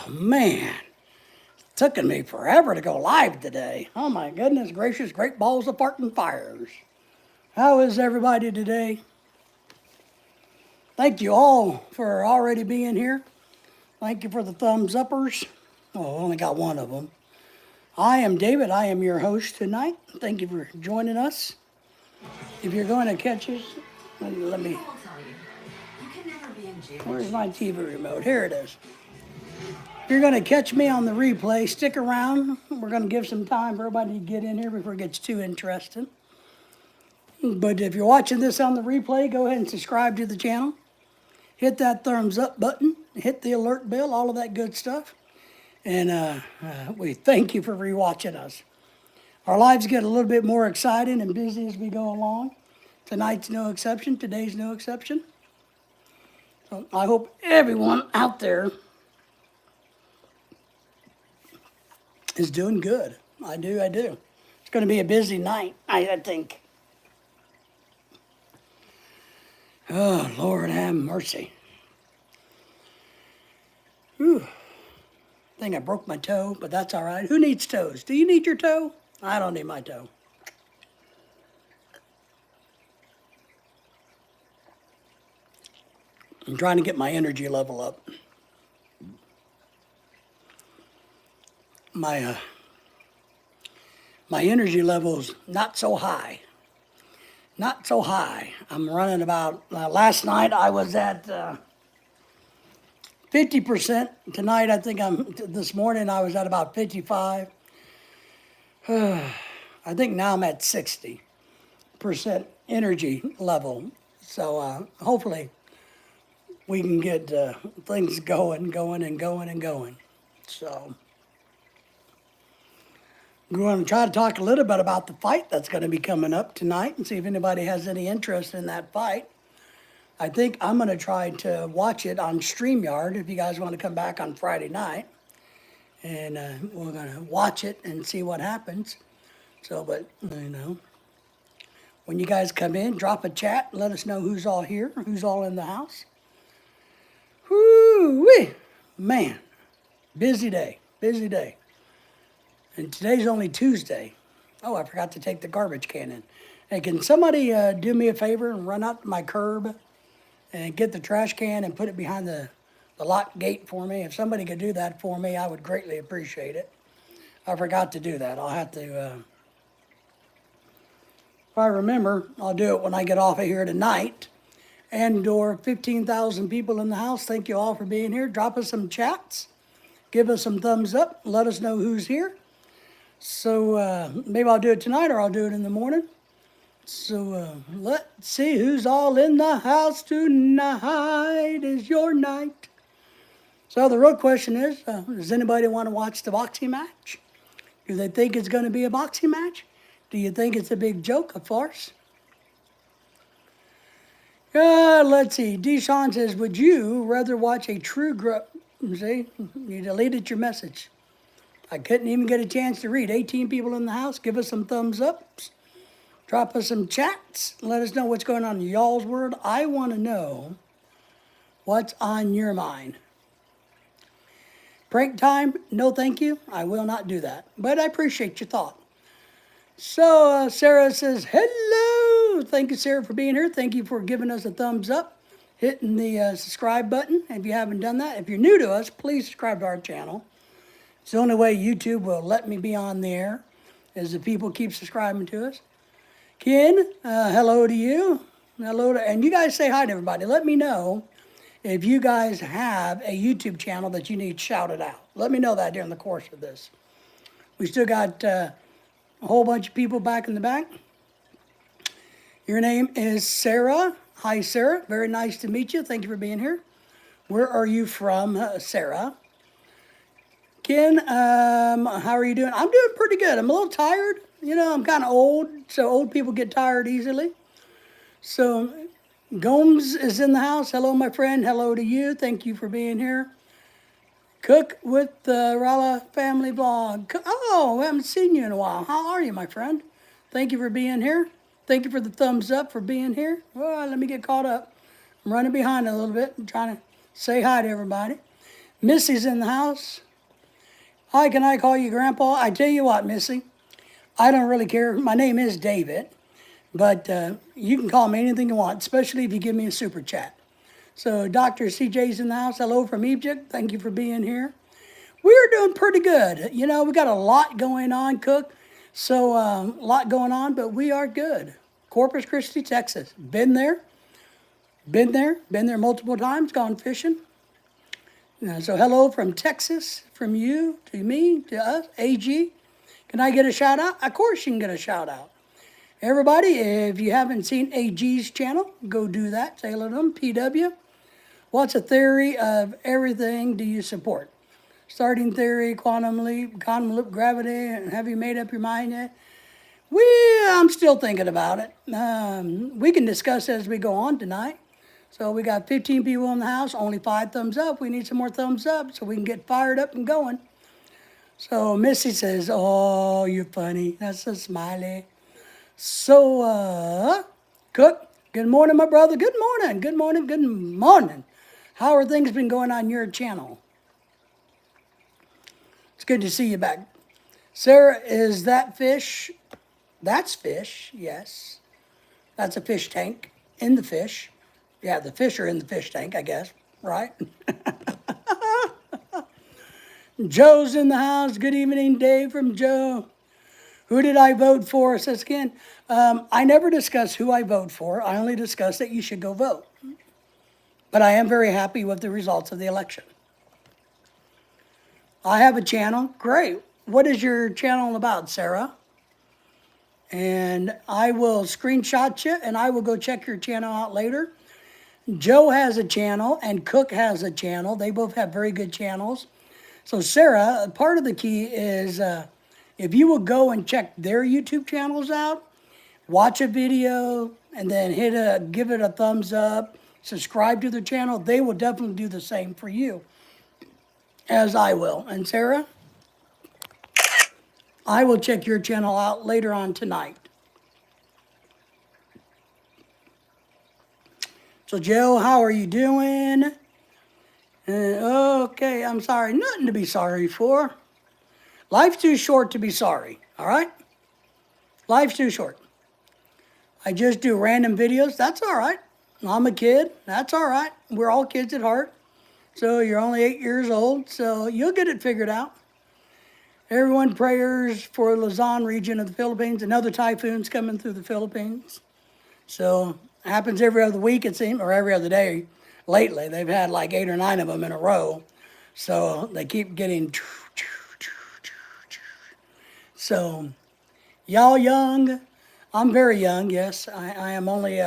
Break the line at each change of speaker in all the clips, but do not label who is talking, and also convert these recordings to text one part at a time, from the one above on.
Man, it's taken me forever to go live today. Oh my goodness gracious, great balls of farting fires. How is everybody today? Thank you all for already being here. Thank you for the thumbs uppers. Oh, I only got one of them. I am David. I am your host tonight. Thank you for joining us. If you're going to catch us, let me. Where's my TV remote? Here it is. If you're going to catch me on the replay, stick around. We're going to give some time for everybody to get in here before it gets too interesting. But if you're watching this on the replay, go ahead and subscribe to the channel. Hit that thumbs up button. Hit the alert bell, all of that good stuff. And we thank you for rewatching us. Our lives get a little bit more exciting and busy as we go along. Tonight's no exception. Today's no exception. So I hope everyone out there is doing good. I do. It's going to be a busy night, I think. Oh, Lord have mercy. Whew. I think I broke my toe, but that's all right. Who needs toes? Do you need your toe? I don't need my toe. I'm trying to get my energy level up. My energy level's not so high. Not so high. I'm running about, last night I was at 50%. Tonight this morning I was at about 55. I think now I'm at 60% energy level. So hopefully we can get things going. So we're going to try to talk a little bit about the fight that's going to be coming up tonight and see if anybody has any interest in that fight. I think I'm going to try to watch it on StreamYard if you guys want to come back on Friday night. And we're going to watch it and see what happens. So, but, when you guys come in, drop a chat. Let us know who's all here, who's all in the house. Whoo-wee! Man, busy day. And today's only Tuesday. Oh, I forgot to take the garbage can in. Hey, can somebody do me a favor and run out to my curb and get the trash can and put it behind the lock gate for me? If somebody could do that for me, I would greatly appreciate it. I forgot to do that. I'll have to, if I remember, I'll do it when I get off of here tonight. And or 15,000 people in the house, thank you all for being here. Drop us some chats. Give us some thumbs up. Let us know who's here. So maybe I'll do it tonight or I'll do it in the morning. So let's see who's all in the house tonight. Is your night. So the real question is, does anybody want to watch the boxing match? Do they think it's going to be a boxing match? Do you think it's a big joke, a farce? Let's see. Deshaun says, would you rather watch a true See, you deleted your message. I couldn't even get a chance to read. 18 people in the house. Give us some thumbs up. Drop us some chats. Let us know what's going on in y'all's world. I want to know what's on your mind. Prank time? No, thank you. I will not do that. But I appreciate your thought. So Sarah says, hello. Thank you, Sarah, for being here. Thank you for giving us a thumbs up. Hitting the subscribe button if you haven't done that. If you're new to us, please subscribe to our channel. It's the only way YouTube will let me be on the air, is if people keep subscribing to us. Ken, hello to you. And you guys say hi to everybody. Let me know if you guys have a YouTube channel that you need shouted out. Let me know that during the course of this. We still got a whole bunch of people back in the back. Your name is Sarah. Hi, Sarah. Very nice to meet you. Thank you for being here. Where are you from, Sarah? Ken, how are you doing? I'm doing pretty good. I'm a little tired. I'm kind of old, so old people get tired easily. So Gomes is in the house. Hello, my friend. Hello to you. Thank you for being here. Cook with the Rala Family Vlog. Oh, I haven't seen you in a while. How are you, my friend? Thank you for being here. Thank you for the thumbs up for being here. Well, let me get caught up. I'm running behind a little bit. I'm trying to say hi to everybody. Missy's in the house. Hi, can I call you Grandpa? I tell you what, Missy, I don't really care. My name is David, but you can call me anything you want, especially if you give me a super chat. So Dr. CJ's in the house. Hello from Egypt. Thank you for being here. We're doing pretty good. You know, we got a lot going on, Cook. So a lot going on, but we are good. Corpus Christi, Texas. Been there multiple times, gone fishing. So hello from Texas, from you, to me, to us, AG. Can I get a shout out? Of course you can get a shout out. Everybody, if you haven't seen AG's channel, go do that. Say hello to them, PW. What's a theory of everything do you support? Starting theory, quantum loop, gravity, and have you made up your mind yet? I'm still thinking about it. We can discuss as we go on tonight. So we got 15 people in the house, only 5 thumbs up. We need some more thumbs up so we can get fired up and going. So Missy says, oh, you're funny. That's so smiley. So, Cook, good morning, my brother. Good morning, good morning, good morning. How are things been going on your channel? It's good to see you back. Sarah, is that fish? That's fish, yes. That's a fish tank in the fish. Yeah, the fish are in the fish tank, I guess, right? Joe's in the house. Good evening, Dave from Joe. Who did I vote for? Says again. I never discuss who I vote for. I only discuss that you should go vote. But I am very happy with the results of the election. I have a channel. Great. What is your channel about, Sarah? And I will screenshot you, and I will go check your channel out later. Joe has a channel, and Cook has a channel. They both have very good channels. So Sarah, part of the key is if you will go and check their YouTube channels out, watch a video, and then give it a thumbs up, subscribe to their channel, they will definitely do the same for you, as I will. And Sarah, I will check your channel out later on tonight. So Joe, how are you doing? Okay, I'm sorry. Nothing to be sorry for. Life's too short to be sorry, all right? Life's too short. I just do random videos. That's all right. I'm a kid. That's all right. We're all kids at heart. So you're only 8 years old, so you'll get it figured out. Everyone prayers for Luzon region of the Philippines. Another typhoon's coming through the Philippines. So it happens every other week, it seems, or every other day. Lately, they've had like 8 or 9 of them in a row. So they keep getting... So, y'all young. I'm very young, yes. I am only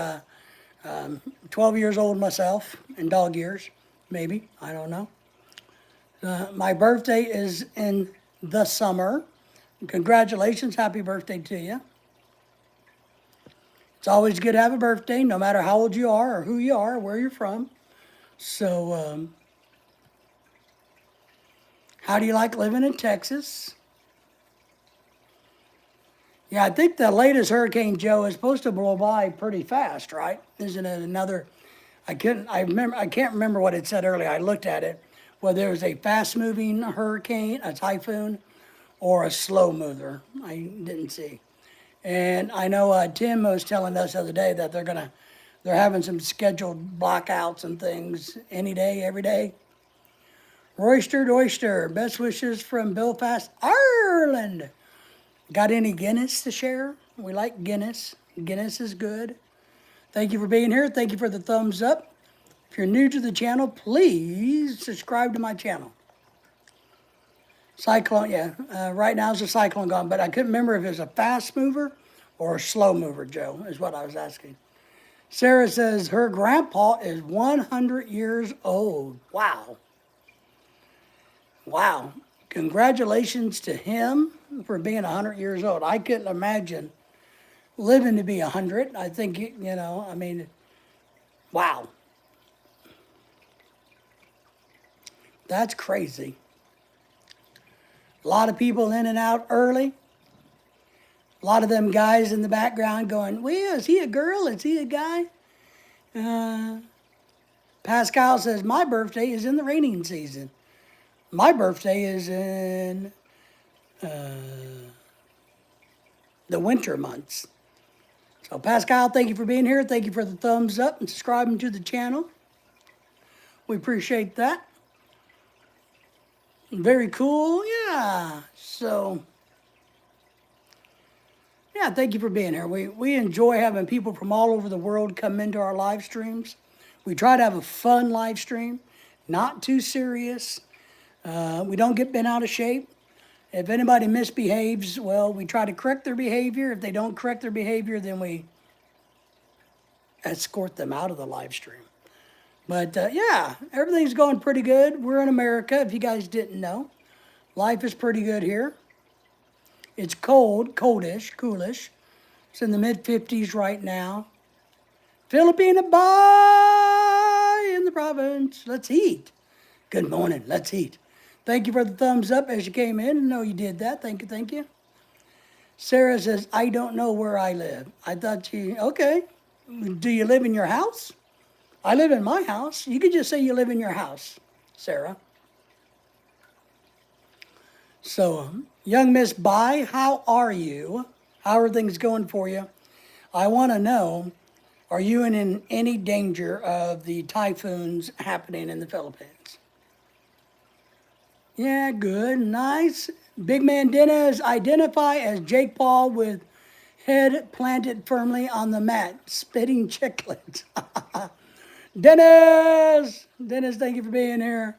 12 years old myself, in dog years, maybe. I don't know. My birthday is in the summer. Congratulations, happy birthday to you. It's always good to have a birthday, no matter how old you are or who you are or where you're from. So, how do you like living in Texas? Yeah, I think the latest Hurricane Joe is supposed to blow by pretty fast, right? Isn't it another? I can't remember what it said earlier. I looked at it, whether it was a fast-moving hurricane, a typhoon, or a slow mover. I didn't see. And I know Tim was telling us the other day that they're having some scheduled blackouts and things any day, every day. Roistered Oyster, best wishes from Belfast, Ireland. Got any Guinness to share? We like Guinness. Guinness is good. Thank you for being here. Thank you for the thumbs up. If you're new to the channel, please subscribe to my channel. Cyclone, yeah. Right now it's a cyclone gone, but I couldn't remember if it was a fast mover or a slow mover, Joe, is what I was asking. Sarah says her grandpa is 100 years old. Wow. Wow. Congratulations to him for being 100 years old. I couldn't imagine living to be 100. I think, I mean, wow. That's crazy. A lot of people in and out early. A lot of them guys in the background going, well, is he a girl? Is he a guy? Pascal says, my birthday is in the raining season. My birthday is in the winter months. So, Pascal, thank you for being here. Thank you for the thumbs up and subscribing to the channel. We appreciate that. Very cool. Yeah. So, yeah, thank you for being here. We enjoy having people from all over the world come into our live streams. We try to have a fun live stream, not too serious. We don't get bent out of shape. If anybody misbehaves, well, we try to correct their behavior. If they don't correct their behavior, then we escort them out of the live stream. But yeah, everything's going pretty good. We're in America, if you guys didn't know. Life is pretty good here. It's cold, coldish, coolish. It's in the mid-50s right now. Filipina bye in the province. Let's eat. Good morning. Let's eat. Thank you for the thumbs up as you came in. I know you did that. Thank you, thank you. Sarah says, I don't know where I live. I thought you, okay. Do you live in your house? I live in my house. You could just say you live in your house, Sarah. So, young Miss Bai, how are you? How are things going for you? I want to know, are you in any danger of the typhoons happening in the Philippines? Yeah, good, nice. Big man Dennis, identify as Jake Paul with head planted firmly on the mat, spitting chiclets. Dennis, thank you for being here.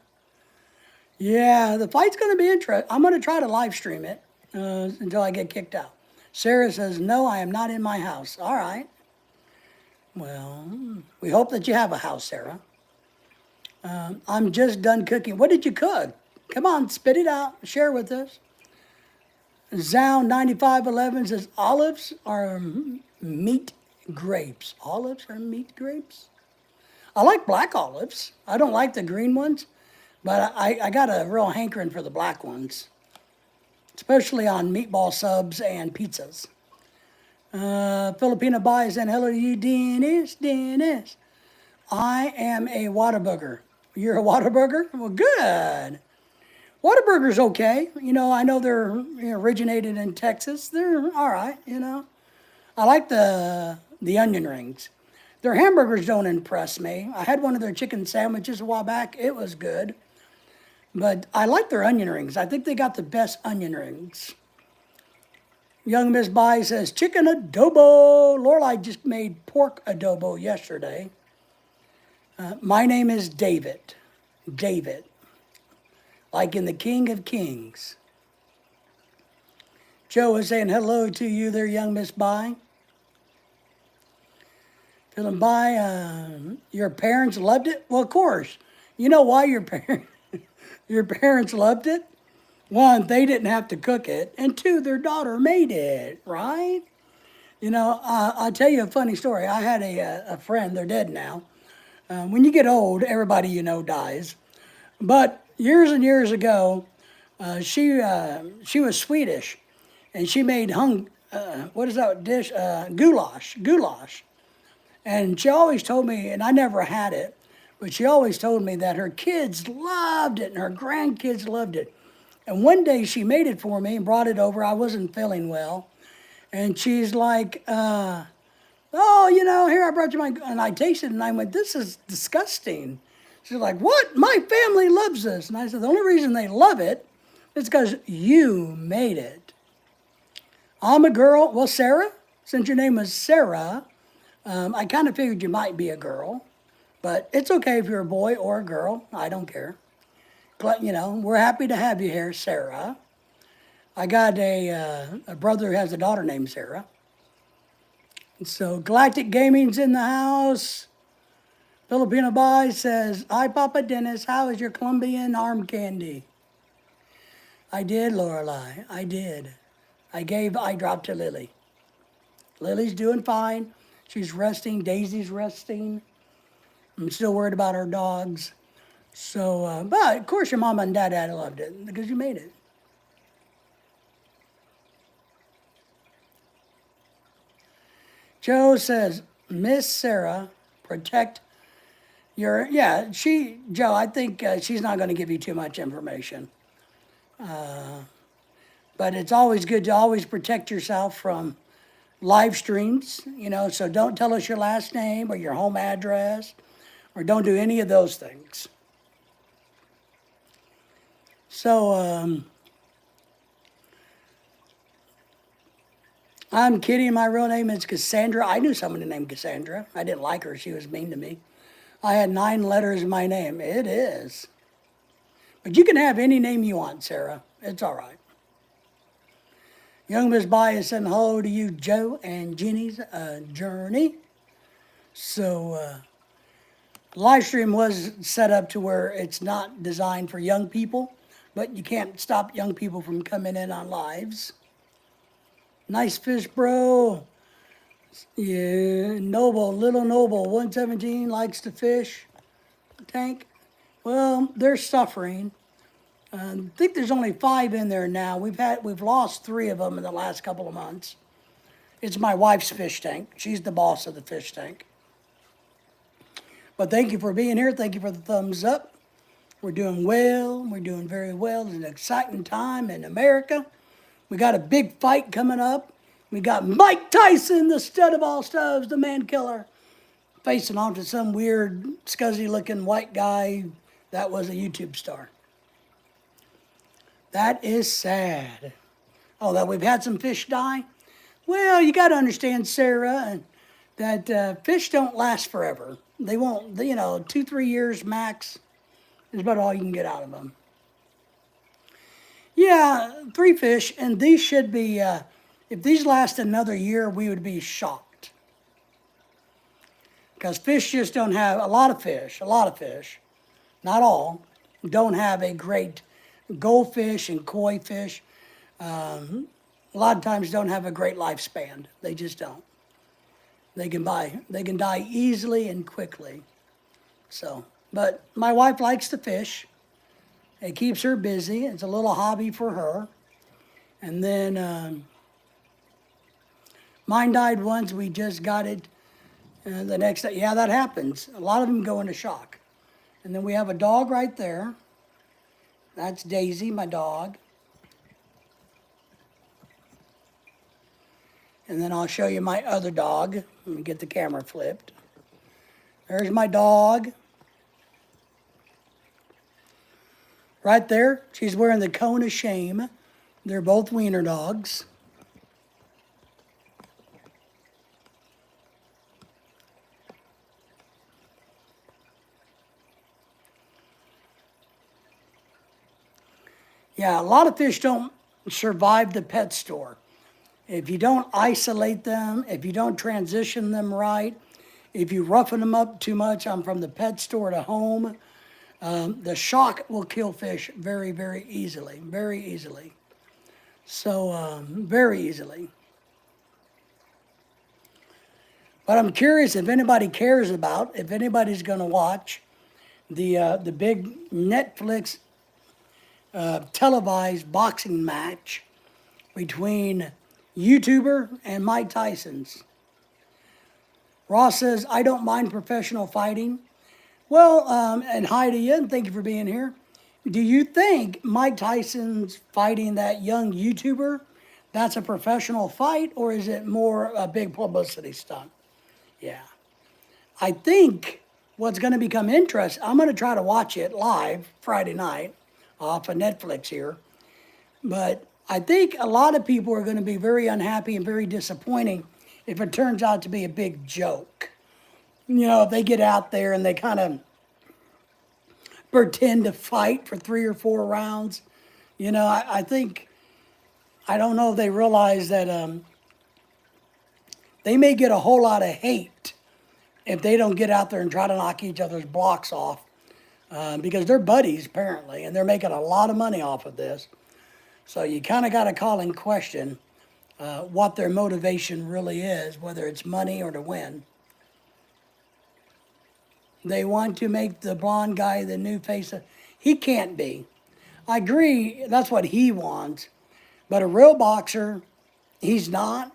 Yeah, the fight's going to be interesting. I'm going to try to live stream it until I get kicked out. Sarah says, no, I am not in my house. All right. Well, we hope that you have a house, Sarah. I'm just done cooking. What did you cook? Come on, spit it out. Share with us. Zound 9511 says, olives are meat grapes. Olives are meat grapes? I like black olives. I don't like the green ones. But I got a real hankering for the black ones, especially on meatball subs and pizzas. Filipina Bai is saying, hello to you, Dennis. Dennis. I am a Whataburger. You're a Whataburger? Well, good. Whataburger's okay. You know, I know they're originated in Texas. They're all right, you know. I like the onion rings. Their hamburgers don't impress me. I had one of their chicken sandwiches a while back. It was good. But I like their onion rings. I think they got the best onion rings. Young Miss Bai says, chicken adobo. Lorelai just made pork adobo yesterday. My name is David. David. Like in the King of Kings. Joe is saying hello to you there, young Miss Bai. Feeling Bai, your parents loved it? Well, of course. You know why your parents loved it? One, they didn't have to cook it, and two, their daughter made it, right? You know, I'll tell you a funny story. I had a friend, they're dead now. When you get old, everybody you know dies. But years and years ago, she was Swedish, and she made what is that dish? Goulash. And she always told me, and I never had it, but she always told me that her kids loved it and her grandkids loved it. And one day she made it for me and brought it over. I wasn't feeling well. And she's like, oh, you know, here I brought you my, and I tasted it and I went, this is disgusting. She's like, what? My family loves this. And I said, the only reason they love it is because you made it. I'm a girl. Well, Sarah, since your name was Sarah, I kind of figured you might be a girl. But it's okay if you're a boy or a girl. I don't care. But, you know, we're happy to have you here, Sarah. I got a brother who has a daughter named Sarah. So Galactic Gaming's in the house. Filipina Bai says, hi, Papa Dennis. How is your Colombian arm candy? I did, Lorelai. I did. I gave eye drop to Lily. Lily's doing fine. She's resting. Daisy's resting. I'm still worried about our dogs. So, but of course your mom and dad loved it because you made it. Joe says, Miss Sarah, protect Joe, I think she's not going to give you too much information. But it's always good to always protect yourself from live streams, so don't tell us your last name or your home address, or don't do any of those things. So, I'm kidding. My real name is Cassandra. I knew somebody named Cassandra. I didn't like her. She was mean to me. I had 9 letters in my name. It is. But you can have any name you want, Sarah. It's all right. Young Miss Bai is saying hello to you, Joe and Jeannie's journey. So, live stream was set up to where it's not designed for young people, but you can't stop young people from coming in on lives. Nice fish, bro. Yeah, Noble, Little Noble, 117 likes to fish. Tank. Well, they're suffering. I think there's only 5 in there now. We've lost 3 of them in the last couple of months. It's my wife's fish tank. She's the boss of the fish tank. But thank you for being here. Thank you for the thumbs up. We're doing well. We're doing very well. It's an exciting time in America. We got a big fight coming up. We got Mike Tyson, the stud of all studs, the man killer, facing off to some weird, scuzzy-looking white guy that was a YouTube star. That is sad. Oh, that we've had some fish die? Well, you got to understand, Sarah, that fish don't last forever. They won't, 2-3 years max is about all you can get out of them. Yeah, 3 fish, and these should be, if these last another year, we would be shocked. Because fish just don't have, a lot of fish, not all, don't have a great, goldfish and koi fish, a lot of times don't have a great lifespan. They just don't. They can die easily and quickly. So, but my wife likes to fish. It keeps her busy. It's a little hobby for her. And then mine died once. We just got it the next day. Yeah, that happens. A lot of them go into shock. And then we have a dog right there. That's Daisy, my dog. And then I'll show you my other dog. Let me get the camera flipped. There's my dog. Right there, she's wearing the cone of shame. They're both wiener dogs. Yeah, a lot of fish don't survive the pet store. If you don't isolate them, if you don't transition them right, if you roughen them up too much, I'm from the pet store to home, the shock will kill fish very, very easily, very easily. So, very easily. But I'm curious if anybody cares about, if anybody's going to watch the big Netflix televised boxing match between YouTuber and Mike Tyson's. Ross says, I don't mind professional fighting. Well, and hi to you, and thank you for being here. Do you think Mike Tyson's fighting that young YouTuber, that's a professional fight, or is it more a big publicity stunt? Yeah. I think what's going to become interesting, I'm going to try to watch it live Friday night off of Netflix here, but I think a lot of people are going to be very unhappy and very disappointing if it turns out to be a big joke. If they get out there and they kind of pretend to fight for 3 or 4 rounds, I think, I don't know if they realize that they may get a whole lot of hate if they don't get out there and try to knock each other's blocks off, because they're buddies apparently, and they're making a lot of money off of this. So you kind of got to call in question what their motivation really is, whether it's money or to win. They want to make the blonde guy the new face of... He can't be. I agree, that's what he wants. But a real boxer, he's not.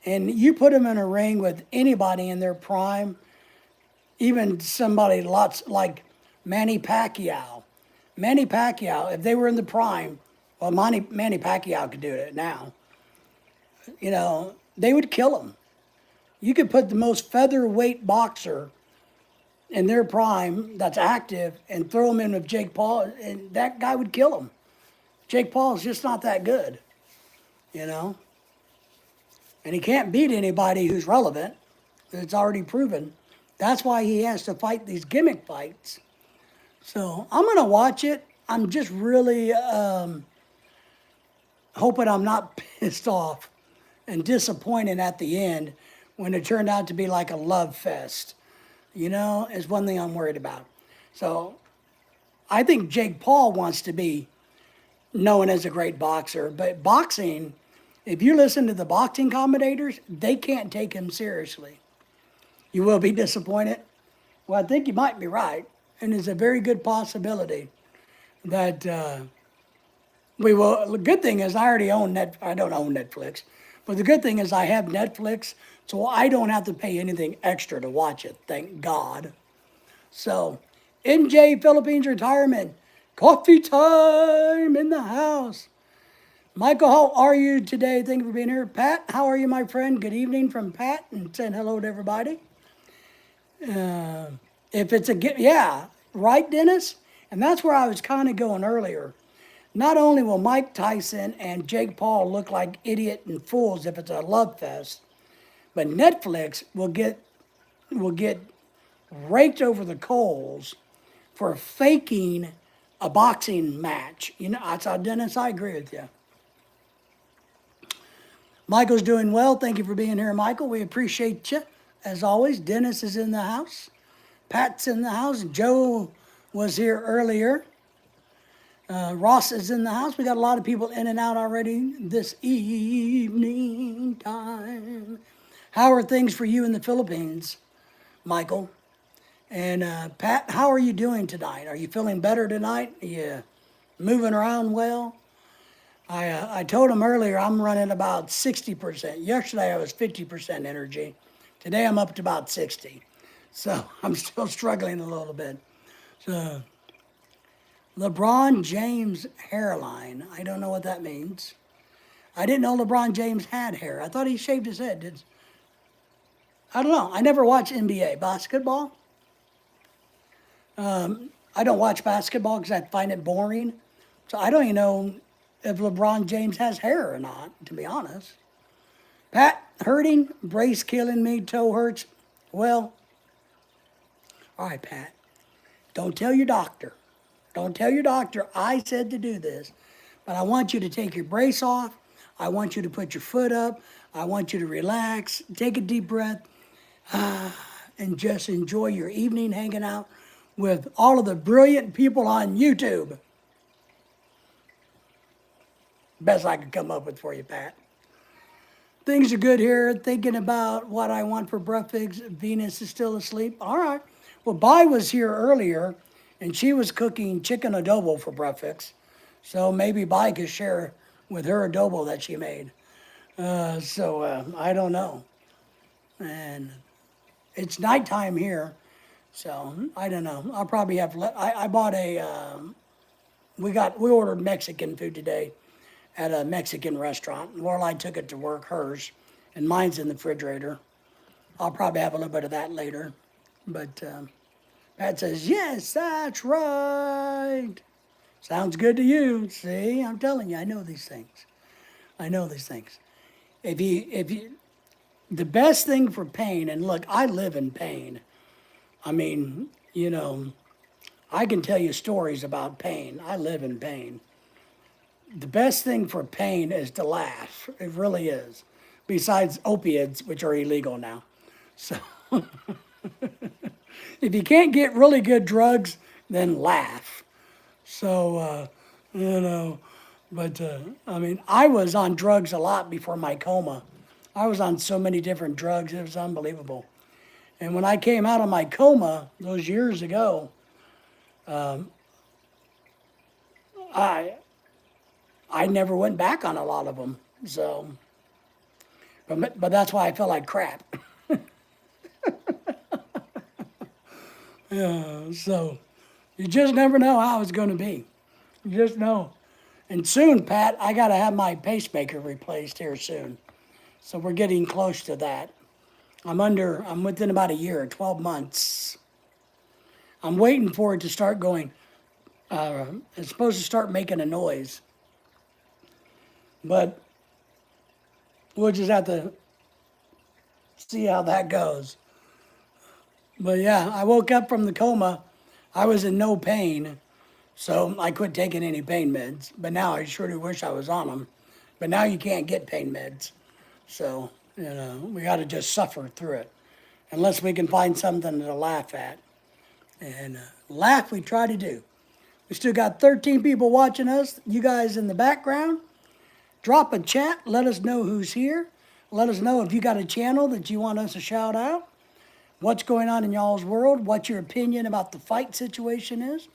And you put him in a ring with anybody in their prime, even somebody lots like Manny Pacquiao. Manny Pacquiao, if they were in the prime, well, Manny Pacquiao could do it now. You know, they would kill him. You could put the most featherweight boxer in their prime that's active and throw him in with Jake Paul, and that guy would kill him. Jake Paul is just not that good, you know? And he can't beat anybody who's relevant. It's already proven. That's why he has to fight these gimmick fights. So I'm going to watch it. I'm just really hoping I'm not pissed off and disappointed at the end when it turned out to be like a love fest. You know, is one thing I'm worried about. So I think Jake Paul wants to be known as a great boxer, but boxing, if you listen to the boxing commentators, they can't take him seriously. You will be disappointed. Well, I think you might be right, and it's a very good possibility that we will. The good thing is I already own I don't own Netflix, but the good thing is I have Netflix, so I don't have to pay anything extra to watch it. Thank God. So, MJ Philippines Retirement, coffee time in the house. Michael, how are you today? Thank you for being here. Pat, how are you, my friend? Good evening from Pat, and saying hello to everybody. If it's yeah, right, Dennis? And that's where I was kind of going earlier. Not only will Mike Tyson and Jake Paul look like idiot and fools if it's a love fest, but Netflix will get raked over the coals for faking a boxing match. You know, I saw Dennis, I agree with you. Michael's doing well. Thank you for being here, Michael. We appreciate you. As always, Dennis is in the house. Pat's in the house. Joe was here earlier. Ross is in the house. We got a lot of people in and out already this evening time. How are things for you in the Philippines, Michael? And Pat, how are you doing tonight? Are you feeling better tonight? Are you moving around well? I told him earlier I'm running about 60%. Yesterday I was 50% energy. Today I'm up to about 60. So I'm still struggling a little bit. So LeBron James hairline. I don't know what that means. I didn't know LeBron James had hair. I thought he shaved his head. I don't know. I never watched NBA basketball. I don't watch basketball because I find it boring. So I don't even know if LeBron James has hair or not, to be honest. Pat, hurting, brace killing me, toe hurts. Well, all right, Pat, don't tell your doctor. Don't tell your doctor I said to do this, but I want you to take your brace off. I want you to put your foot up. I want you to relax, take a deep breath, and just enjoy your evening hanging out with all of the brilliant people on YouTube. Best I could come up with for you, Pat. Things are good here. Thinking about what I want for breakfast. Venus is still asleep. All right. Well, Bai was here earlier, and she was cooking chicken adobo for breakfast. So maybe Bai could share with her adobo that she made. I don't know. And it's nighttime here, so I don't know. I'll probably have. I bought we ordered Mexican food today at a Mexican restaurant. Lorelai took it to work, hers, and mine's in the refrigerator. I'll probably have a little bit of that later. But Pat says, yes, that's right. Sounds good to you. See, I'm telling you, I know these things. I know these things. The best thing for pain, and look, I live in pain. I mean, you know, I can tell you stories about pain. I live in pain. The best thing for pain is to laugh. It really is. Besides opiates, which are illegal now. So if you can't get really good drugs, then laugh. So, I mean, I was on drugs a lot before my coma. I was on so many different drugs, it was unbelievable. And when I came out of my coma those years ago, I never went back on a lot of them. So, but that's why I felt like crap. So you just never know how it's going to be. You just know. And soon, Pat, I got to have my pacemaker replaced here soon. So we're getting close to that. I'm within about a year, 12 months. I'm waiting for it to start going. It's supposed to start making a noise. But we'll just have to see how that goes. But yeah, I woke up from the coma. I was in no pain, so I quit taking any pain meds. But now I sure do wish I was on them. But now you can't get pain meds. So, we got to just suffer through it. Unless we can find something to laugh at. And laugh we try to do. We still got 13 people watching us. You guys in the background. Drop a chat. Let us know who's here. Let us know if you got a channel that you want us to shout out. What's going on in y'all's world? What your opinion about the fight situation is?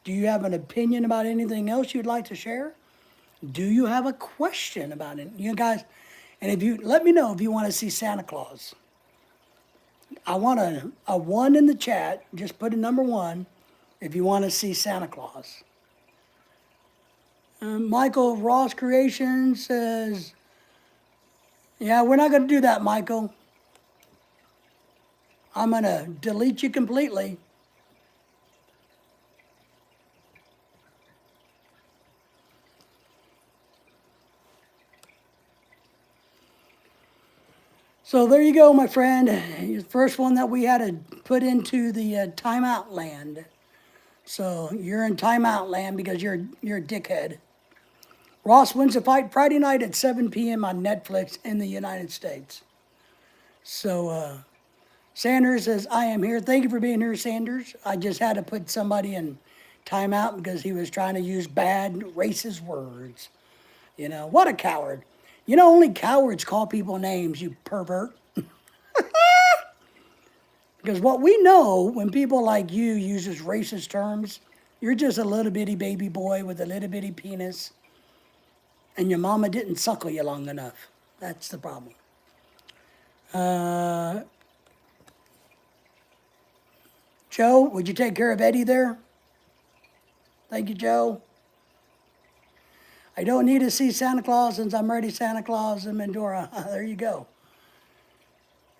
Do you have an opinion about anything else you'd like to share? Do you have a question about it? You guys, and if you let me know if you want to see Santa Claus. I want a 1 in the chat. Just put a number 1 if you want to see Santa Claus. Michael Ross Creation says, yeah, we're not going to do that, Michael. I'm going to delete you completely. So there you go, my friend. The first one that we had to put into the timeout land. So you're in timeout land because you're a dickhead. Ross wins the fight Friday night at 7 p.m. on Netflix in the United States. So Sanders says, I am here. Thank you for being here, Sanders. I just had to put somebody in timeout because he was trying to use bad racist words. What a coward. Only cowards call people names, you pervert. Because what we know when people like you uses racist terms, you're just a little bitty baby boy with a little bitty penis, and your mama didn't suckle you long enough. That's the problem. Joe, would you take care of Eddie there? Thank you, Joe. I don't need to see Santa Claus since I'm already Santa Claus in Mendora. There you go.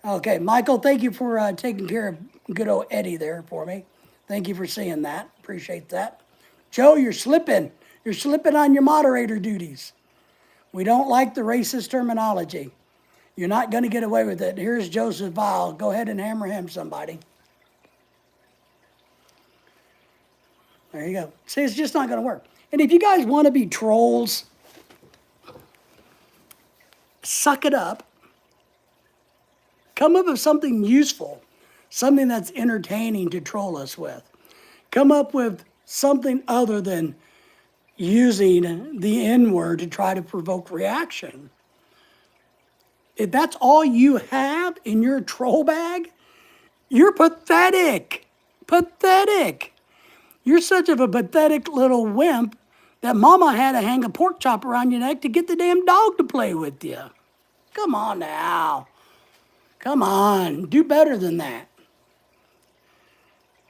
Okay, Michael, thank you for taking care of good old Eddie there for me. Thank you for seeing that. Appreciate that. Joe, you're slipping. You're slipping on your moderator duties. We don't like the racist terminology. You're not going to get away with it. Here's Joseph Vile. Go ahead and hammer him, somebody. There you go. See, it's just not going to work. And if you guys want to be trolls, suck it up. Come up with something useful, something that's entertaining to troll us with. Come up with something other than using the N-word to try to provoke reaction. If that's all you have in your troll bag, you're pathetic. Pathetic. You're such of a pathetic little wimp that mama had to hang a pork chop around your neck to get the damn dog to play with you. Come on now. Come on. Do better than that.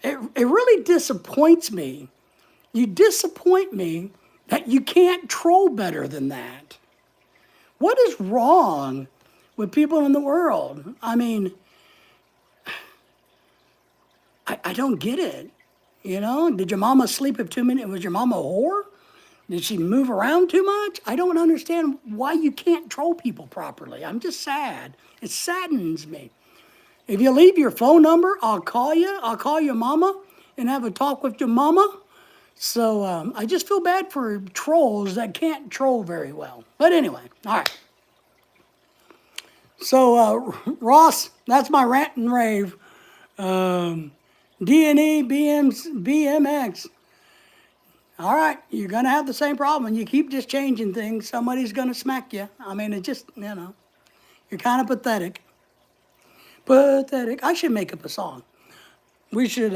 It really disappoints me. You disappoint me that you can't troll better than that. What is wrong with people in the world? I mean, I don't get it. Did your mama sleep with too many? Was your mama a whore? Did she move around too much? I don't understand why you can't troll people properly. I'm just sad. It saddens me. If you leave your phone number, I'll call you. I'll call your mama and have a talk with your mama. So I just feel bad for trolls that can't troll very well. But anyway, all right. So Ross, that's my rant and rave. D&E, BMX. All right, you're going to have the same problem. You keep just changing things, somebody's going to smack you. I mean, it just, you're kind of pathetic. Pathetic. I should make up a song. We should,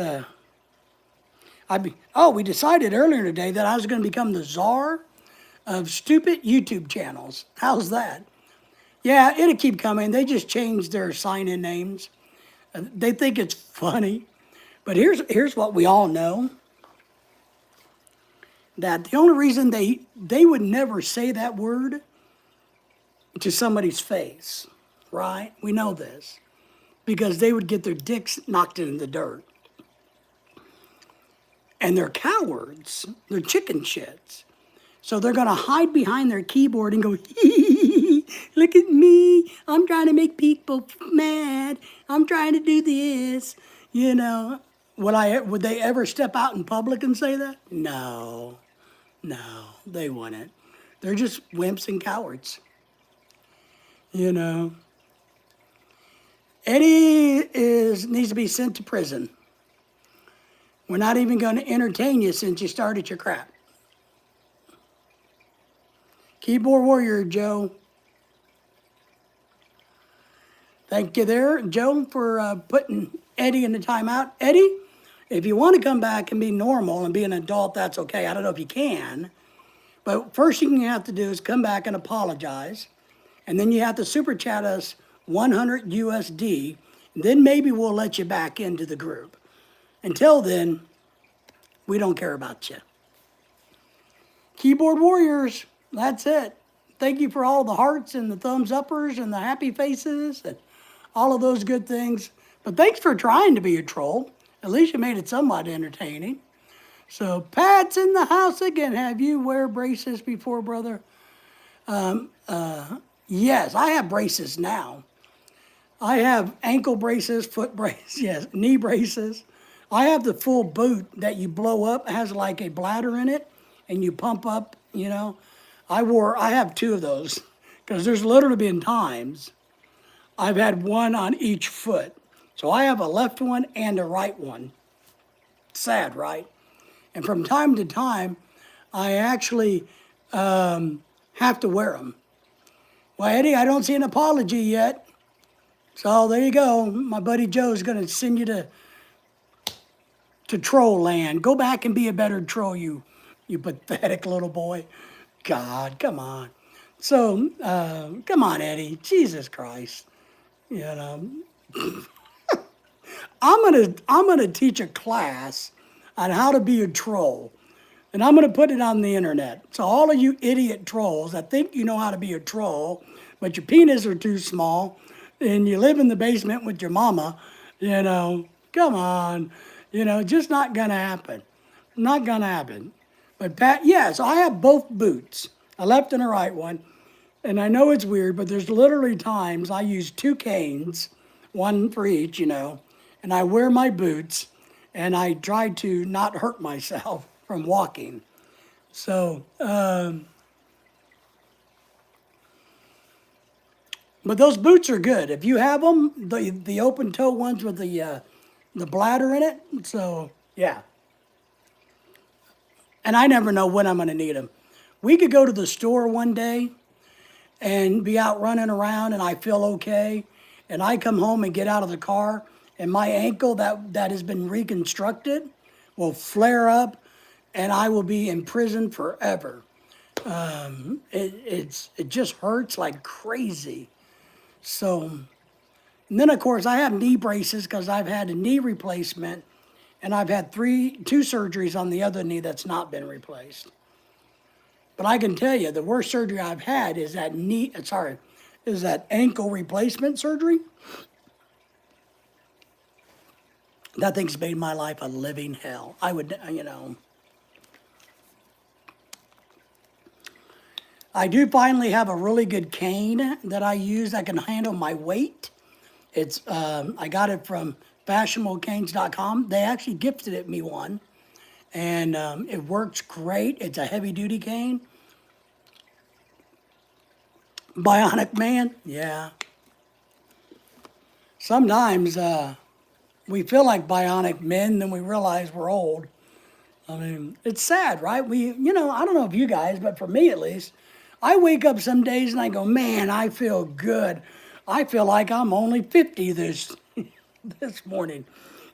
we decided earlier today that I was going to become the czar of stupid YouTube channels. How's that? Yeah, it'll keep coming. They just changed their sign-in names. They think it's funny. But here's what we all know. That the only reason they would never say that word to somebody's face, right? We know this. Because they would get their dicks knocked in the dirt. And they're cowards. They're chicken shits. So they're going to hide behind their keyboard and go, look at me. I'm trying to make people mad. I'm trying to do this. You know, would they ever step out in public and say that? No, they wouldn't. They're just wimps and cowards. You know. Eddie needs to be sent to prison. We're not even going to entertain you since you started your crap. Keyboard warrior, Joe. Thank you there, Joe, for putting Eddie in the timeout. Eddie, if you want to come back and be normal and be an adult, that's okay. I don't know if you can. But first thing you have to do is come back and apologize. And then you have to super chat us 100 USD. And then maybe we'll let you back into the group. Until then, we don't care about you. Keyboard warriors, that's it. Thank you for all the hearts and the thumbs uppers and the happy faces and all of those good things. But thanks for trying to be a troll. At least you made it somewhat entertaining. So Pat's in the house again. Have you wear braces before, brother? Yes, I have braces now. I have ankle braces, foot braces, yes, knee braces. I have the full boot that you blow up. It has like a bladder in it, and you pump up, you know. I have two of those, because there's literally been times I've had one on each foot. So I have a left one and a right one. Sad, right? And from time to time, I actually have to wear them. Well, Eddie, I don't see an apology yet. So there you go. My buddy Joe's going to send you to troll land. Go back and be a better troll, you pathetic little boy. God, come on. So, come on, Eddie. Jesus Christ. You know, I'm gonna teach a class on how to be a troll. And I'm going to put it on the internet. So all of you idiot trolls that think you know how to be a troll, but your penis are too small, and you live in the basement with your mama, you know, come on. You know, just not going to happen. Not going to happen. But Pat, yes, I have both boots, a left and a right one. And I know it's weird, but there's literally times I use two canes, one for each, you know, and I wear my boots, and I try to not hurt myself from walking. So, but those boots are good. If you have them, the open toe ones with the bladder in it. So, yeah. And I never know when I'm going to need them. We could go to the store one day and be out running around, and I feel okay. And I come home and get out of the car, and my ankle that has been reconstructed will flare up, and I will be in prison forever. It just hurts like crazy. So, and then of course I have knee braces because I've had a knee replacement, and I've had two surgeries on the other knee that's not been replaced. But I can tell you, the worst surgery I've had is that ankle replacement surgery. That thing's made my life a living hell. I would, you know. I do finally have a really good cane that I use that can handle my weight. It's I got it from fashionablecanes.com. They actually gifted it me one, and it works great. It's a heavy-duty cane. Bionic Man, yeah. Sometimes we feel like bionic men, then we realize we're old. I mean, it's sad, right? You know, I don't know if you guys, but for me at least, I wake up some days and I go, man, I feel good. I feel like I'm only 50 this morning.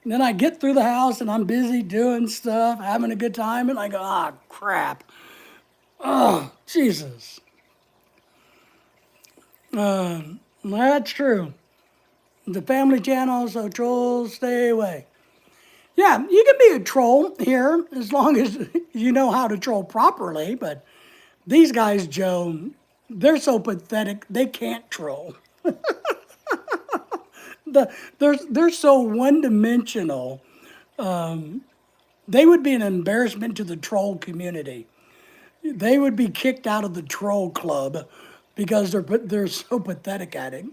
And then I get through the house and I'm busy doing stuff, having a good time, and I go, ah, crap. Oh, Jesus. That's true. The family channel, so trolls, stay away. Yeah, you can be a troll here as long as you know how to troll properly. But these guys, Joe, they're so pathetic they can't troll. They're so one dimensional. They would be an embarrassment to the troll community. They would be kicked out of the troll club because they're so pathetic at it.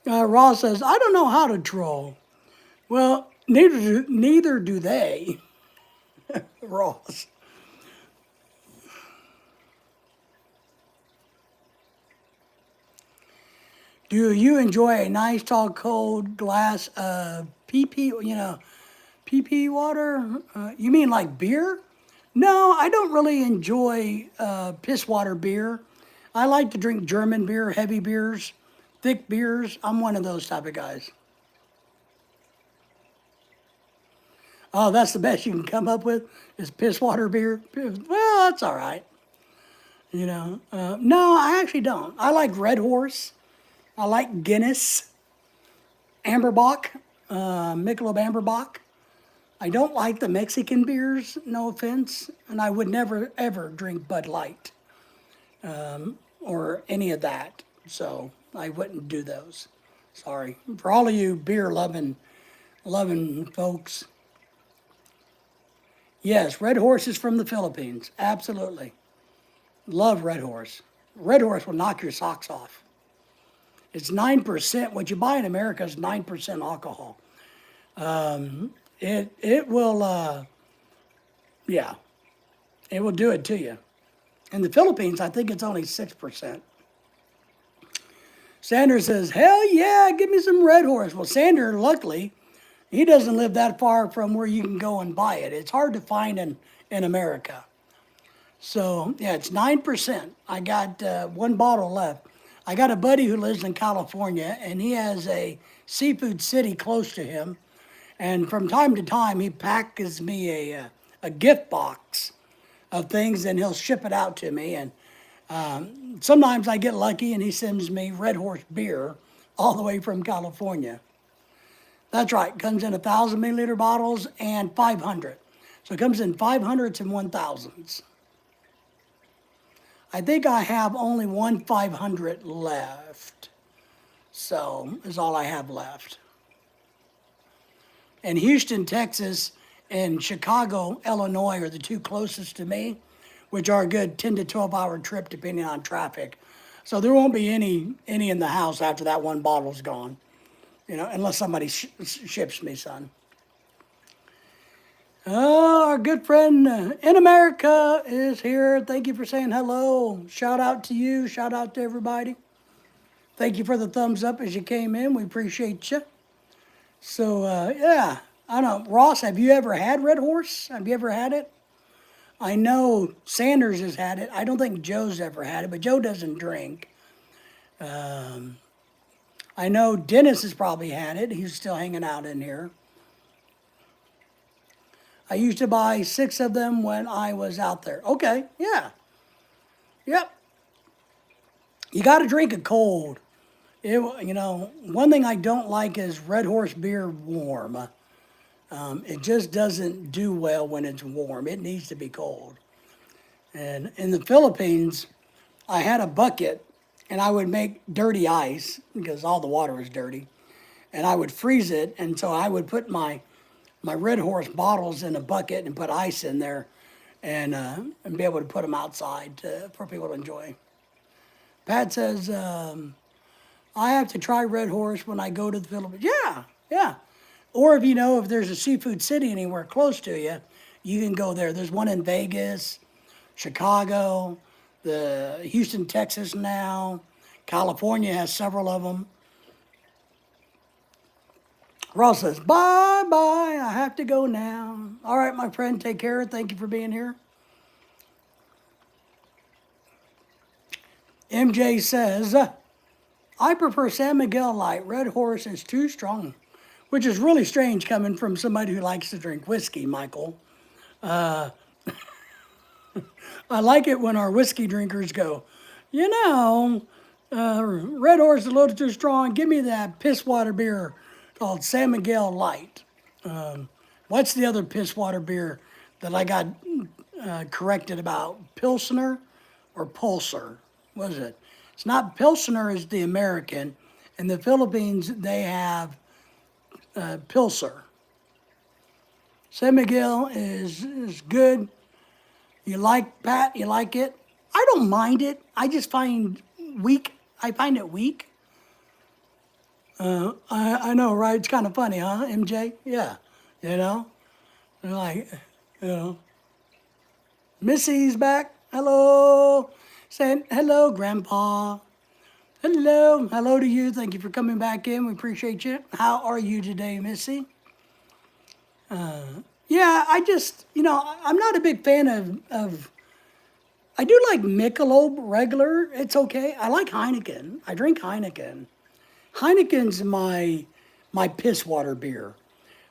Ross says, "I don't know how to troll." Well, neither do they, Ross. Do you enjoy a nice tall cold glass of PP? PP water? You mean like beer? No, I don't really enjoy piss water beer. I like to drink German beer, heavy beers, thick beers. I'm one of those type of guys. Oh, that's the best you can come up with is piss water beer. Well, that's all right. No, I actually don't. I like Red Horse. I like Guinness, Amberbach, Michelob Amberbach. I don't like the Mexican beers, no offense, and I would never ever drink Bud Light or any of that. So I wouldn't do those. Sorry for all of you beer loving folks. Yes, Red Horse is from the Philippines. Absolutely, love Red Horse. Red Horse will knock your socks off. It's 9%. What you buy in America is 9% alcohol. It will yeah, it will do it to you. In the Philippines, I think it's only 6%. Sanders says, hell yeah, give me some Red Horse. Well, Sander, luckily, he doesn't live that far from where you can go and buy it. It's hard to find in America. So, yeah, it's 9%. I got one bottle left. I got a buddy who lives in California, and he has a seafood city close to him. And from time to time, he packs me a gift box of things, and he'll ship it out to me. And sometimes I get lucky, and he sends me Red Horse beer all the way from California. That's right, comes in 1,000 milliliter bottles and 500. So it comes in 500s and 1,000s. I think I have only one 500 left. So is all I have left. And Houston, Texas, and Chicago, Illinois are the two closest to me, which are a good 10 to 12 hour trip depending on traffic. So there won't be any in the house after that one bottle's gone, unless somebody ships me some. Oh, our good friend in America is here. Thank you for saying hello. Shout out to you. Shout out to everybody. Thank you for the thumbs up as you came in. We appreciate you. So, yeah, I don't know. Ross, have you ever had Red Horse? Have you ever had it? I know Sanders has had it. I don't think Joe's ever had it, but Joe doesn't drink. I know Dennis has probably had it. He's still hanging out in here. I used to buy 6 of them when I was out there. Okay, yeah. Yep. You got to drink it cold. One thing I don't like is Red Horse beer warm. It just doesn't do well when it's warm. It needs to be cold. And in the Philippines, I had a bucket, and I would make dirty ice because all the water was dirty. And I would freeze it, and so I would put my Red Horse bottles in a bucket and put ice in there and be able to put them outside for people to enjoy. Pat says, I have to try Red Horse when I go to the Philippines. Yeah, yeah. Or if there's a seafood city anywhere close to you, you can go there. There's one in Vegas, Chicago, the Houston, Texas now. California has several of them. Ross says, bye-bye, I have to go now. All right, my friend, take care. Thank you for being here. MJ says, I prefer San Miguel Light. Red Horse is too strong, which is really strange coming from somebody who likes to drink whiskey, Michael. I like it when our whiskey drinkers go, Red Horse is a little too strong. Give me that piss water beer called San Miguel Light. What's the other piss water beer that I got corrected about? Pilsner or Pulsar? What is it? It's not Pilsner is the American. In the Philippines, they have Pilsner. San Miguel is good. You like Pat? You like it? I don't mind it. I just find weak. I find it weak. I know, right? It's kind of funny, huh, MJ? Yeah, you know, like, you know, Missy's back. Hello, saying hello, Grandpa. Hello to you. Thank you for coming back in. We appreciate you. How are you today, Missy? Yeah, I just, I'm not a big fan of I do like Michelob regular. It's okay. I like Heineken. I drink Heineken. Heineken's my piss water beer.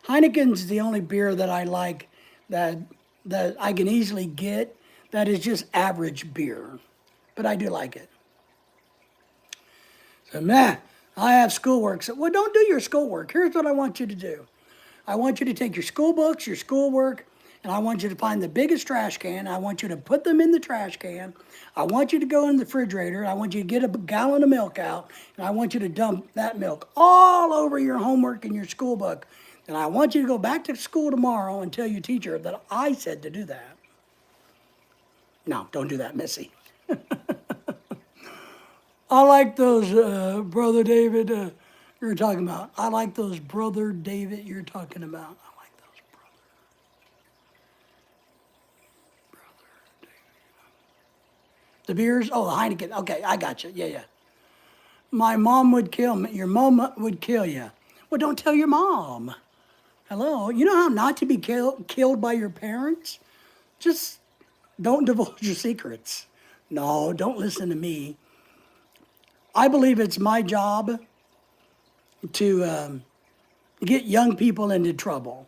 Heineken's the only beer that I like that that I can easily get that is just average beer. But I do like it. So man, I have schoolwork. So well, don't do your schoolwork. Here's what I want you to do. I want you to take your school books, your schoolwork, and I want you to find the biggest trash can. I want you to put them in the trash can. I want you to go in the refrigerator. I want you to get a gallon of milk out, and I want you to dump that milk all over your homework and your school book. And I want you to go back to school tomorrow and tell your teacher that I said to do that. No, don't do that, Missy. I like those, Brother David, you're talking about. I like those, Brother David, you're talking about. I like those, brother David. The beers? Oh, the Heineken. Okay, I got you. Yeah. My mom would kill me. Your mom would kill you. Well, don't tell your mom. Hello. You know how not to be killed by your parents? Just don't divulge your secrets. No, don't listen to me. I believe it's my job to get young people into trouble.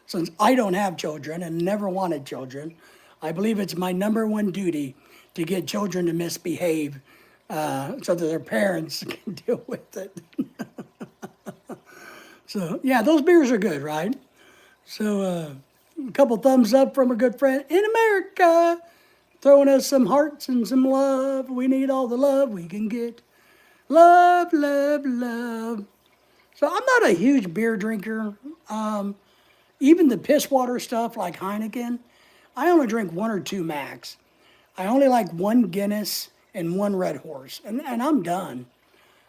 Since I don't have children and never wanted children, I believe it's my number one duty to get children to misbehave so that their parents can deal with it. So, yeah, those beers are good, right? So, a couple thumbs up from a good friend in America, throwing us some hearts and some love. We need all the love we can get. Love, love, love. So I'm not a huge beer drinker. Even the piss water stuff like Heineken, I only drink one or two max. I only like one Guinness and one Red Horse, and I'm done.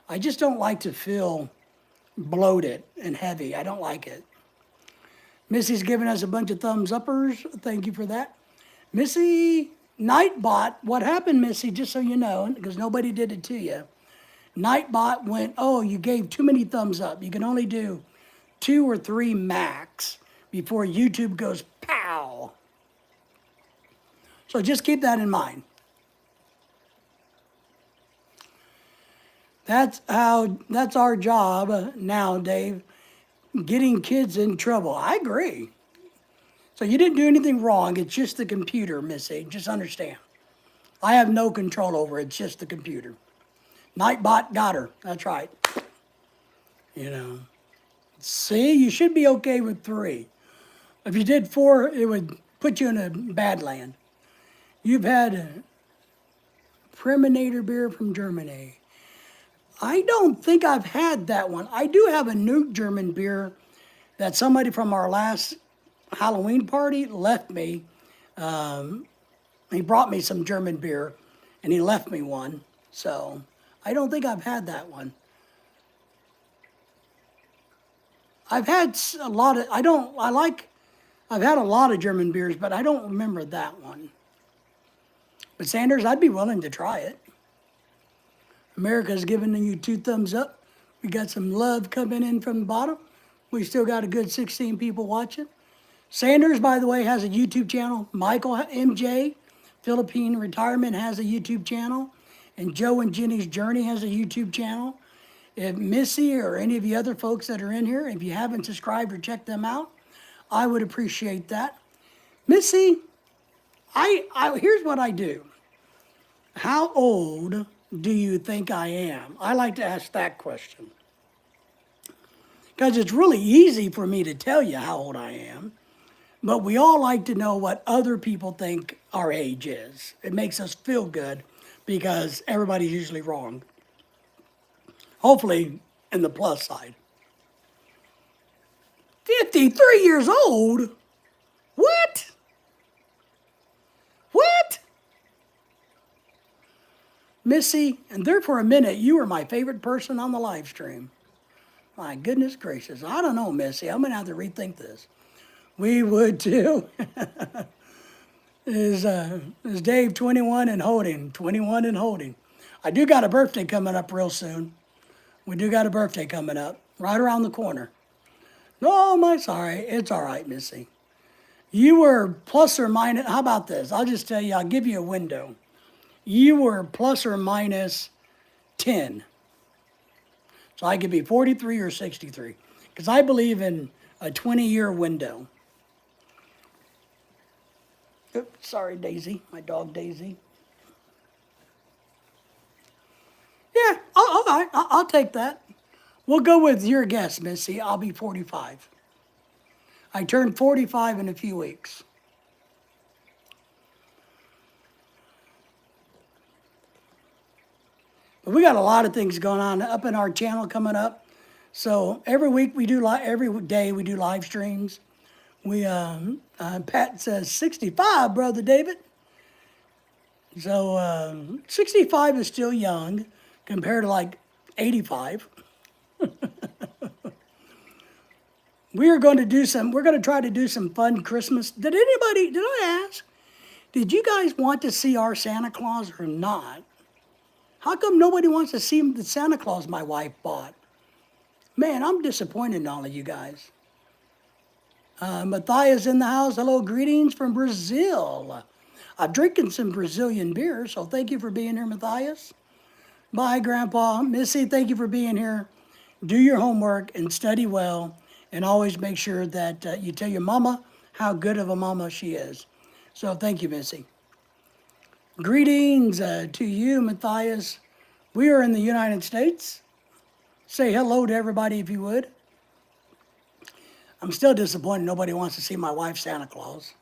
I just don't like to feel bloated and heavy. I don't like it. Missy's giving us a bunch of thumbs uppers. Thank you for that. Missy Nightbot, what happened, Missy, just so you know, because nobody did it to you. Nightbot went, oh, you gave too many thumbs up. You can only do 2 or 3 max before YouTube goes pow. So just keep that in mind. That's our job now, Dave, getting kids in trouble. I agree. So you didn't do anything wrong. It's just the computer, Missy. Just understand. I have no control over it. It's just the computer. Nightbot got her. That's right. See, you should be okay with 3. If you did 4, it would put you in a bad land. You've had a Preminator beer from Germany. I don't think I've had that one. I do have a new German beer that somebody from our last Halloween party left me. He brought me some German beer, and he left me one. So I don't think I've had that one. I've had a lot of, I've had a lot of German beers, but I don't remember that one. But Sanders, I'd be willing to try it. America's giving you 2 thumbs up. We got some love coming in from the bottom. We still got a good 16 people watching. Sanders, by the way, has a YouTube channel. Michael MJ, Philippine Retirement, has a YouTube channel. And Joe and Jenny's Journey has a YouTube channel. If Missy or any of the other folks that are in here, if you haven't subscribed or checked them out, I would appreciate that. Missy, here's what I do. How old do you think I am? I like to ask that question. because it's really easy for me to tell you how old I am. But we all like to know what other people think our age is. It makes us feel good because everybody's usually wrong. Hopefully, in the plus side. 53 years old? What? What? Missy, and there for a minute, you were my favorite person on the live stream. My goodness gracious. I don't know, Missy. I'm going to have to rethink this. We would too. Is Dave 21 and holding? 21 and holding. I do got a birthday coming up real soon. We do got a birthday coming up right around the corner. No, my sorry. It's all right, Missy. You were plus or minus. How about this? I'll just tell you, I'll give you a window. You were plus or minus 10. So I could be 43 or 63. Because I believe in a 20-year window. Oops, sorry, Daisy. My dog, Daisy. Yeah, all right. I'll take that. We'll go with your guess, Missy. I'll be 45. I turned 45 in a few weeks. But we got a lot of things going on up in our channel coming up. So every week we do, every day we do live streams. We, Pat says 65, Brother David. So 65 is still young compared to like 85. We're going to try to do some fun Christmas. Did I ask, did you guys want to see our Santa Claus or not? How come nobody wants to see the Santa Claus my wife bought? Man, I'm disappointed in all of you guys. Matthias in the house. Hello, greetings from Brazil. I'm drinking some Brazilian beer, so thank you for being here, Matthias. Bye, Grandpa. Missy, thank you for being here. Do your homework and study well, and always make sure that you tell your mama how good of a mama she is. So thank you, Missy. Greetings to you, Matthias. We are in the United States. Say hello to everybody if you would. I'm still disappointed nobody wants to see my wife, Santa Claus.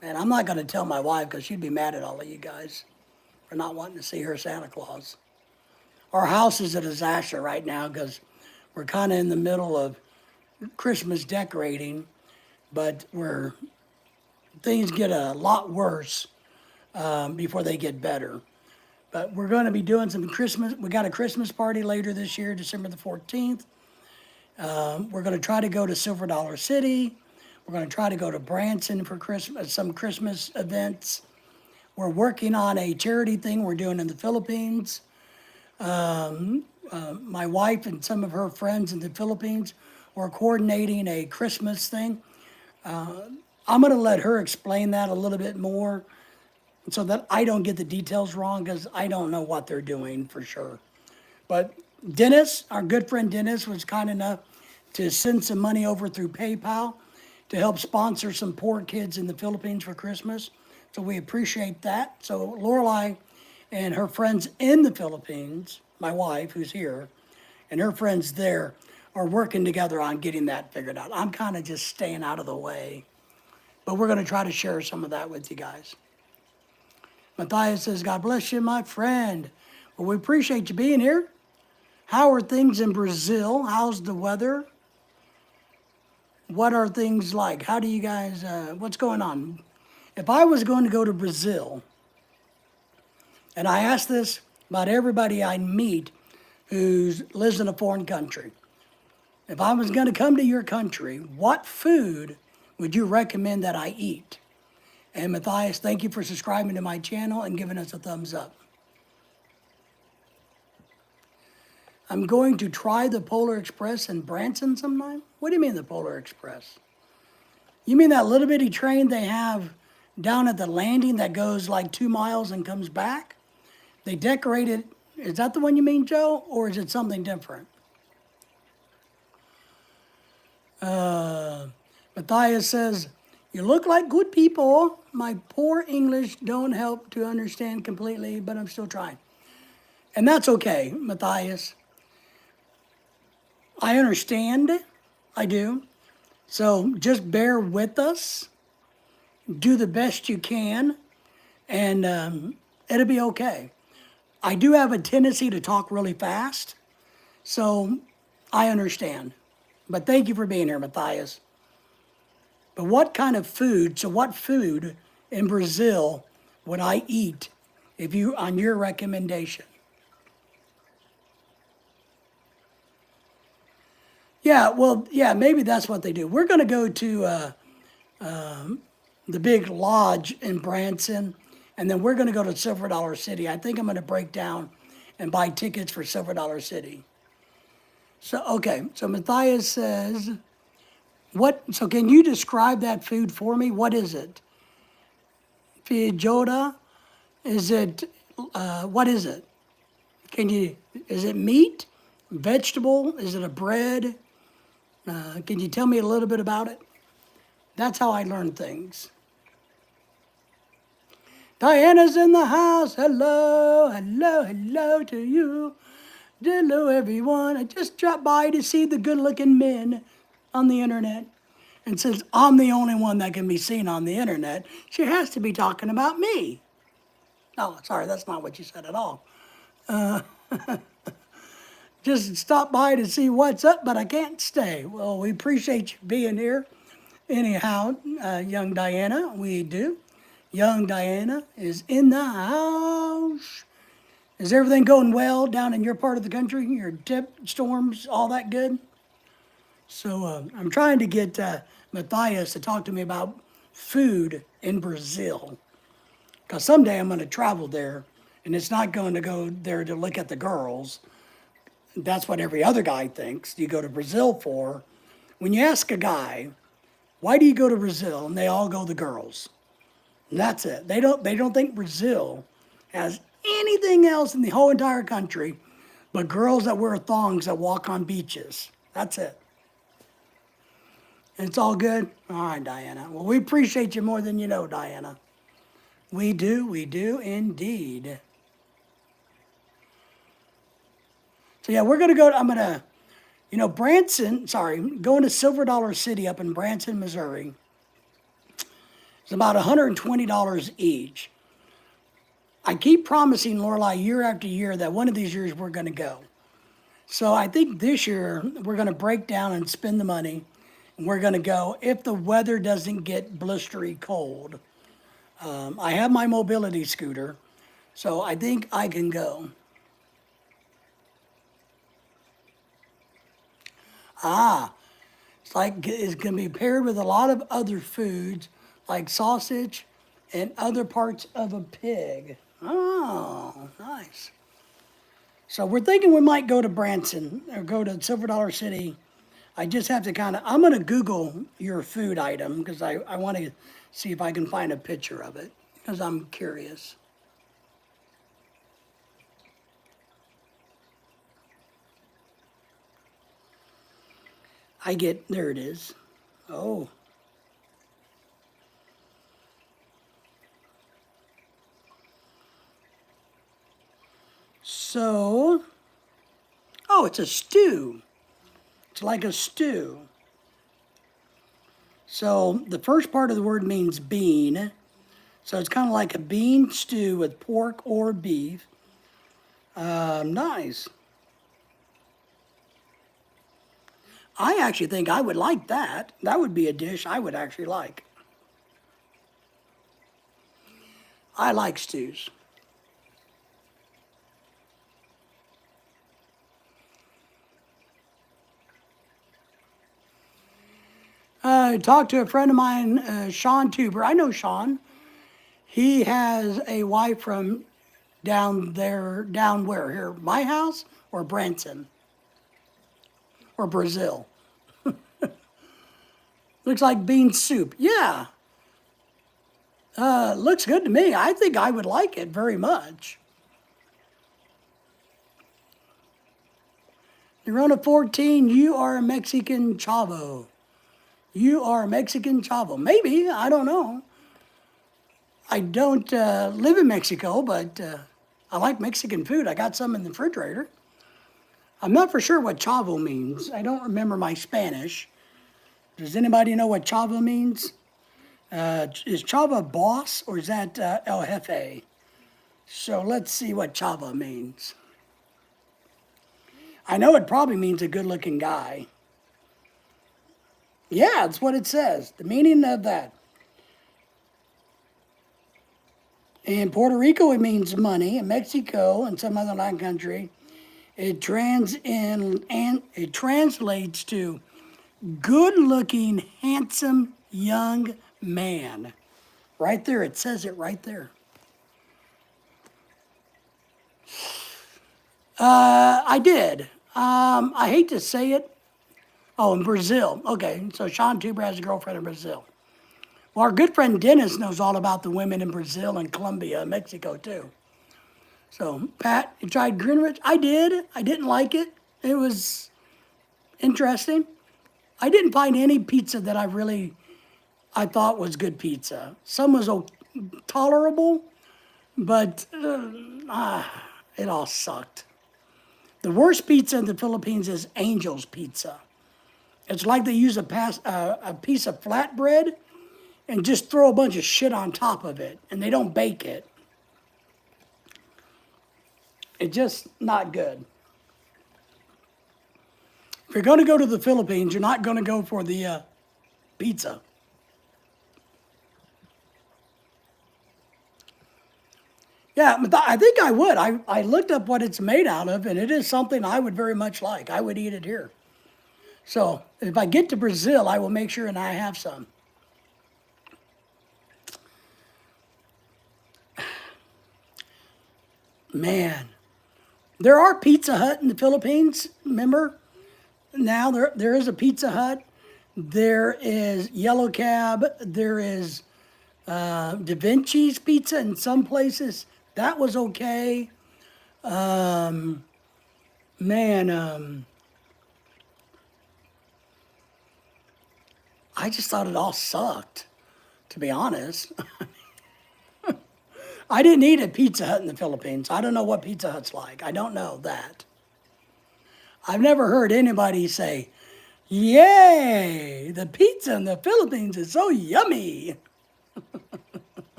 And I'm not going to tell my wife because she'd be mad at all of you guys for not wanting to see her Santa Claus. Our house is a disaster right now because we're kind of in the middle of Christmas decorating, but things get a lot worse before they get better. But we're going to be doing some Christmas. We got a Christmas party later this year, December the 14th. We're going to try to go to Silver Dollar City. We're going to try to go to Branson for Christmas, some Christmas events. We're working on a charity thing we're doing in the Philippines. My wife and some of her friends in the Philippines are coordinating a Christmas thing. I'm going to let her explain that a little bit more so that I don't get the details wrong because I don't know what they're doing for sure. But Dennis, our good friend Dennis, was kind enough to send some money over through PayPal to help sponsor some poor kids in the Philippines for Christmas. So we appreciate that. So Lorelai and her friends in the Philippines, my wife who's here, and her friends there are working together on getting that figured out. I'm kind of just staying out of the way. But we're going to try to share some of that with you guys. Matthias says, God bless you, my friend. Well, we appreciate you being here. How are things in Brazil? How's the weather? What are things like? How do you guys, what's going on? If I was going to go to Brazil, and I ask this about everybody I meet who lives in a foreign country, if I was going to come to your country, what food would you recommend that I eat? And Matthias, thank you for subscribing to my channel and giving us a thumbs up. I'm going to try the Polar Express in Branson sometime. What do you mean the Polar Express? You mean that little bitty train they have down at the landing that goes like 2 miles and comes back? They decorate it. Is that the one you mean, Joe? Or is it something different? Matthias says, you look like good people. My poor English don't help to understand completely, but I'm still trying. And that's okay, Matthias. I understand. I do. So just bear with us. Do the best you can, and it'll be okay. I do have a tendency to talk really fast, so I understand. But thank you for being here, Matthias. But what food in Brazil would I eat if you, on your recommendation? Yeah, well, yeah, maybe that's what they do. We're going to go to the big lodge in Branson, and then we're going to go to Silver Dollar City. I think I'm going to break down and buy tickets for Silver Dollar City. So, okay, so Matthias says, so can you describe that food for me? What is it? Feijoada? Is it, what is it? Is it meat? Vegetable? Is it a bread? Can you tell me a little bit about it? That's how I learn things. Diana's in the house. Hello, hello, hello to you. Hello, everyone. I just dropped by to see the good-looking men on the internet. And since I'm the only one that can be seen on the internet, she has to be talking about me. Oh, sorry, that's not what you said at all. Just stop by to see what's up, but I can't stay. Well, we appreciate you being here. Anyhow, young Diana, we do. Young Diana is in the house. Is everything going well down in your part of the country? Your tip, storms, all that good? So I'm trying to get Matthias to talk to me about food in Brazil. Because someday I'm going to travel there, and it's not going to go there to look at the girls. That's what every other guy thinks you go to Brazil for. When you ask a guy, why do you go to Brazil? And they all go the girls. And that's it. They don't think Brazil has anything else in the whole entire country but girls that wear thongs that walk on beaches. That's it. And it's all good? All right, Diana. Well, we appreciate you more than you know, Diana. We do indeed. So yeah, we're gonna go, going to Silver Dollar City up in Branson, Missouri. It's about $120 each. I keep promising Lorelai year after year that one of these years we're gonna go. So I think this year we're gonna break down and spend the money. And we're gonna go if the weather doesn't get blistery cold. I have my mobility scooter, so I think I can go. It's going to be paired with a lot of other foods like sausage and other parts of a pig. Oh, nice. So we're thinking we might go to Branson or go to Silver Dollar City. I just have to I'm going to Google your food item because I want to see if I can find a picture of it because I'm curious. There it is. Oh. So, it's a stew. It's like a stew. So the first part of the word means bean. So it's kind of like a bean stew with pork or beef. Nice. I actually think I would like that. That would be a dish I would actually like. I like stews. I talked to a friend of mine, Sean Tuber. I know Sean. He has a wife from down there, down where? Here, my house or Branson? Or Brazil? Looks like bean soup. Yeah. Looks good to me. I think I would like it very much. You're on a 14, you are a Mexican chavo. You are a Mexican chavo. Maybe, I don't know. I don't live in Mexico, but I like Mexican food. I got some in the refrigerator. I'm not for sure what chavo means. I don't remember my Spanish. Does anybody know what chavo means? Is chava boss or is that el jefe? So let's see what chava means. I know it probably means a good looking guy. Yeah, that's what it says. The meaning of that. In Puerto Rico, it means money. In Mexico and some other Latin country, it translates to good-looking, handsome, young man. Right there, it says it right there. I did. I hate to say it. Oh, in Brazil. Okay, so Sean Tuber has a girlfriend in Brazil. Well, our good friend Dennis knows all about the women in Brazil and Colombia and Mexico, too. So, Pat, you tried Greenwich? I did. I didn't like it. It was interesting. I didn't find any pizza that I thought was good pizza. Some was tolerable, but it all sucked. The worst pizza in the Philippines is Angel's Pizza. It's like they use a piece of flatbread and just throw a bunch of shit on top of it, and they don't bake it. It's just not good. If you're going to go to the Philippines, you're not going to go for the pizza. Yeah, I think I would. I looked up what it's made out of, and it is something I would very much like. I would eat it here. So if I get to Brazil, I will make sure and I have some. Man, there are Pizza Hut in the Philippines, remember? Now there is a Pizza Hut. There is Yellow Cab. There is Da Vinci's Pizza in some places. That was okay. Man, I just thought it all sucked, to be honest. I didn't eat at Pizza Hut in the Philippines. I don't know what Pizza Hut's like. I don't know that. I've never heard anybody say, "Yay, the pizza in the Philippines is so yummy."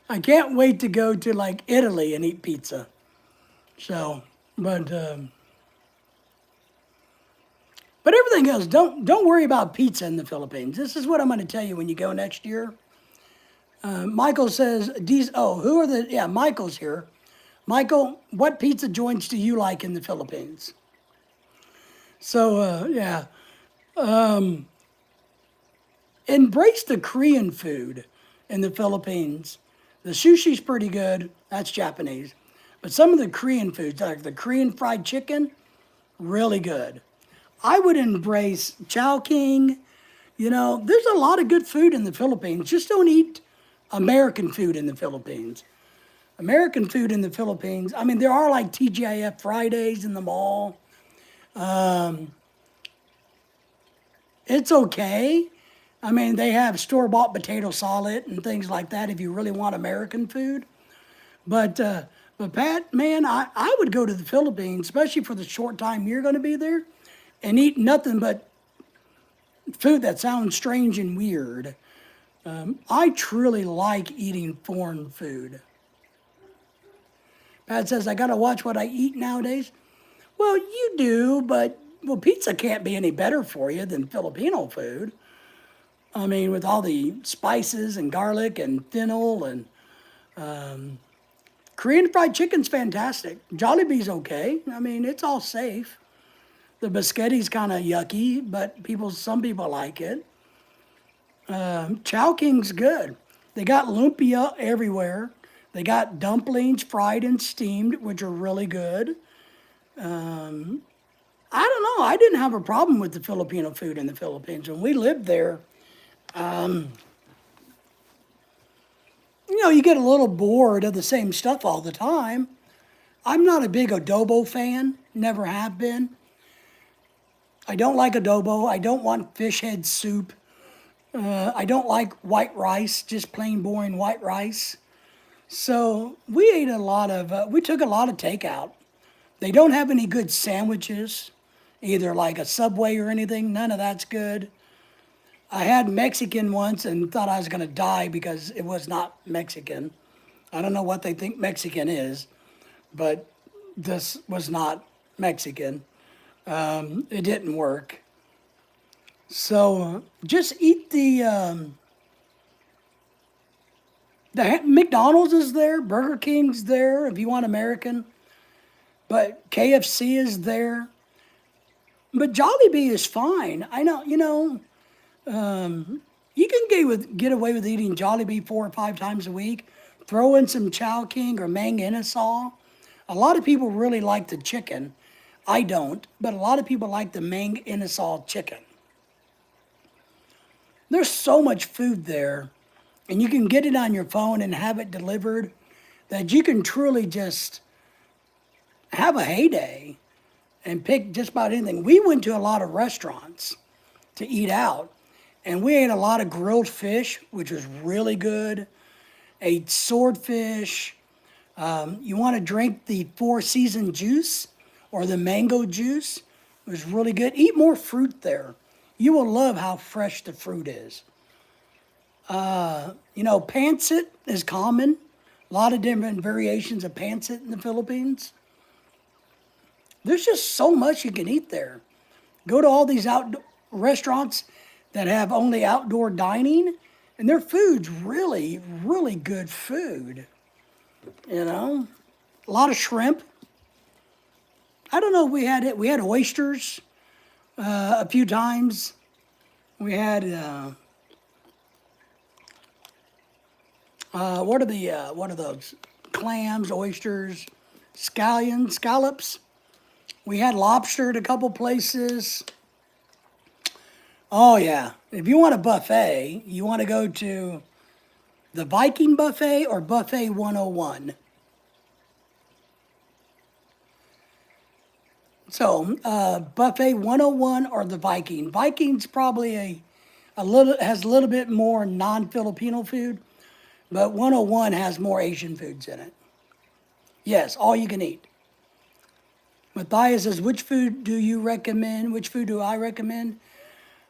I can't wait to go to like Italy and eat pizza. So, but everything else, don't worry about pizza in the Philippines. This is what I'm going to tell you when you go next year. Michael says, who are the, yeah, Michael's here. Michael, what pizza joints do you like in the Philippines? So, yeah. Embrace the Korean food in the Philippines. The sushi's pretty good. That's Japanese. But some of the Korean foods, like the Korean fried chicken, really good. I would embrace Chowking. You know, there's a lot of good food in the Philippines. Just don't eat American food in the Philippines. American food in the Philippines, I mean, there are like TGIF Fridays in the mall. It's okay. I mean, they have store-bought potato salad and things like that if you really want American food. But Pat, man, I would go to the Philippines, especially for the short time you're going to be there, and eat nothing but food that sounds strange and weird. I truly like eating foreign food. Pat says, I got to watch what I eat nowadays. Well, you do, but pizza can't be any better for you than Filipino food. I mean, with all the spices and garlic and fennel and Korean fried chicken's fantastic. Jollibee's okay. I mean, it's all safe. The biscotti's kind of yucky, but some people like it. Chowking's good. They got lumpia everywhere. They got dumplings fried and steamed, which are really good. I don't know. I didn't have a problem with the Filipino food in the Philippines. When we lived there, you get a little bored of the same stuff all the time. I'm not a big adobo fan, never have been. I don't like adobo. I don't want fish head soup. I don't like white rice, just plain boring white rice. So we took a lot of takeout. They don't have any good sandwiches, either like a Subway or anything. None of that's good. I had Mexican once and thought I was going to die because it was not Mexican. I don't know what they think Mexican is, but this was not Mexican. It didn't work. So just eat the McDonald's is there, Burger King's there if you want American, but KFC is there. But Jollibee is fine. I know, you can get away with eating Jollibee 4 or 5 times a week. Throw in some Chow King or Mang Inasal. A lot of people really like the chicken. I don't, but a lot of people like the Mang Inasal chicken. There's so much food there, and you can get it on your phone and have it delivered that you can truly just have a heyday and pick just about anything. We went to a lot of restaurants to eat out, and we ate a lot of grilled fish, which was really good. Ate swordfish. You want to drink the Four Season juice or the mango juice? It was really good. Eat more fruit there. You will love how fresh the fruit is. Pancit is common. A lot of different variations of pancit in the Philippines. There's just so much you can eat there. Go to all these outdoor restaurants that have only outdoor dining, and their food's really, really good food. A lot of shrimp. I don't know if we had it. We had oysters a few times. We had what are those? Clams, oysters, scallops. We had lobster at a couple places. Oh yeah, if you want a buffet, you want to go to the Viking Buffet or Buffet 101. So Buffet 101 or the Viking. Viking's probably has a little bit more non-Filipino food, but 101 has more Asian foods in it. Yes, all you can eat. Matthias says, which food do you recommend? Which food do I recommend?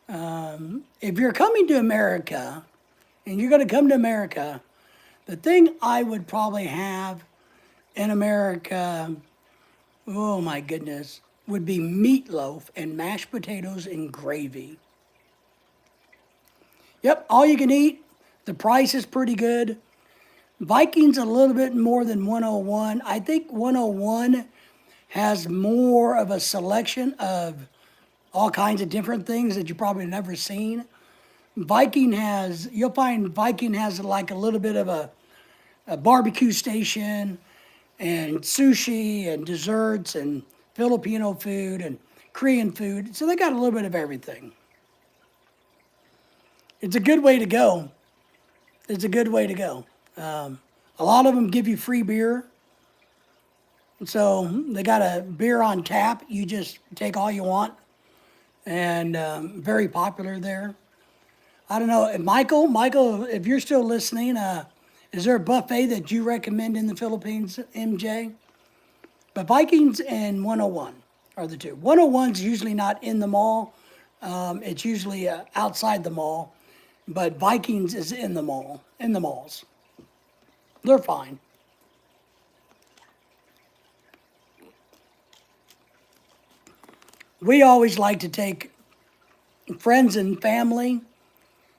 If you're coming to America, and you're going to come to America, the thing I would probably have in America, oh my goodness, would be meatloaf and mashed potatoes and gravy. Yep, all you can eat. The price is pretty good. Viking's a little bit more than 101. I think 101 has more of a selection of all kinds of different things that you probably never seen. You'll find Viking has like a little bit of a barbecue station and sushi and desserts and Filipino food and Korean food. So they got a little bit of everything. It's a good way to go. It's a good way to go. A lot of them give you free beer. So they got a beer on tap. You just take all you want. And very popular there. I don't know, Michael, if you're still listening, is there a buffet that you recommend in the Philippines, MJ? But Vikings and 101 are the two. 101's usually not in the mall. It's usually outside the mall. But Vikings is in the malls. They're fine. We always like to take friends and family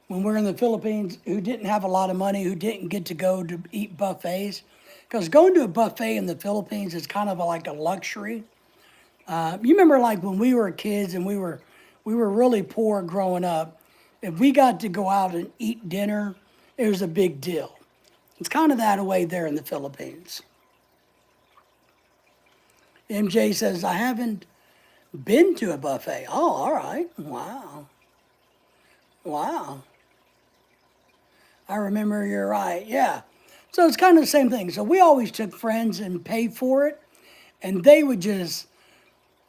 when we're in the Philippines who didn't have a lot of money, who didn't get to go to eat buffets. Because going to a buffet in the Philippines is kind of like a luxury. You remember like when we were kids and we were really poor growing up, if we got to go out and eat dinner, it was a big deal. It's kind of that way there in the Philippines. MJ says, I haven't been to a buffet. Oh, all right. Wow. I remember you're right. Yeah. So it's kind of the same thing. So we always took friends and paid for it. And they would just,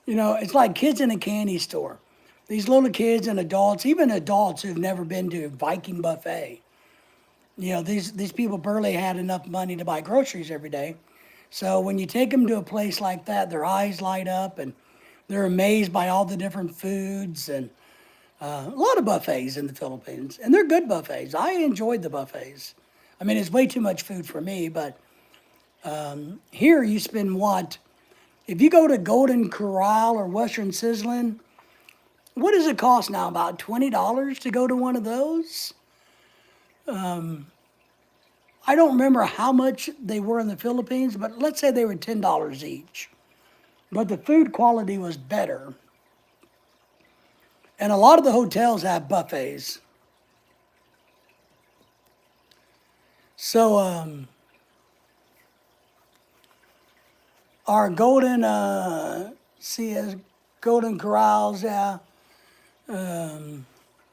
it's like kids in a candy store. These little kids and adults, even adults who've never been to a Viking buffet. These people barely had enough money to buy groceries every day. So when you take them to a place like that, their eyes light up and they're amazed by all the different foods and a lot of buffets in the Philippines. And they're good buffets. I enjoyed the buffets. I mean, it's way too much food for me, but here you spend what? If you go to Golden Corral or Western Sizzlin, what does it cost now? About $20 to go to one of those? I don't remember how much they were in the Philippines, but let's say they were $10 each. But the food quality was better. And a lot of the hotels have buffets. So our golden, Golden Corrals,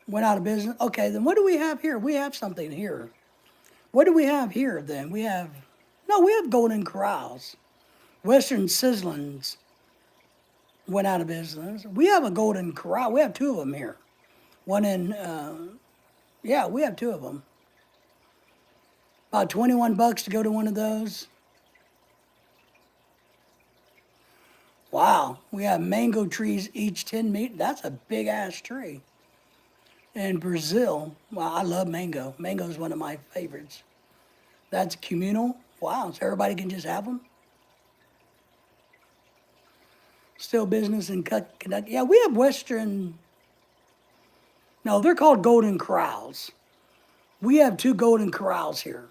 went out of business. Okay, then what do we have here? We have something here. What do we have here then? We have Golden Corrals. Western Sizzlins went out of business. We have a Golden Corral. We have two of them here. One in, we have two of them. About 21 bucks to go to one of those. Wow, we have mango trees, each 10 meters. That's a big ass tree. In Brazil, wow, I love mango. Mango is one of my favorites. That's communal. Wow, so everybody can just have them. Still business in Kentucky. Yeah, we have Western. No, they're called Golden Corrals. We have two Golden Corrals here.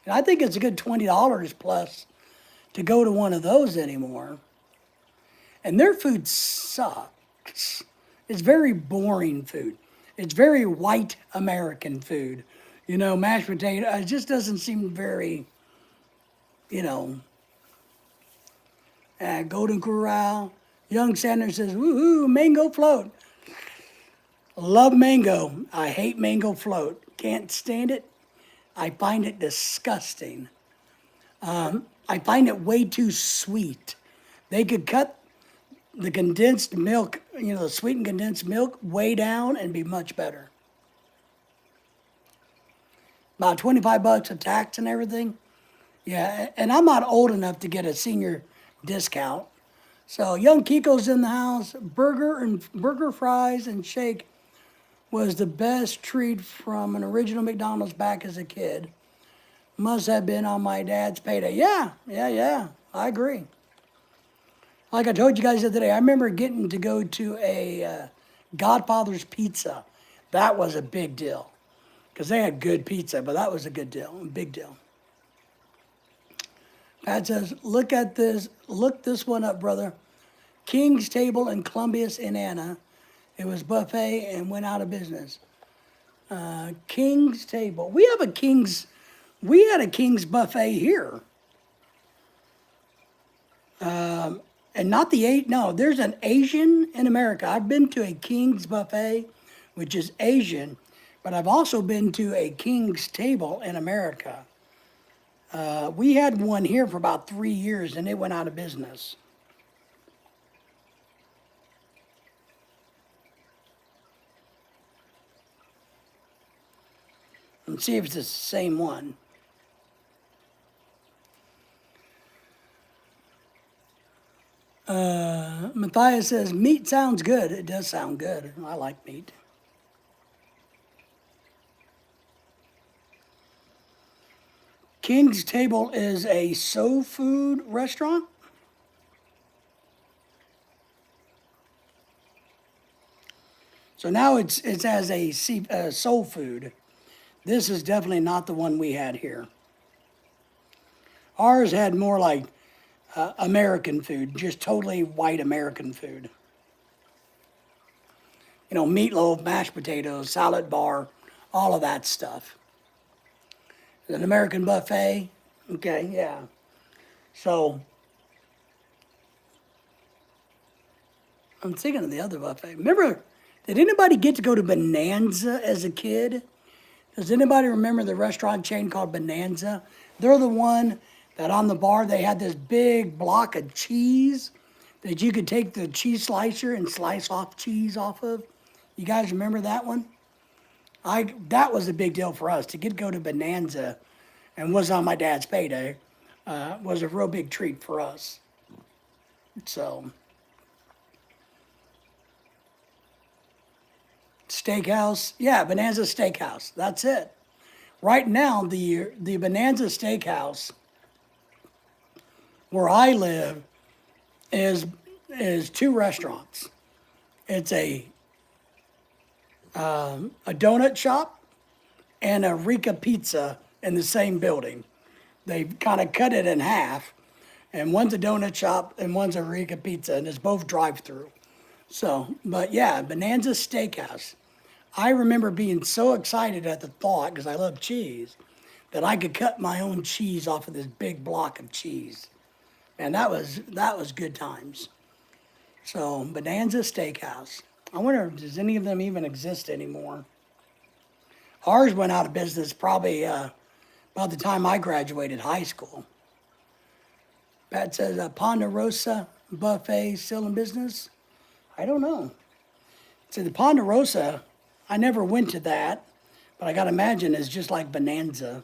And I think it's a good $20 plus to go to one of those anymore. And their food sucks. It's very boring food. It's very white American food. You know, mashed potato, it just doesn't seem very, Golden Corral. Young Sanders says, woohoo, mango float. Love mango. I hate mango float. Can't stand it. I find it disgusting. I find it way too sweet. They could cut the condensed milk, the sweetened condensed milk way down and be much better. About 25 bucks of tax and everything. Yeah, and I'm not old enough to get a senior discount. So young Kiko's in the house. Burger, fries, and shake was the best treat from an original McDonald's back as a kid. Must have been on my dad's payday. Yeah, I agree. Like I told you guys the other day, I remember getting to go to a Godfather's Pizza. That was a big deal. Because they had good pizza, but that was a good deal, a big deal. Pat says, look at this. Look this one up, brother. King's Table in Columbius, Indiana. It was buffet and went out of business. King's Table. We had a King's buffet here. And not there's an Asian in America. I've been to a King's buffet, which is Asian, but I've also been to a King's Table in America. We had one here for about 3 years and it went out of business. Let's see if it's the same one. Matthias says, meat sounds good. It does sound good. I like meat. King's Table is a soul food restaurant. So now it's as a soul food. This is definitely not the one we had here. Ours had more like American food, just totally white American food. Meatloaf, mashed potatoes, salad bar, all of that stuff. An American buffet, okay, yeah. So, I'm thinking of the other buffet. Remember, did anybody get to go to Bonanza as a kid? Does anybody remember the restaurant chain called Bonanza? They're the one that on the bar they had this big block of cheese that you could take the cheese slicer and slice off cheese off of. You guys remember that one? That was a big deal for us to go to Bonanza, and was on my dad's payday. was a real big treat for us. So, steakhouse, yeah, Bonanza Steakhouse. That's it. Right now, the Bonanza Steakhouse where I live is two restaurants. It's a donut shop and a Rica Pizza in the same building. They kind of cut it in half, and one's a donut shop and one's a Rica Pizza, and it's both drive-through. So, but yeah, Bonanza Steakhouse. I remember being so excited at the thought, because I love cheese, that I could cut my own cheese off of this big block of cheese. And that was good times. So, Bonanza Steakhouse. I wonder if does any of them even exist anymore. Ours went out of business probably about the time I graduated high school. Pat says Ponderosa Buffet still in business. I don't know. So the Ponderosa, I never went to that, but I got to imagine it's just like Bonanza.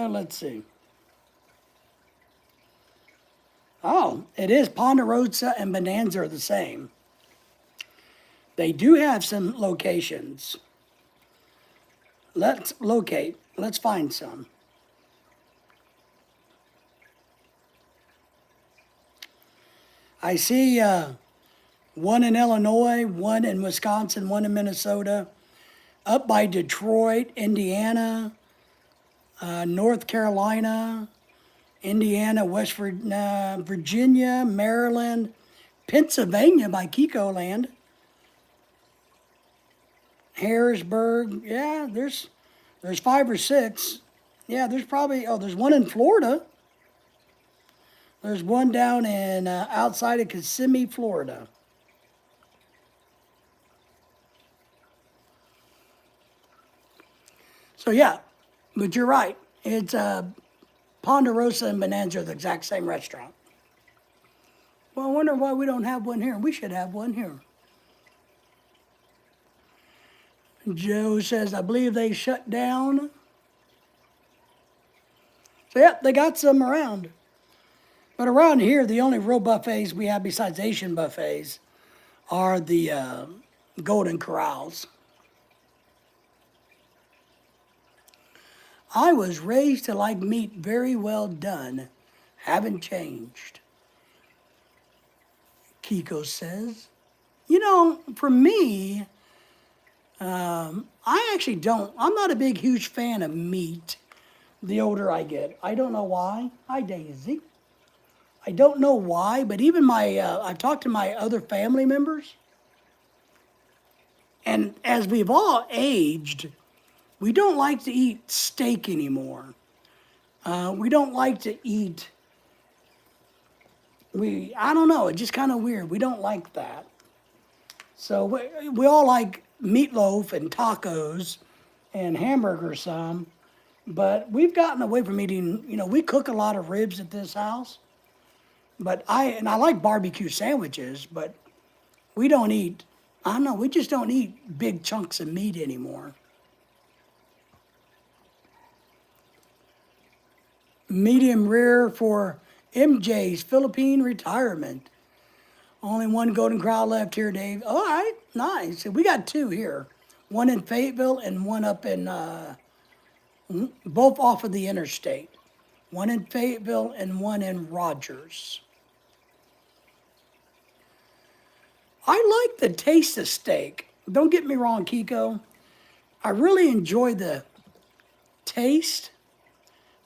Let's see. Oh, it is Ponderosa and Bonanza are the same. They do have some locations. Let's locate. Let's find some. I see one in Illinois, one in Wisconsin, one in Minnesota, up by Detroit, Indiana, North Carolina, Indiana, West Virginia, Maryland, Pennsylvania by Kiko Land, Harrisburg. Yeah, there's 5 or 6. Yeah, there's probably there's one in Florida. There's one down in outside of Kissimmee, Florida. So yeah, but you're right. It's Ponderosa and Bonanza are the exact same restaurant. Well, I wonder why we don't have one here. We should have one here. Joe says, I believe they shut down. So yeah, they got some around. But around here, the only real buffets we have besides Asian buffets are the Golden Corrals. I was raised to like meat very well done. Haven't changed. Kiko says. You know, for me, I actually don't. I'm not a big, huge fan of meat the older I get. I don't know why. Hi, Daisy. I don't know why, but even I've talked to my other family members, and as we've all aged, we don't like to eat steak anymore. We don't like to eat, I don't know, it's just kind of weird. We don't like that. So we all like meatloaf and tacos and hamburgers some, but we've gotten away from eating, we cook a lot of ribs at this house. But I like barbecue sandwiches, but we don't eat, I don't know, we just don't eat big chunks of meat anymore. Medium rare for MJ's Philippine retirement. Only one Golden Corral left here, Dave. All right, nice. We got 2 here. One in Fayetteville and one up in, both off of the interstate. One in Fayetteville and one in Rogers. I like the taste of steak. Don't get me wrong, Kiko. I really enjoy the taste.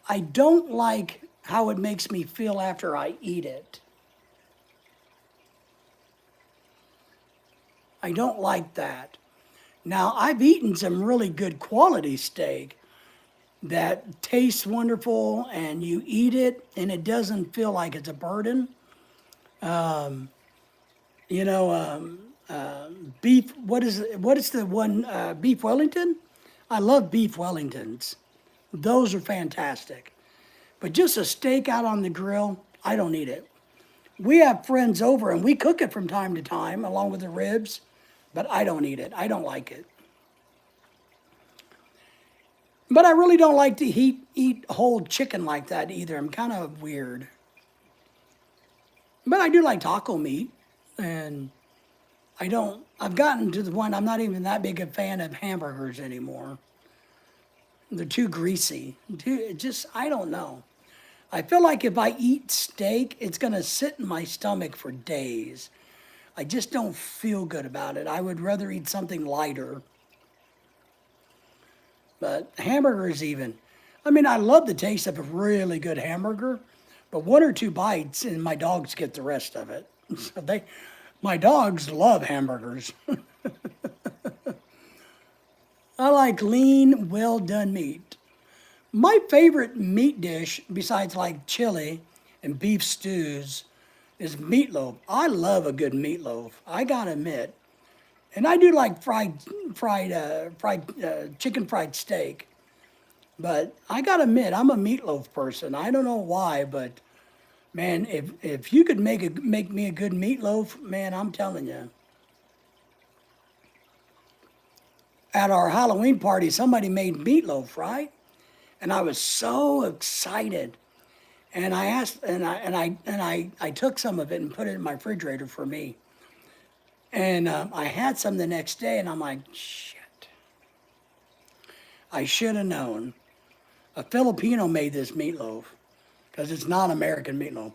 I don't like how it makes me feel after I eat it. I don't like that. Now, I've eaten some really good quality steak that tastes wonderful and you eat it and it doesn't feel like it's a burden. Beef, what is the one, beef Wellington? I love beef Wellingtons. Those are fantastic. But just a steak out on the grill, I don't eat it. We have friends over and we cook it from time to time along with the ribs, but I don't eat it. I don't like it. But I really don't like to eat whole chicken like that either. I'm kind of weird. But I do like taco meat, and I've gotten to the point I'm not even that big a fan of hamburgers anymore. They're too greasy. I don't know. I feel like if I eat steak, it's going to sit in my stomach for days. I just don't feel good about it. I would rather eat something lighter. But hamburgers even. I mean, I love the taste of a really good hamburger, but one or two bites and my dogs get the rest of it. So my dogs love hamburgers. I like lean, well done meat. My favorite meat dish, besides like chili and beef stews, is meatloaf. I love a good meatloaf. I gotta admit, and I do like chicken fried steak. But I gotta admit, I'm a meatloaf person. I don't know why, but man, if you could make me a good meatloaf, man, I'm telling you. At our Halloween party, somebody made meatloaf, right? And I was so excited. And I asked, I took some of it and put it in my refrigerator for me. And I had some the next day, and I'm like, shit. I should have known. A Filipino made this meatloaf because it's not American meatloaf.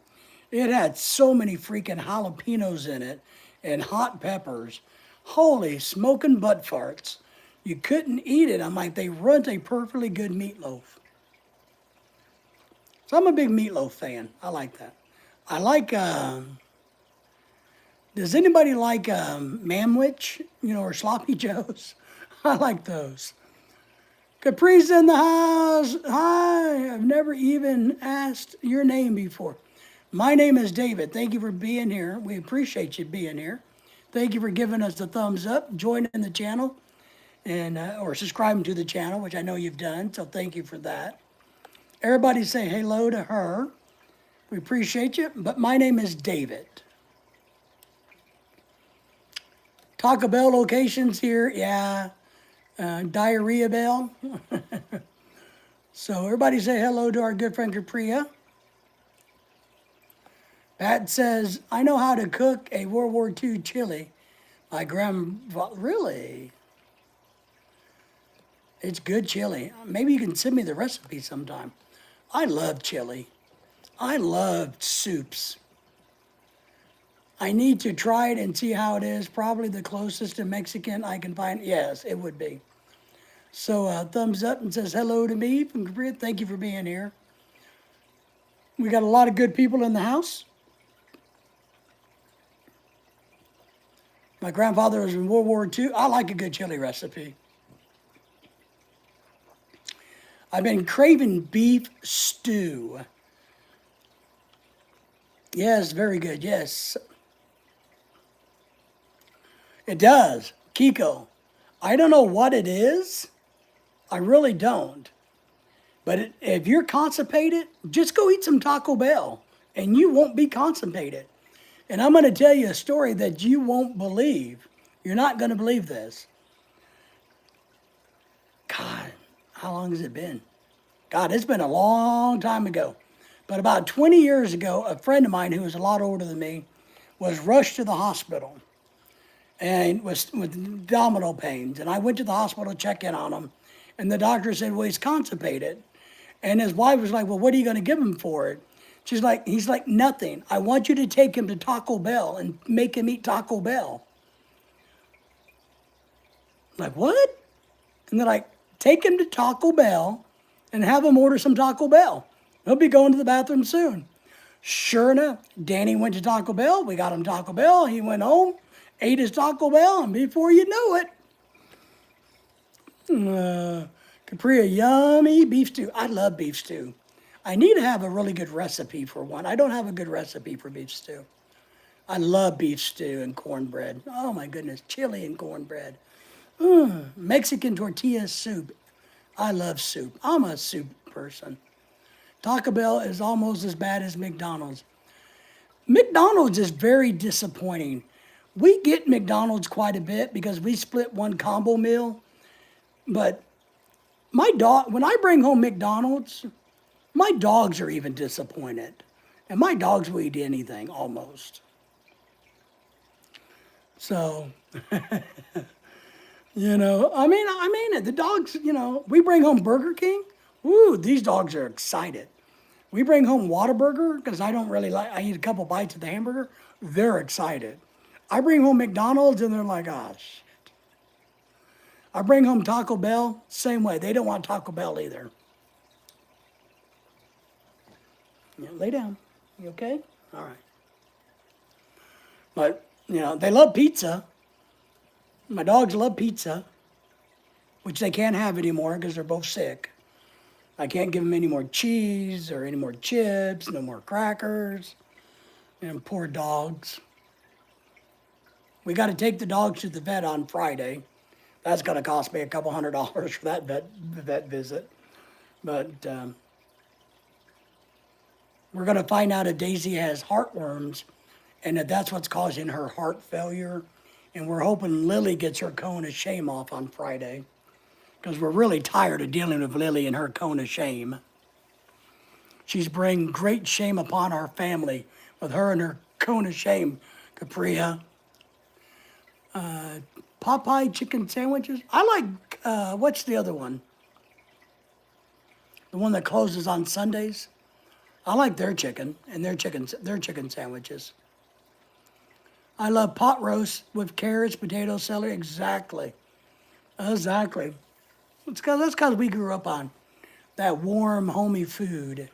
It had so many freaking jalapenos in it and hot peppers. Holy smoking butt farts. You couldn't eat it. I'm like, they ruined a perfectly good meatloaf. So I'm a big meatloaf fan. I like that. I like, does anybody like Manwich, or Sloppy Joes? I like those. Capri's in the house. Hi, I've never even asked your name before. My name is David. Thank you for being here. We appreciate you being here. Thank you for giving us the thumbs up, joining the channel, and or subscribing to the channel, which I know you've done, so thank you for that. Everybody say hello to her. We appreciate you, but my name is David. Taco Bell locations here, yeah. Diarrhea Bell. So everybody say hello to our good friend Capria. Pat says, I know how to cook a World War II chili. My grandpa, really? It's good chili. Maybe you can send me the recipe sometime. I love chili. I love soups. I need to try it and see how it is. Probably the closest to Mexican I can find. Yes, it would be. So thumbs up and says hello to me from Capri. Thank you for being here. We got a lot of good people in the house. My grandfather was in World War II. I like a good chili recipe. I've been craving beef stew. Yes, very good. Yes. It does. Kiko. I don't know what it is. I really don't. But if you're constipated, just go eat some Taco Bell and you won't be constipated. And I'm going to tell you a story that you won't believe. You're not going to believe this. God, how long has it been? God, it's been a long time ago. But about 20 years ago, a friend of mine who was a lot older than me was rushed to the hospital and was with abdominal pains. And I went to the hospital to check in on him. And the doctor said, well, he's constipated. And his wife was like, well, what are you going to give him for it? He's like, nothing. I want you to take him to Taco Bell and make him eat Taco Bell. I'm like, what? And they're like, take him to Taco Bell and have him order some Taco Bell. He'll be going to the bathroom soon. Sure enough, Danny went to Taco Bell. We got him Taco Bell. He went home, ate his Taco Bell, and before you know it, Capri, yummy beef stew. I love beef stew. I need to have a really good recipe for one. I don't have a good recipe for beef stew. I love beef stew and cornbread. Oh my goodness, chili and cornbread. Mexican tortilla soup. I love soup. I'm a soup person. Taco Bell is almost as bad as McDonald's. McDonald's is very disappointing. We get McDonald's quite a bit because we split one combo meal, but my dog, when I bring home McDonald's, my dogs are even disappointed. And my dogs will eat anything almost. So, I mean it. The dogs, we bring home Burger King. Ooh, these dogs are excited. We bring home Whataburger because I don't really like, I eat a couple bites of the hamburger. They're excited. I bring home McDonald's and they're like, oh, shit. I bring home Taco Bell, same way. They don't want Taco Bell either. Yeah, lay down. You okay? All right. But, they love pizza. My dogs love pizza, which they can't have anymore because they're both sick. I can't give them any more cheese or any more chips, no more crackers. And poor dogs. We got to take the dogs to the vet on Friday. That's going to cost me a couple $100 for that vet visit. But we're going to find out if Daisy has heartworms and if that's what's causing her heart failure. And we're hoping Lily gets her cone of shame off on Friday because we're really tired of dealing with Lily and her cone of shame. She's bringing great shame upon our family with her and her cone of shame, Capria. Popeye chicken sandwiches. I like, what's the other one? The one that closes on Sundays. I like their chicken and their chicken sandwiches. I love pot roast with carrots, potatoes, celery. Exactly. That's because we grew up on that warm, homey food.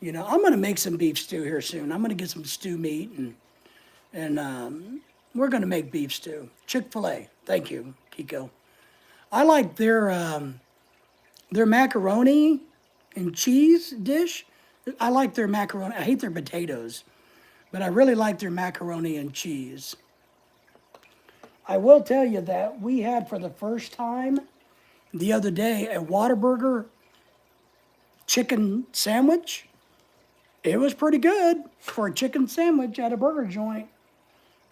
I'm going to make some beef stew here soon. I'm going to get some stew meat and we're going to make beef stew. Chick-fil-A. Thank you, Kiko. I like their macaroni and cheese dish. I like their macaroni. I hate their potatoes, but I really like their macaroni and cheese. I will tell you that we had for the first time the other day a Whataburger chicken sandwich. It was pretty good for a chicken sandwich at a burger joint.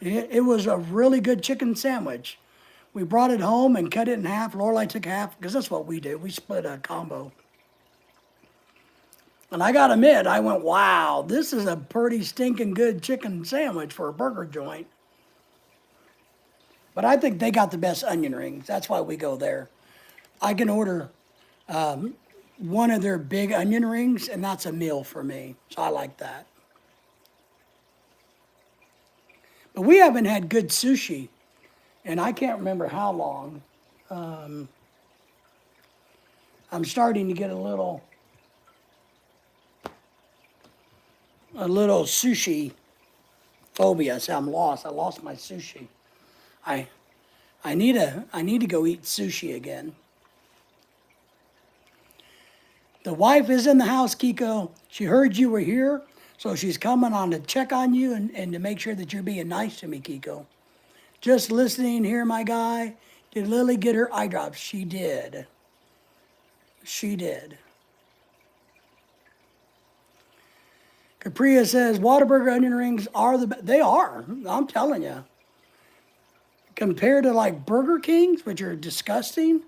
It was a really good chicken sandwich. We brought it home and cut it in half. Lorelai took half because that's what we do. We split a combo. And I got to admit, I went, wow, this is a pretty stinking good chicken sandwich for a burger joint. But I think they got the best onion rings. That's why we go there. I can order one of their big onion rings, and that's a meal for me. So I like that. But we haven't had good sushi, and I can't remember how long. I'm starting to get a little sushi phobia. So I'm lost. I lost my sushi. I need to go eat sushi again. The wife is in the house, Kiko. She heard you were here, so she's coming on to check on you and to make sure that you're being nice to me, Kiko. Just listening here, my guy. Did Lily get her eye drops? She did. She did. Capria says, Whataburger onion rings are the best. They are. I'm telling you. Compared to like Burger Kings, which are disgusting,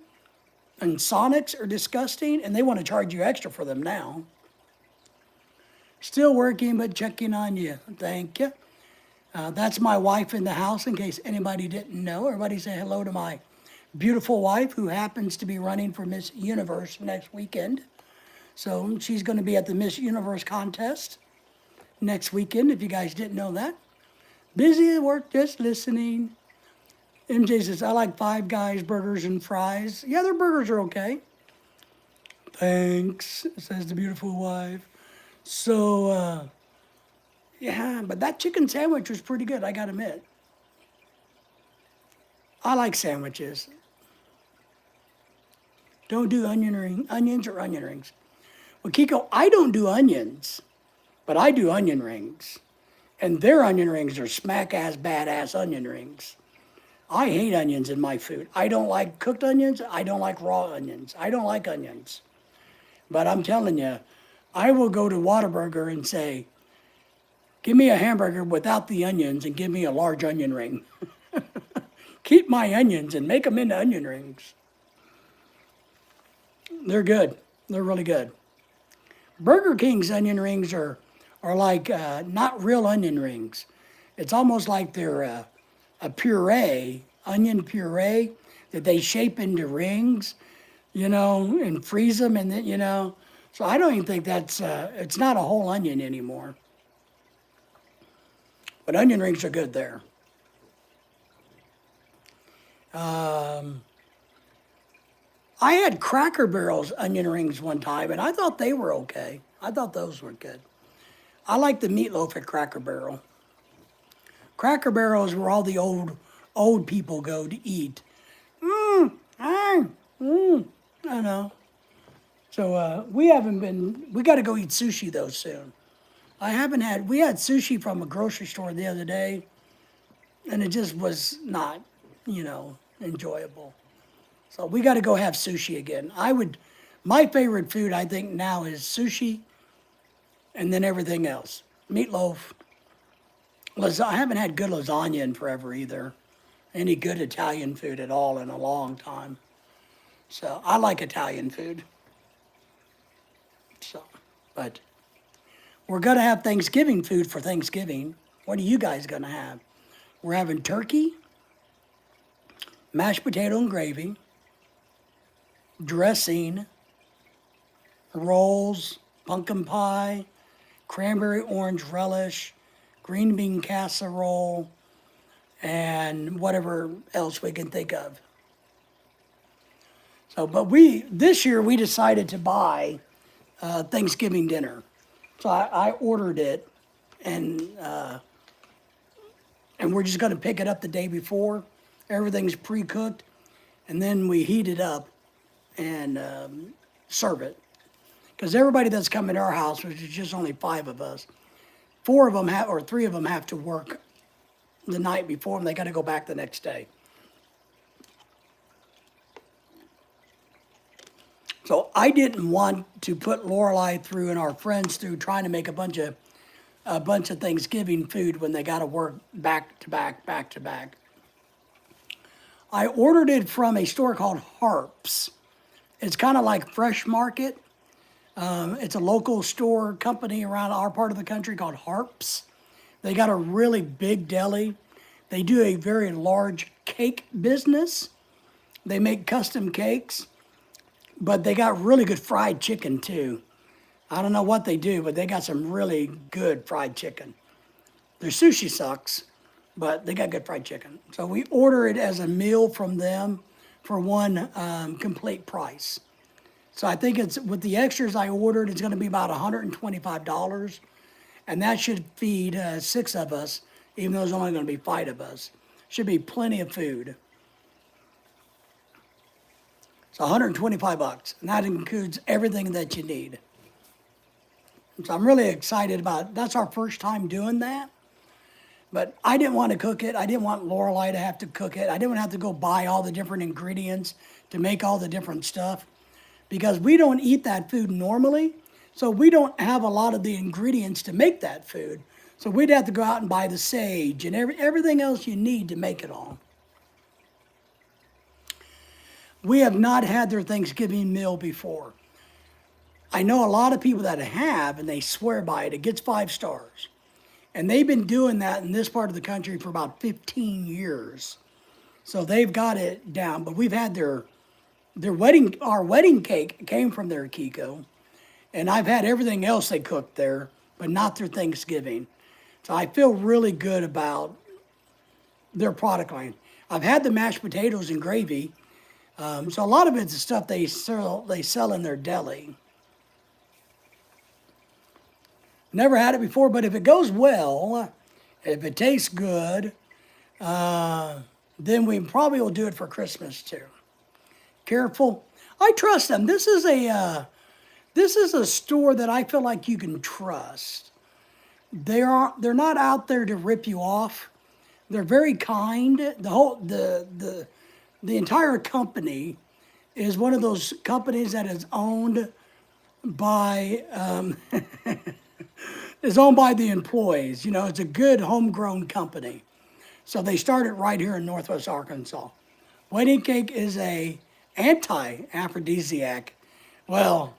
and Sonics are disgusting, and they want to charge you extra for them now. Still working, but checking on you. Thank you. That's my wife in the house, in case anybody didn't know. Everybody say hello to my beautiful wife, who happens to be running for Miss Universe next weekend. So she's going to be at the Miss Universe contest next weekend, if you guys didn't know that. Busy at work, just listening. MJ says, I like Five Guys burgers and fries. Yeah, their burgers are okay. Thanks, says the beautiful wife. So, yeah, but that chicken sandwich was pretty good, I gotta admit. I like sandwiches. Don't do onions or onion rings. Well, Kiko, I don't do onions, but I do onion rings. And their onion rings are smack-ass, badass onion rings. I hate onions in my food. I don't like cooked onions. I don't like raw onions. I don't like onions. But I'm telling you, I will go to Whataburger and say, give me a hamburger without the onions and give me a large onion ring. Keep my onions and make them into onion rings. They're good. They're really good. Burger King's onion rings are like not real onion rings. It's almost like they're a puree, onion puree that they shape into rings, and freeze them, and then. So I don't even think it's not a whole onion anymore. But onion rings are good there. I had Cracker Barrel's onion rings one time, and I thought they were okay. I thought those were good. I like the meatloaf at Cracker Barrel. Cracker Barrel is where all the old people go to eat. I know. So we got to go eat sushi though soon. We had sushi from a grocery store the other day, and it just was not, enjoyable. So we got to go have sushi again. My favorite food I think now is sushi, and then everything else. Meatloaf. I haven't had good lasagna in forever either. Any good Italian food at all in a long time. So I like Italian food. So, but we're going to have Thanksgiving food for Thanksgiving. What are you guys going to have? We're having turkey, mashed potato and gravy, dressing, rolls, pumpkin pie, cranberry orange relish, green bean casserole, and whatever else we can think of. So, but this year we decided to buy Thanksgiving dinner. So I ordered it, and we're just going to pick it up the day before. Everything's pre-cooked, and then we heat it up and serve it. Because everybody that's coming to our house, which is just only 5 of us, 3 of them have to work the night before, and they got to go back the next day. So I didn't want to put Lorelei through and our friends through trying to make a bunch of Thanksgiving food when they got to work back to back. I ordered it from a store called Harps. It's kind of like Fresh Market. It's a local store company around our part of the country called Harps. They got a really big deli. They do a very large cake business. They make custom cakes, but they got really good fried chicken too. I don't know what they do, but they got some really good fried chicken. Their sushi sucks, but they got good fried chicken. So we order it as a meal from them for one complete price. So I think it's with the extras I ordered, it's going to be about $125, and that should feed 6 of us, even though there's only going to be 5 of us. Should be plenty of food. It's $125, and that includes everything that you need. So I'm really excited about it. That's our first time doing that. But I didn't want to cook it. I didn't want Lorelei to have to cook it. I didn't have to go buy all the different ingredients to make all the different stuff, because we don't eat that food normally. So we don't have a lot of the ingredients to make that food. So we'd have to go out and buy the sage and everything else you need to make it all. We have not had their Thanksgiving meal before. I know a lot of people that have, and they swear by it. It gets 5 stars. And they've been doing that in this part of the country for about 15 years. So they've got it down. But we've had our wedding cake came from their Kiko. And I've had everything else they cooked there, but not their Thanksgiving. So I feel really good about their product line. I've had the mashed potatoes and gravy. So a lot of it's the stuff they sell in their deli. Never had it before, but if it goes well, if it tastes good, then we probably will do it for Christmas too. Careful. I trust them. This is a store that I feel like you can trust. They're not out there to rip you off. They're very kind. The entire company is one of those companies that is owned by is owned by the employees. You know, it's a good homegrown company. So they started right here in Northwest Arkansas. Wedding cake is a anti-aphrodisiac. Well,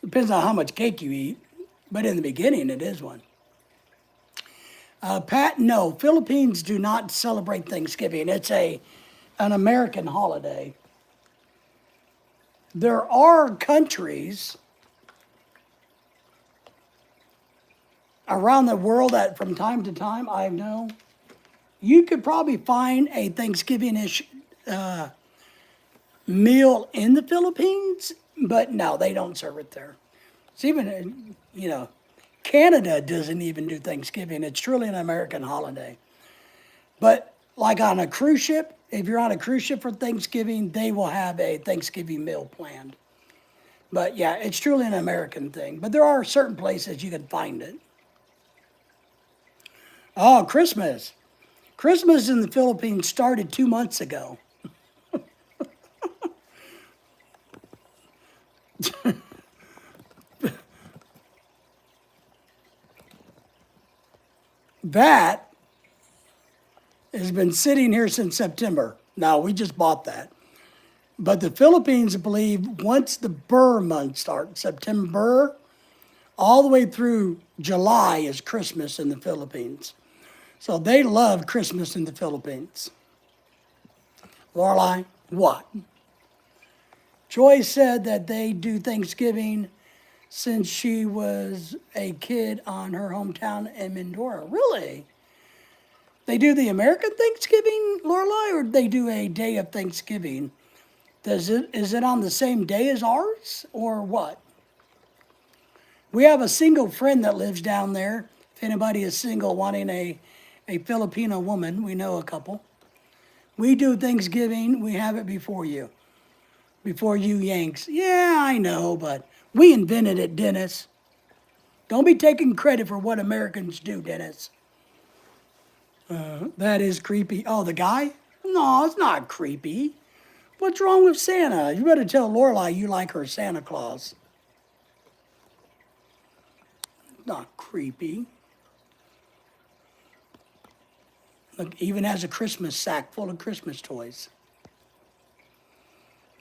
depends on how much cake you eat, but in the beginning it is one. Pat, no, Philippines do not celebrate Thanksgiving. It's an American holiday. There are countries around the world that from time to time, I know, you could probably find a Thanksgiving-ish meal in the Philippines, but no, they don't serve it there. It's even, Canada doesn't even do Thanksgiving. It's truly an American holiday. But like on a cruise ship, if you're on a cruise ship for Thanksgiving, they will have a Thanksgiving meal planned. But yeah, it's truly an American thing. But there are certain places you can find it. Oh, Christmas. Christmas in the Philippines started 2 months ago. That has been sitting here since September. Now, we just bought that. But the Philippines believe once the Burr month starts, September, all the way through July is Christmas in the Philippines. So they love Christmas in the Philippines. Lorelai, what? Joy said that they do Thanksgiving since she was a kid on her hometown in Mindoro. Really? They do the American Thanksgiving, Lorelai, or they do a day of Thanksgiving? Is it on the same day as ours, or what? We have a single friend that lives down there. If anybody is single wanting a Filipino woman, we know a couple. We do Thanksgiving, we have it before you Yanks. Yeah, I know, but we invented it, Dennis. Don't be taking credit for what Americans do, Dennis. That is creepy. Oh, the guy? No, it's not creepy. What's wrong with Santa? You better tell Lorelai you like her Santa Claus. Not creepy. Look, even has a Christmas sack full of Christmas toys.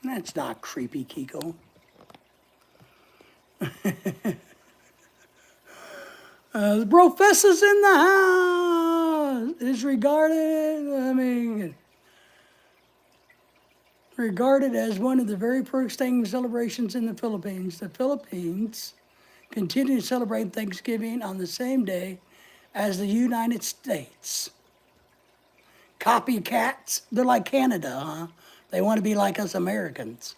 That's not creepy, Kiko. The professor's in the house. Is regarded as one of the very first Thanksgiving celebrations in the Philippines. The Philippines continue to celebrate Thanksgiving on the same day as the United States. Copycats, they're like Canada, huh? They want to be like us Americans.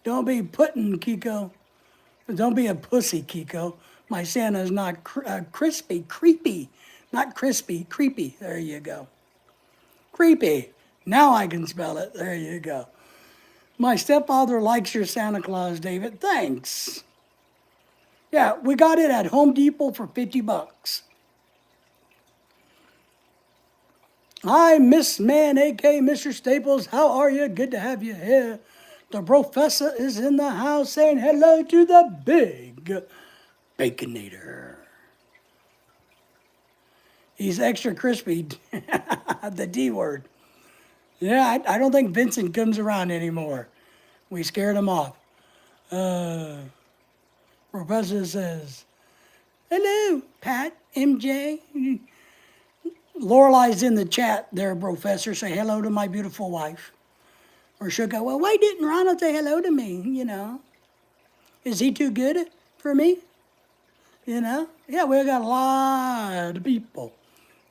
Don't be putting, Kiko. Don't be a pussy, Kiko. My Santa's not crispy, creepy. Not crispy, creepy. There you go. Creepy. Now I can spell it. There you go. My stepfather likes your Santa Claus, David. Thanks. Yeah, we got it at Home Depot for $50. Hi, Miss Man, a.k.a. Mr. Staples. How are you? Good to have you here. The professor is in the house saying hello to the big Baconator. He's extra crispy. The D word. Yeah, I don't think Vincent comes around anymore. We scared him off. Professor says, hello, Pat, MJ. Lorelai's in the chat there, Professor. Say hello to my beautiful wife. Or she'll go, well, why didn't Ronald say hello to me, Is he too good for me? Yeah, we got a lot of people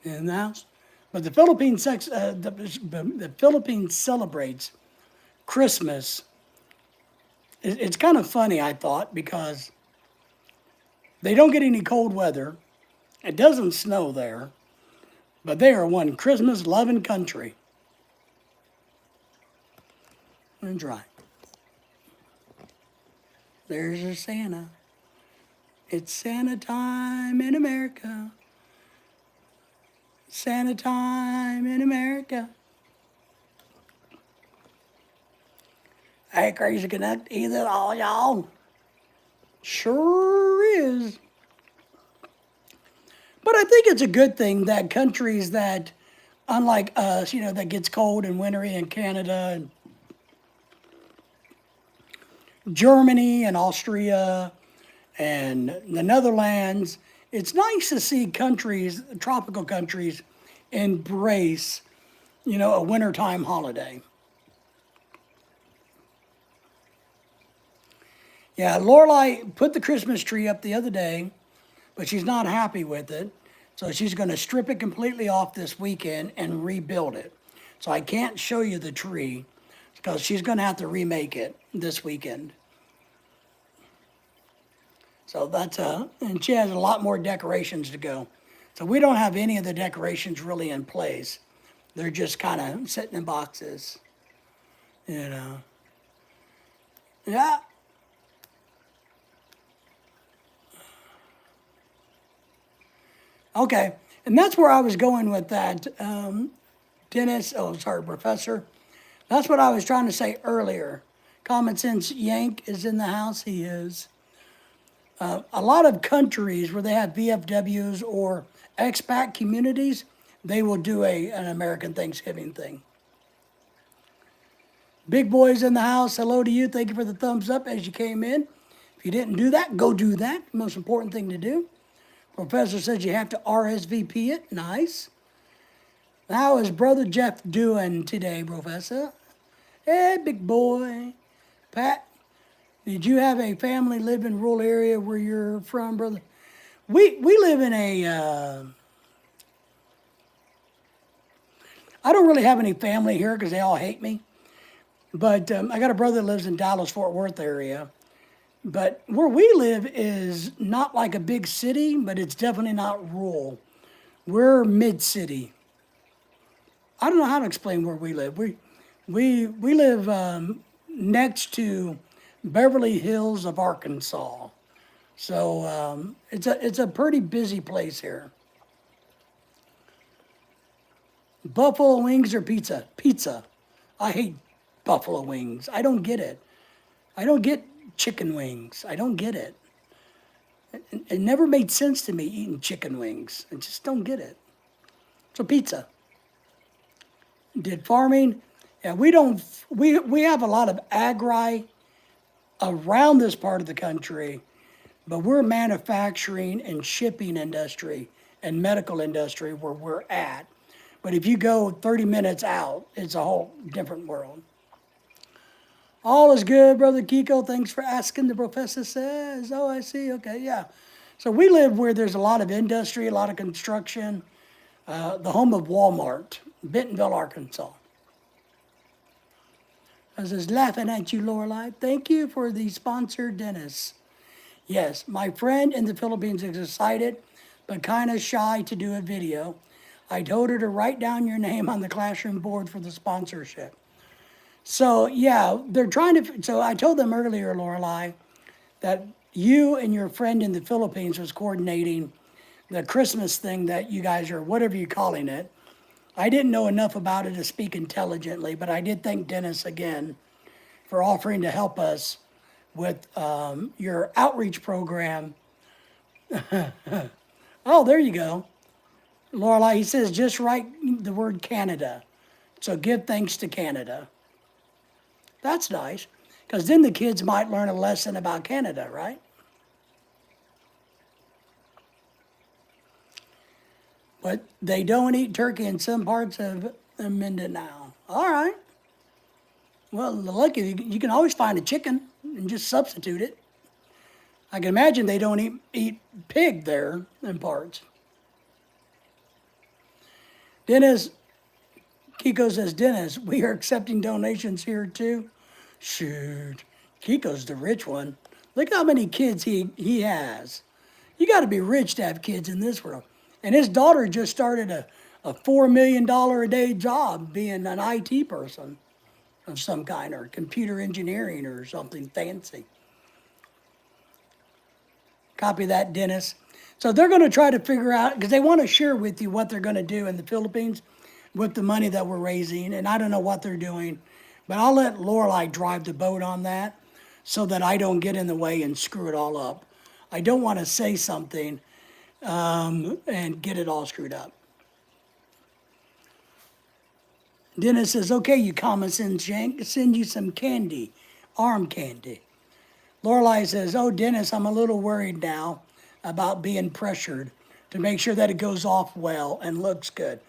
in the house. But the Philippines, the Philippines celebrates Christmas. It's kind of funny, I thought, because they don't get any cold weather. It doesn't snow there. But they are one Christmas-loving country. And dry. There's your Santa. It's Santa time in America. Santa time in America. Hey, Crazy Connect, either all y'all. Sure is. But I think it's a good thing that countries that, unlike us, that gets cold and wintry in Canada and Germany and Austria and the Netherlands, it's nice to see countries, tropical countries, embrace, a wintertime holiday. Yeah, Lorelai put the Christmas tree up the other day, but she's not happy with it. So she's going to strip it completely off this weekend and rebuild it. So I can't show you the tree because she's going to have to remake it this weekend. So and she has a lot more decorations to go. So we don't have any of the decorations really in place. They're just kind of sitting in boxes, you know. Yeah. Okay, and that's where I was going with that, Professor. That's what I was trying to say earlier. Common Sense Yank is in the house. He is. A lot of countries where they have VFWs or expat communities, they will do an American Thanksgiving thing. Big Boy's in the house. Hello to you. Thank you for the thumbs up as you came in. If you didn't do that, go do that. Most important thing to do. Professor says you have to RSVP it. Nice. How is Brother Jeff doing today, Professor? Hey, big boy. Pat, did you have a family live in rural area where you're from, brother? We live in I don't really have any family here because they all hate me. But I got a brother that lives in Dallas-Fort Worth area. But where we live is not like a big city, but it's definitely not rural. We're mid-city. I don't know how to explain where we live. We live next to Beverly Hills of Arkansas. So it's a pretty busy place here. Buffalo wings or pizza? Pizza. I hate buffalo wings. I don't get it. I don't get chicken wings. I don't get it. It never made sense to me eating chicken wings. I just don't get it. So pizza. Did farming? Yeah, we have a lot of agri around this part of the country, but we're manufacturing and shipping industry and medical industry where we're at. But if you go 30 minutes out, it's a whole different world. All is good, Brother Kiko. Thanks for asking, the professor says. Oh, I see. Okay, yeah. So we live where there's a lot of industry, a lot of construction, the home of Walmart, Bentonville, Arkansas. I was just laughing at you, Lorelai. Thank you for the sponsor, Dennis. Yes, my friend in the Philippines is excited, but kind of shy to do a video. I told her to write down your name on the classroom board for the sponsorship. So, yeah, they're trying to, so I told them earlier, Lorelai, that you and your friend in the Philippines was coordinating the Christmas thing that you guys are, whatever you're calling it. I didn't know enough about it to speak intelligently, but I did thank Dennis again for offering to help us with your outreach program. Oh, there you go. Lorelai, he says, just write the word Canada. So give thanks to Canada. That's nice, because then the kids might learn a lesson about Canada, right? But they don't eat turkey in some parts of Mindanao. All right. Well, lucky you can always find a chicken and just substitute it. I can imagine they don't eat pig there in parts. Dennis, Kiko says, Dennis, we are accepting donations here too. Shoot, Kiko's the rich one. Look how many kids he has. You got to be rich to have kids in this world. And his daughter just started a $4 million a day job being an IT person of some kind, or computer engineering or something fancy. Copy that, Dennis. So they're going to try to figure out, because they want to share with you what they're going to do in the Philippines with the money that we're raising. And I don't know what they're doing, but I'll let Lorelai drive the boat on that. so that I don't get in the way and screw it all up. I don't want to say something and get it all screwed up. Dennis says, okay, you common sense Shank, send you some candy, arm candy. Lorelei says, oh, Dennis, I'm a little worried now about being pressured to make sure that it goes off well and looks good.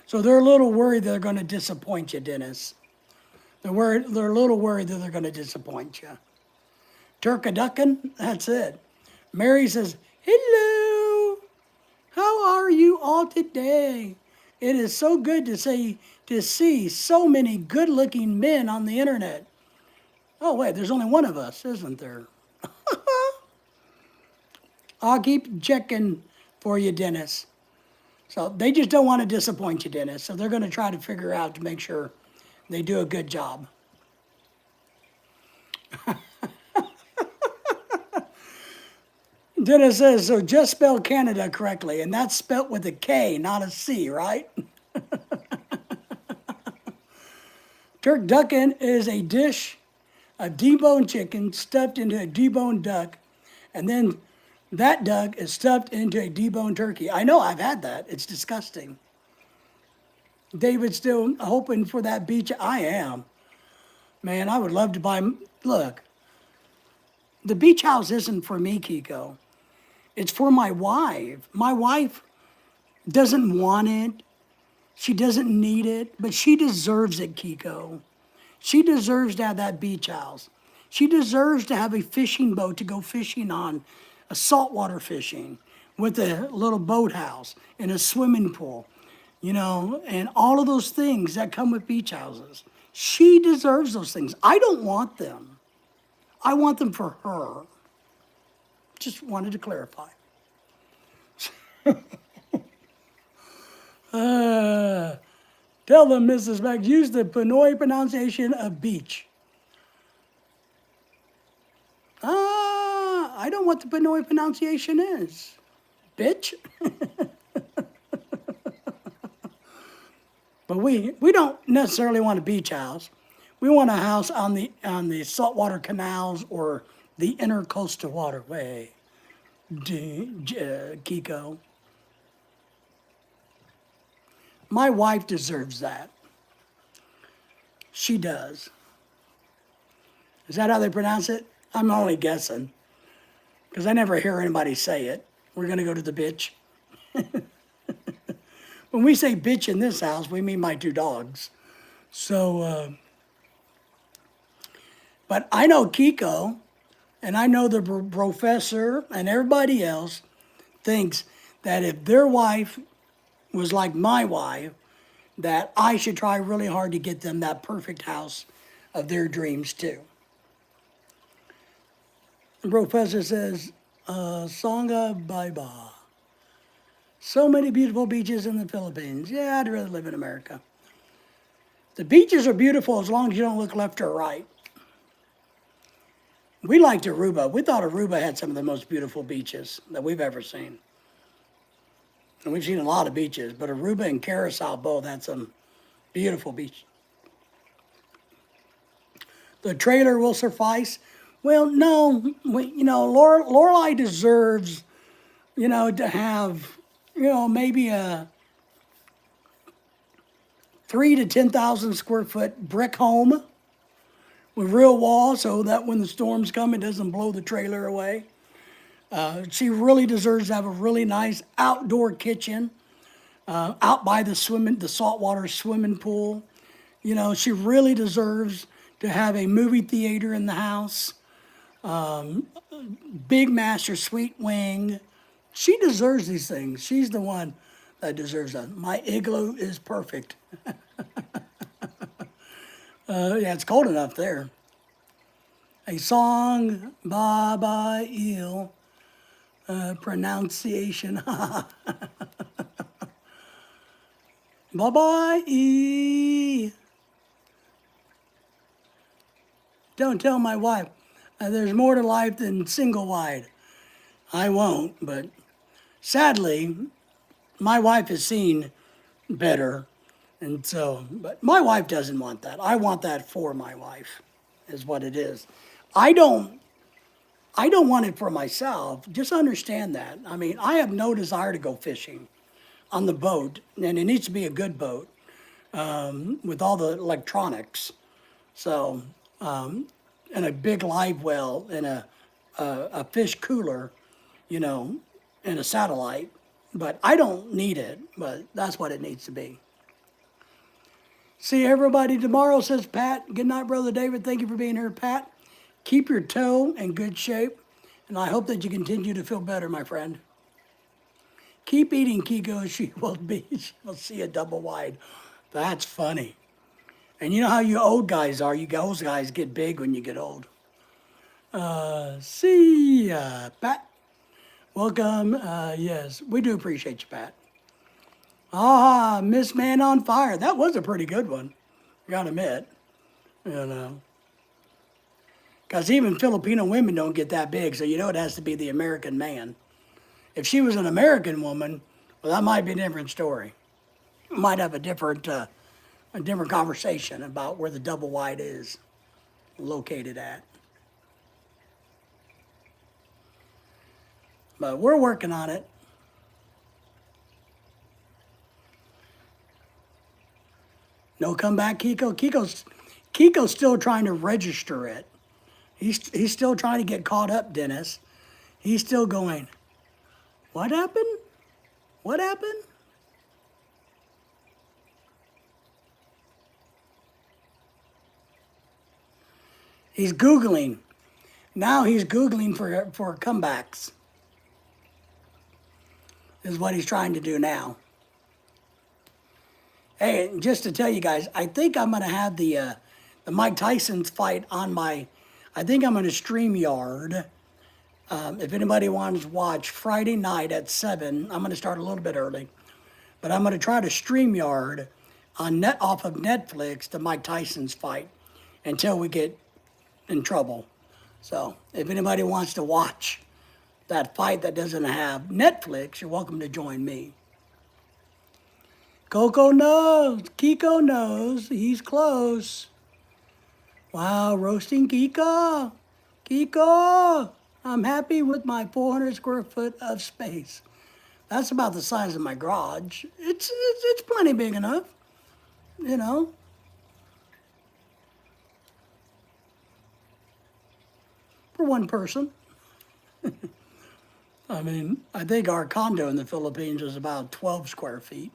So they're a little worried they're going to disappoint you, Dennis. They're a little worried that they're going to disappoint you. Turkaduckin, that's it. Mary says, hello, how are you all today? It is so good to see so many good-looking men on the internet. Oh, wait, there's only one of us, isn't there? I'll keep checking for you, Dennis. So they just don't want to disappoint you, Dennis. So they're going to try to figure out to make sure they do a good job. Dennis says, so just spell Canada correctly, and that's spelt with a K, not a C, right? Turducken is a dish of deboned chicken stuffed into a deboned duck, and then that duck is stuffed into a deboned turkey. I know, I've had that. It's disgusting. David's still hoping for that beach. I am. Man, I would love to buy. Look, the beach house isn't for me, Kiko. It's for my wife. My wife doesn't want it. She doesn't need it, but she deserves it, Kiko. She deserves to have that beach house. She deserves to have a fishing boat to go fishing on, a saltwater fishing with a little boathouse and a swimming pool, you know, and all of those things that come with beach houses. She deserves those things. I don't want them. I want them for her. Just wanted to clarify. Tell them, Mrs. Mack, use the Pinoy pronunciation of beach. I don't know what the Pinoy pronunciation is. Bitch? But we don't necessarily want a beach house. We want a house on the saltwater canals or the intercoastal waterway. Kiko. My wife deserves that. She does. Is that how they pronounce it? I'm only guessing, because I never hear anybody say it. We're going to go to the bitch. When we say bitch in this house, we mean my two dogs. So, but I know Kiko, and I know the professor and everybody else thinks that if their wife was like my wife, that I should try really hard to get them that perfect house of their dreams too. The professor says, Sangha Baiba. So many beautiful beaches in the Philippines. Yeah, I'd rather live in America. The beaches are beautiful as long as you don't look left or right. We liked Aruba. We thought Aruba had some of the most beautiful beaches that we've ever seen. And we've seen a lot of beaches, but Aruba and Curacao both had some beautiful beaches. The trailer will suffice. Well, no, Lorelei deserves, to have, maybe a 3,000 to 10,000 square foot brick home with real walls so that when the storms come, it doesn't blow the trailer away. She really deserves to have a really nice outdoor kitchen out by the saltwater swimming pool. She really deserves to have a movie theater in the house, big master suite wing. She deserves these things. She's the one that deserves that. My igloo is perfect. Yeah, it's cold enough there. A song, Baba Il. Pronunciation. Bye-bye. Don't tell my wife. There's more to life than single wide. I won't, but sadly, my wife has seen better. And so, but my wife doesn't want that. I want that for my wife, is what it is. I don't, I don't want it for myself. Just understand that. I mean, I have no desire to go fishing on the boat, and it needs to be a good boat with all the electronics. So, and a big live well and a fish cooler, you know, and a satellite. But I don't need it, but that's what it needs to be. See everybody tomorrow, says Pat. Good night, Brother David. Thank you for being here, Pat. Keep your toe in good shape, and I hope that you continue to feel better, my friend. Keep eating, Kiko. She will see a double wide. That's funny. And you know how you old guys are. You old guys get big when you get old. See ya, Pat. Welcome. Yes, we do appreciate you, Pat. Ah, Miss Man on Fire. That was a pretty good one. Gotta admit. You know. Because even Filipino women don't get that big, so you know it has to be the American man. If she was an American woman, well, that might be a different story. Might have a different conversation about where the double wide is located at. But we're working on it. No comeback, Kiko. Kiko's still trying to register it. He's still trying to get caught up, Dennis. He's still going, what happened? What happened? He's Googling. Now he's Googling for comebacks. Is what he's trying to do now. Hey, just to tell you guys, I think I'm going to have the Mike Tyson's fight on my, I think I'm going to StreamYard. If anybody wants to watch Friday night at 7, I'm going to start a little bit early. But I'm going to try to StreamYard off of Netflix the Mike Tyson's fight until we get in trouble. So if anybody wants to watch that fight that doesn't have Netflix, you're welcome to join me. Coco knows. Kiko knows. He's close. Wow, roasting Kiko. Kiko, I'm happy with my 400 square foot of space. That's about the size of my garage. It's plenty big enough, you know. For one person. I mean, I think our condo in the Philippines is about 12 square feet.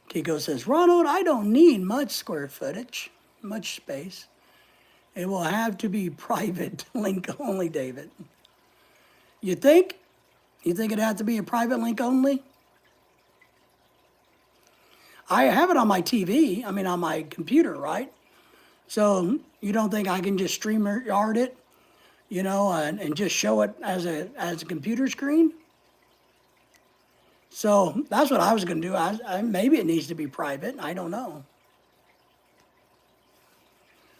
Kiko says, Ronald, I don't need much square footage, much space. It will have to be private, link only, David. You think? You think it'd have to be a private link only? I have it on my TV, on my computer, right? So you don't think I can just StreamYard it, and just show it as a computer screen? So that's what I was going to do. Maybe it needs to be private. I don't know.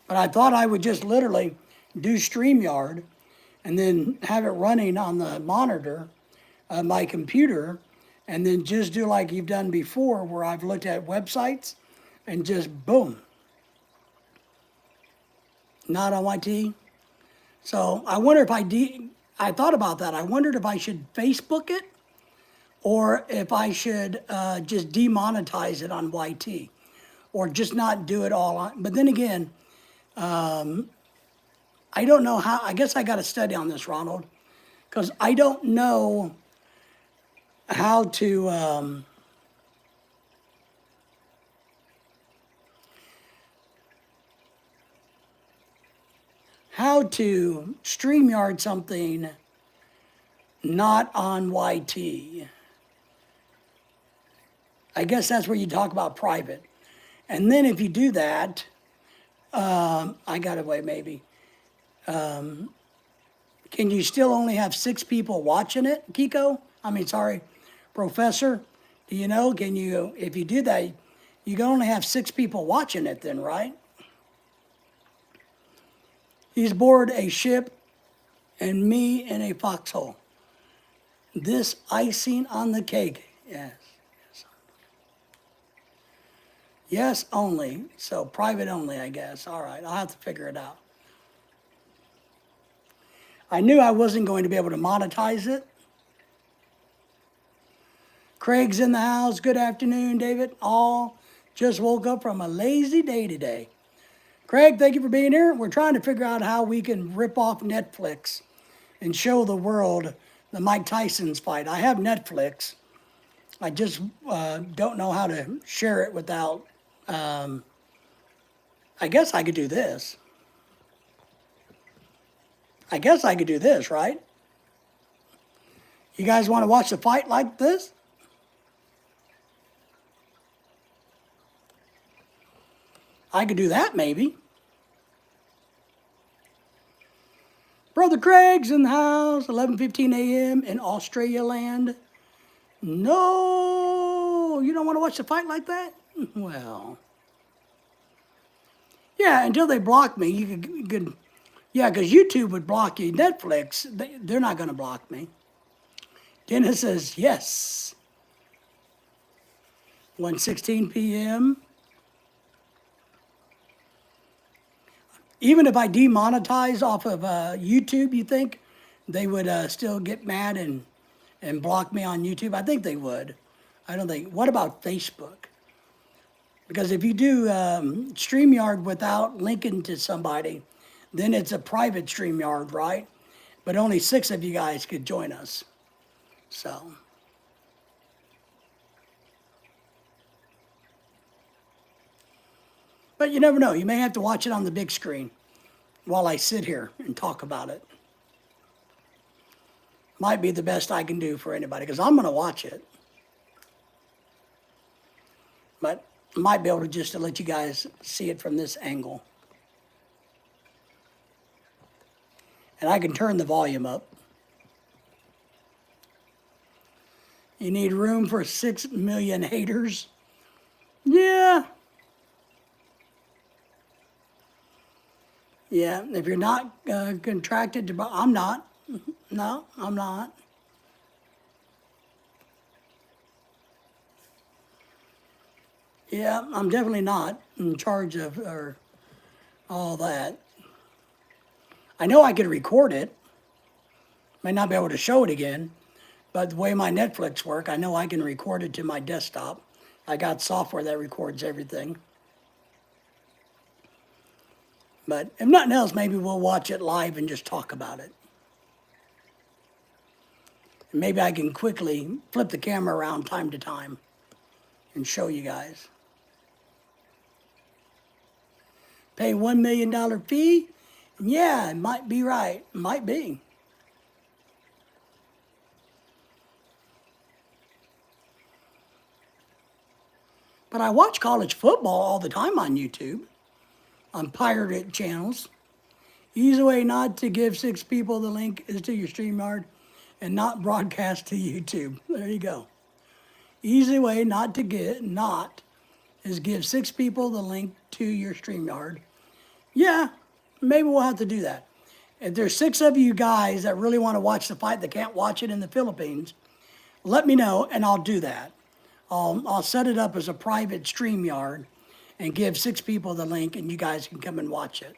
But I thought I would just literally do StreamYard and then have it running on the monitor of my computer and then just do like you've done before where I've looked at websites and just boom. Not on my T. So I wonder if I thought about that. I wondered if I should Facebook it or if I should just demonetize it on YT, or just not do it all on. But then again, I don't know how. I guess I got to study on this, Ronald, because I don't know how to. How to StreamYard something not on YT. I guess that's where you talk about private. And then if you do that, I got away maybe. Can you still only have 6 people watching it, Kiko? Professor. Do you know, can you, if you do that, you can only have 6 people watching it then, right? He's aboard a ship and me in a foxhole. This icing on the cake. Yes. Yes, only. So private only, I guess. All right, I'll have to figure it out. I knew I wasn't going to be able to monetize it. Craig's in the house. Good afternoon, David. All just woke up from a lazy day today. Craig, thank you for being here. We're trying to figure out how we can rip off Netflix and show the world the Mike Tyson's fight. I have Netflix. I just don't know how to share it without. I guess I could do this. I guess I could do this, right? You guys want to watch the fight like this? I could do that maybe. Brother Craig's in the house, 11:15 a.m. in Australia land. No, you don't want to watch the fight like that? Well, yeah, until they block me, you could yeah, because YouTube would block you. Netflix, they're not going to block me. Dennis says yes. 1:16 p.m. Even if I demonetize off of YouTube, you think they would still get mad and block me on YouTube? I think they would. I don't think. What about Facebook? Because if you do StreamYard without linking to somebody, then it's a private StreamYard, right? But only 6 of you guys could join us. So. But you never know. You may have to watch it on the big screen while I sit here and talk about it. Might be the best I can do for anybody because I'm going to watch it. But I might be able to just to let you guys see it from this angle. And I can turn the volume up. You need room for 6 million haters? Yeah. Yeah, if you're not contracted to, I'm not. No, I'm not. Yeah, I'm definitely not in charge of or all that. I know I could record it. May not be able to show it again, but the way my Netflix work, I know I can record it to my desktop. I got software that records everything. But if nothing else, maybe we'll watch it live and just talk about it. And maybe I can quickly flip the camera around time to time and show you guys. Pay $1 million fee? Yeah, it might be right. It might be. But I watch college football all the time on YouTube, on pirated channels. Easy way not to give 6 people the link is to your StreamYard and not broadcast to YouTube. There you go. Easy way not to get, is give 6 people the link to your StreamYard. Yeah, maybe we'll have to do that. If there's 6 of you guys that really want to watch the fight that can't watch it in the Philippines, let me know and I'll do that. I'll set it up as a private StreamYard and give 6 people the link and you guys can come and watch it.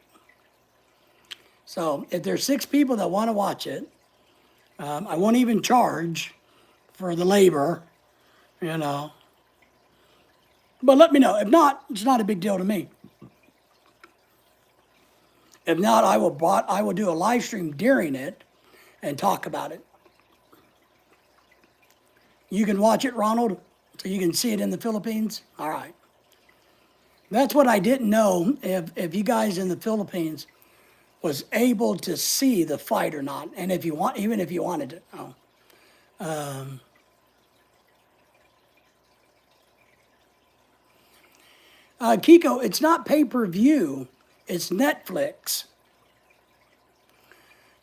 So if there's 6 people that want to watch it, I won't even charge for the labor, you know. But let me know. If not, it's not a big deal to me. If not, I will do a live stream during it and talk about it. You can watch it, Ronald, so you can see it in the Philippines? All right. That's what I didn't know, if you guys in the Philippines was able to see the fight or not, and if you want, even if you wanted to. Kiko, it's not pay-per-view, it's Netflix.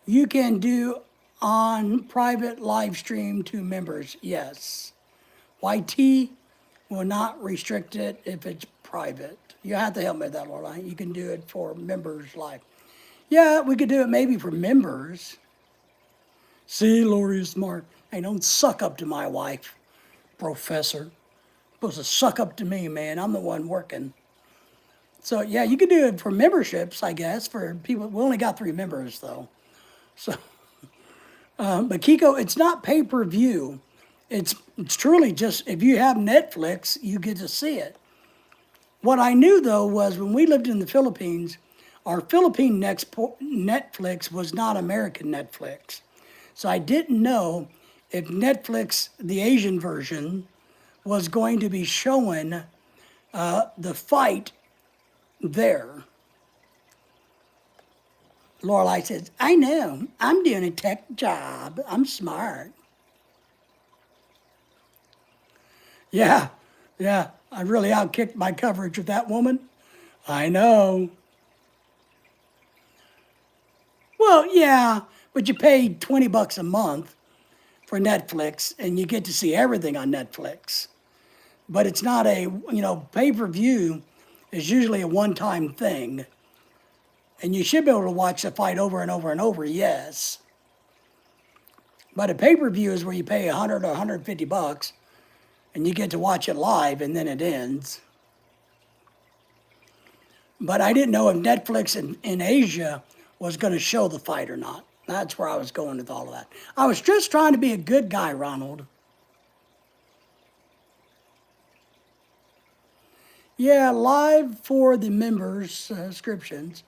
You can do on private live stream to members, yes. YT will not restrict it if it's private. You have to help me with that, Laura. You can do it for members live. Yeah, we could do it maybe for members. See, Lori is smart. Hey, don't suck up to my wife, Professor. supposed to suck up to me, man. I'm the one working. So yeah, you could do it for memberships, I guess. For people, we only got 3 members though. So, but Kiko, it's not pay-per-view. It's truly just if you have Netflix, you get to see it. What I knew though was when we lived in the Philippines, our Philippine Netflix was not American Netflix. So I didn't know if Netflix, the Asian version, was going to be showing the fight there. Lorelai says, I know, I'm doing a tech job. I'm smart. Yeah, I really outkicked my coverage of that woman. I know. Well, yeah, but you pay $20 a month for Netflix and you get to see everything on Netflix. But it's not pay-per-view is usually a one-time thing. And you should be able to watch the fight over and over and over, yes. But a pay-per-view is where you pay $100 or $150 and you get to watch it live and then it ends. But I didn't know if Netflix in Asia was going to show the fight or not. That's where I was going with all of that. I was just trying to be a good guy, Ronald. Yeah, live for the members, subscriptions,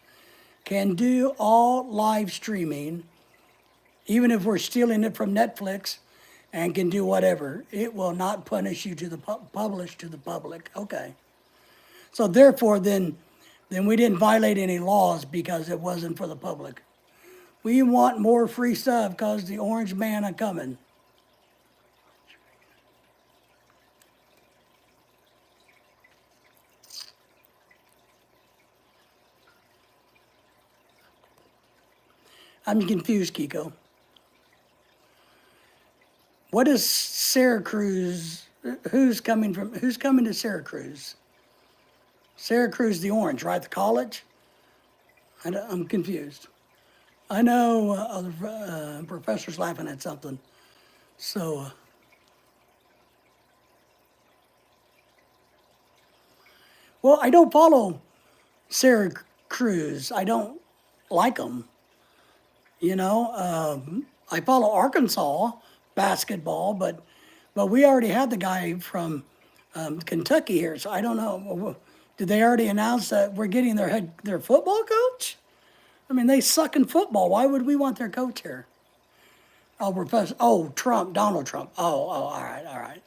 can do all live streaming, even if we're stealing it from Netflix, and can do whatever. It will not punish you to the publish to the public. Okay. So therefore, then we didn't violate any laws because it wasn't for the public. We want more free stuff because the orange man are coming. I'm confused, Kiko. What is Syracuse? Who's coming to Syracuse? Syracuse, the orange, right? The college? I'm confused. I know other professor's laughing at something. So, well, I don't follow Syracuse. I don't like them. I follow Arkansas basketball, but we already had the guy from Kentucky here, so I don't know. Did they already announce that we're getting their football coach? I mean, they suck in football. Why would we want their coach here? Trump, Donald Trump. All right.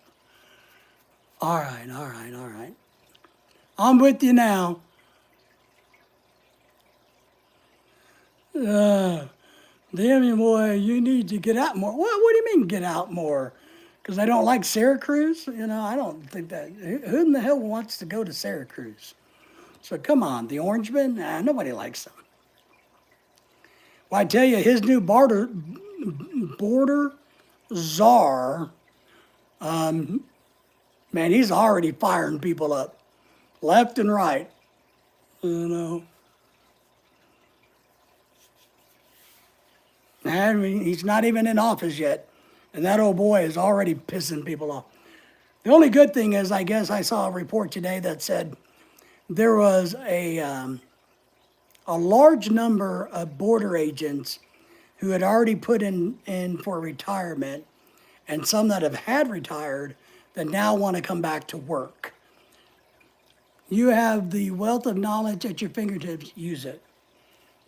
I'm with you now. Damn, boy, you need to get out more. What do you mean get out more? Because I don't like Syracuse? I don't think that. Who in the hell wants to go to Syracuse? So come on, the Orangemen? Nah, nobody likes them. Well, I tell you, his new border czar, man, he's already firing people up, left and right. I mean, he's not even in office yet, and that old boy is already pissing people off. The only good thing is, I guess I saw a report today that said there was a large number of border agents who had already put in for retirement, and some that have had retired that now want to come back to work. You have the wealth of knowledge at your fingertips, use it.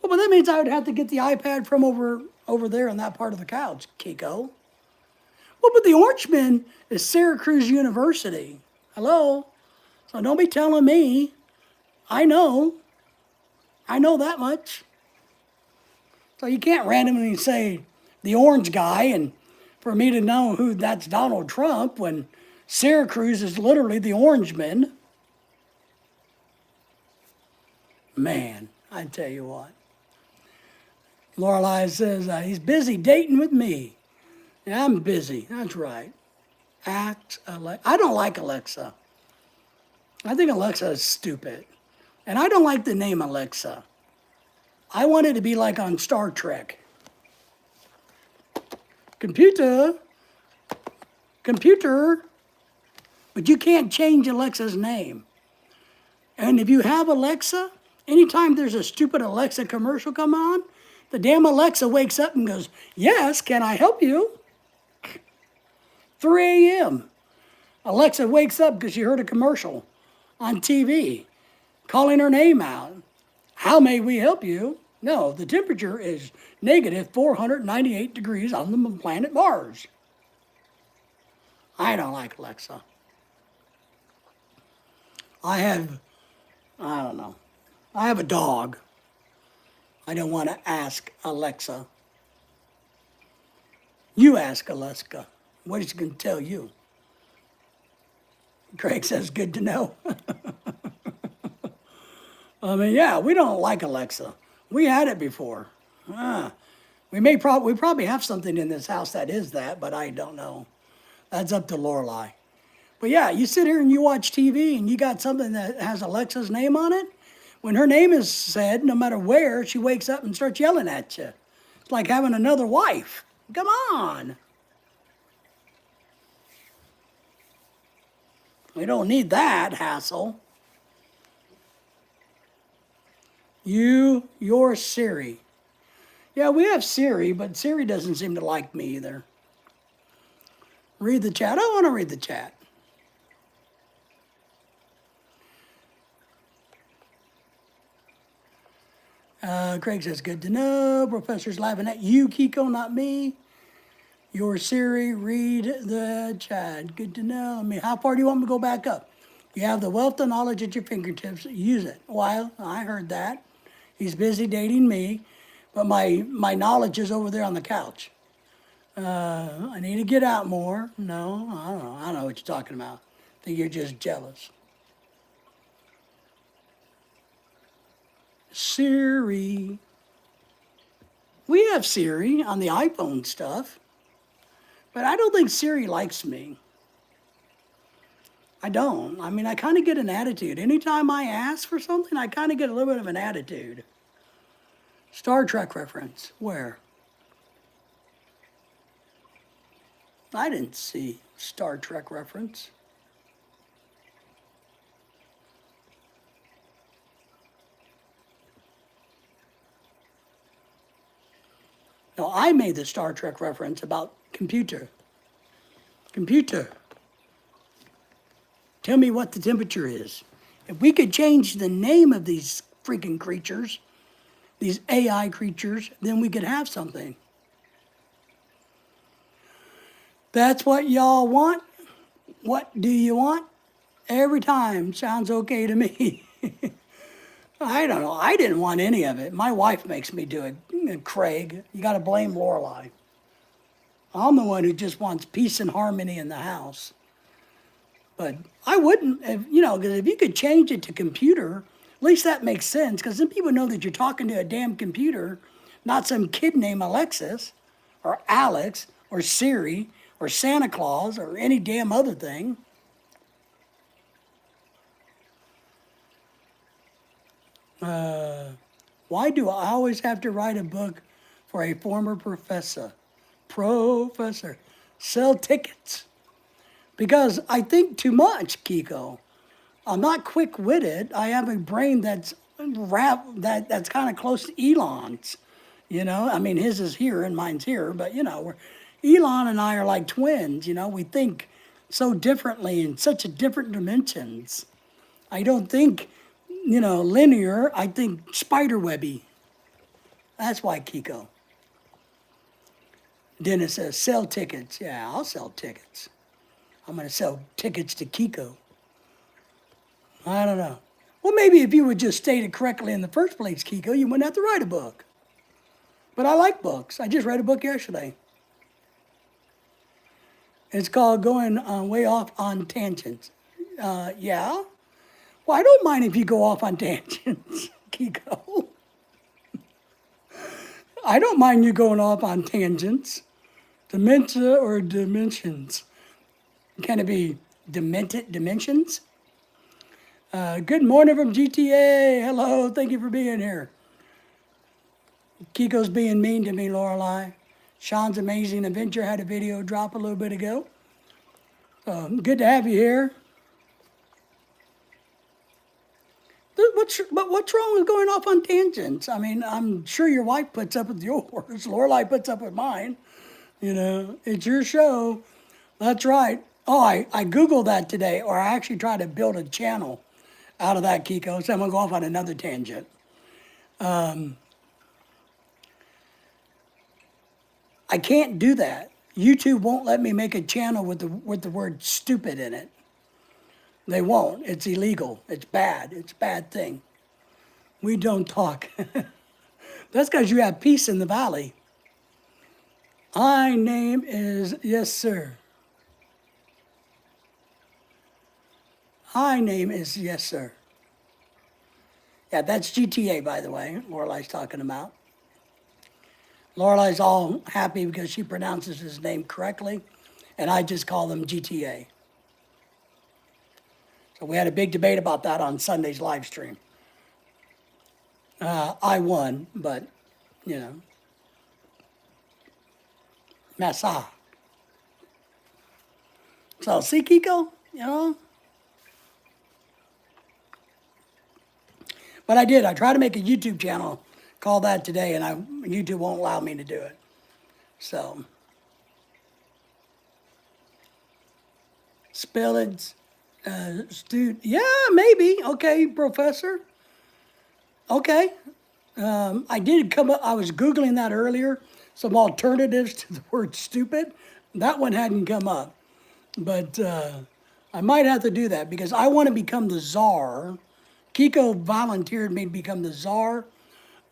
Well, but that means I would have to get the iPad from over there on that part of the couch, Kiko. Well, but the Orangeman is Syracuse University. Hello? So don't be telling me. I know that much. So you can't randomly say the orange guy and for me to know who that's Donald Trump when Syracuse is literally the Orangeman. Man, I tell you what. Lorelai says, he's busy dating with me. Yeah, I'm busy. That's right. I don't like Alexa. I think Alexa is stupid. And I don't like the name Alexa. I want it to be like on Star Trek. Computer. But you can't change Alexa's name. And if you have Alexa, anytime there's a stupid Alexa commercial come on, the damn Alexa wakes up and goes, yes, can I help you? 3 a.m. Alexa wakes up because she heard a commercial on TV calling her name out. How may we help you? No, the temperature is negative 498 degrees on the planet Mars. I don't like Alexa. I don't know. I have a dog. I don't want to ask Alexa. You ask Alexa. What is she going to tell you? Craig says, good to know. I mean, yeah, we don't like Alexa. We had it before. We probably have something in this house that is that, but I don't know. That's up to Lorelai. But yeah, you sit here and you watch TV and you got something that has Alexa's name on it. When her name is said, no matter where, she wakes up and starts yelling at you. It's like having another wife. Come on. We don't need that hassle. Your Siri. Yeah, we have Siri, but Siri doesn't seem to like me either. Read the chat. I want to read the chat. Craig says, good to know. Professor's laughing at you, Kiko, not me. Your Siri, read the chat. Good to know. I mean, how far do you want me to go back up? You have the wealth of knowledge at your fingertips. Use it. Well, I heard that. He's busy dating me, but my knowledge is over there on the couch. I need to get out more. No, I don't know. I don't know what you're talking about. I think you're just jealous. Siri. We have Siri on the iPhone stuff, but I don't think Siri likes me. I don't. I mean, I kind of get an attitude. Anytime I ask for something, I kind of get a little bit of an attitude. Star Trek reference. Where? I didn't see Star Trek reference. No, I made the Star Trek reference about computer. Computer. Tell me what the temperature is. If we could change the name of these freaking creatures, these AI creatures, then we could have something. That's what y'all want? What do you want? Every time sounds okay to me. I don't know. I didn't want any of it. My wife makes me do it. Craig, you got to blame Lorelai. I'm the one who just wants peace and harmony in the house. But I wouldn't, because if you could change it to computer, at least that makes sense, because then people know that you're talking to a damn computer, not some kid named Alexis, or Alex, or Siri, or Santa Claus, or any damn other thing. Why do I always have to write a book for a former professor? Sell tickets. Because I think too much, Kiko. I'm not quick-witted. I have a brain that's kind of close to Elon's. I mean, his is here and mine's here, but Elon and I are like twins. We think so differently in such a different dimensions. I don't think, linear. I think spiderwebby. That's why, Kiko. Dennis says, sell tickets. Yeah, I'll sell tickets. I'm going to sell tickets to Kiko. I don't know. Well, maybe if you would just state it correctly in the first place, Kiko, you wouldn't have to write a book. But I like books. I just read a book yesterday. It's called Going Way Off on Tangents. Yeah? Well, I don't mind if you go off on tangents, Kiko. I don't mind you going off on tangents. Dementia or dimensions? Can it be demented dimensions? Good morning from GTA. Hello, thank you for being here. Kiko's being mean to me, Lorelai. Sean's Amazing Adventure had a video drop a little bit ago. Good to have you here. what's wrong with going off on tangents? I mean, I'm sure your wife puts up with yours. Lorelai puts up with mine. You know, it's your show. That's right. Oh, I Googled that today, or I actually tried to build a channel out of that, Kiko. So I'm going to go off on another tangent. I can't do that. YouTube won't let me make a channel with the word stupid in it. They won't. It's illegal. It's bad. It's a bad thing. We don't talk. That's because you have peace in the valley. My name is, yes, sir. My name is, yes, sir. Yeah, that's GTA, by the way, Lorelai's talking about. Lorelai's all happy because she pronounces his name correctly, and I just call him GTA. So we had a big debate about that on Sunday's live stream. I won, but, you know, Massa. So, see, Kiko, you know? But I did. I tried to make a YouTube channel called that today, and YouTube won't allow me to do it. So, spillage, yeah, maybe. Okay, Professor. Okay. I did come up, I was Googling that earlier, some alternatives to the word stupid. That one hadn't come up. But I might have to do that because I want to become the czar. Kiko volunteered me to become the czar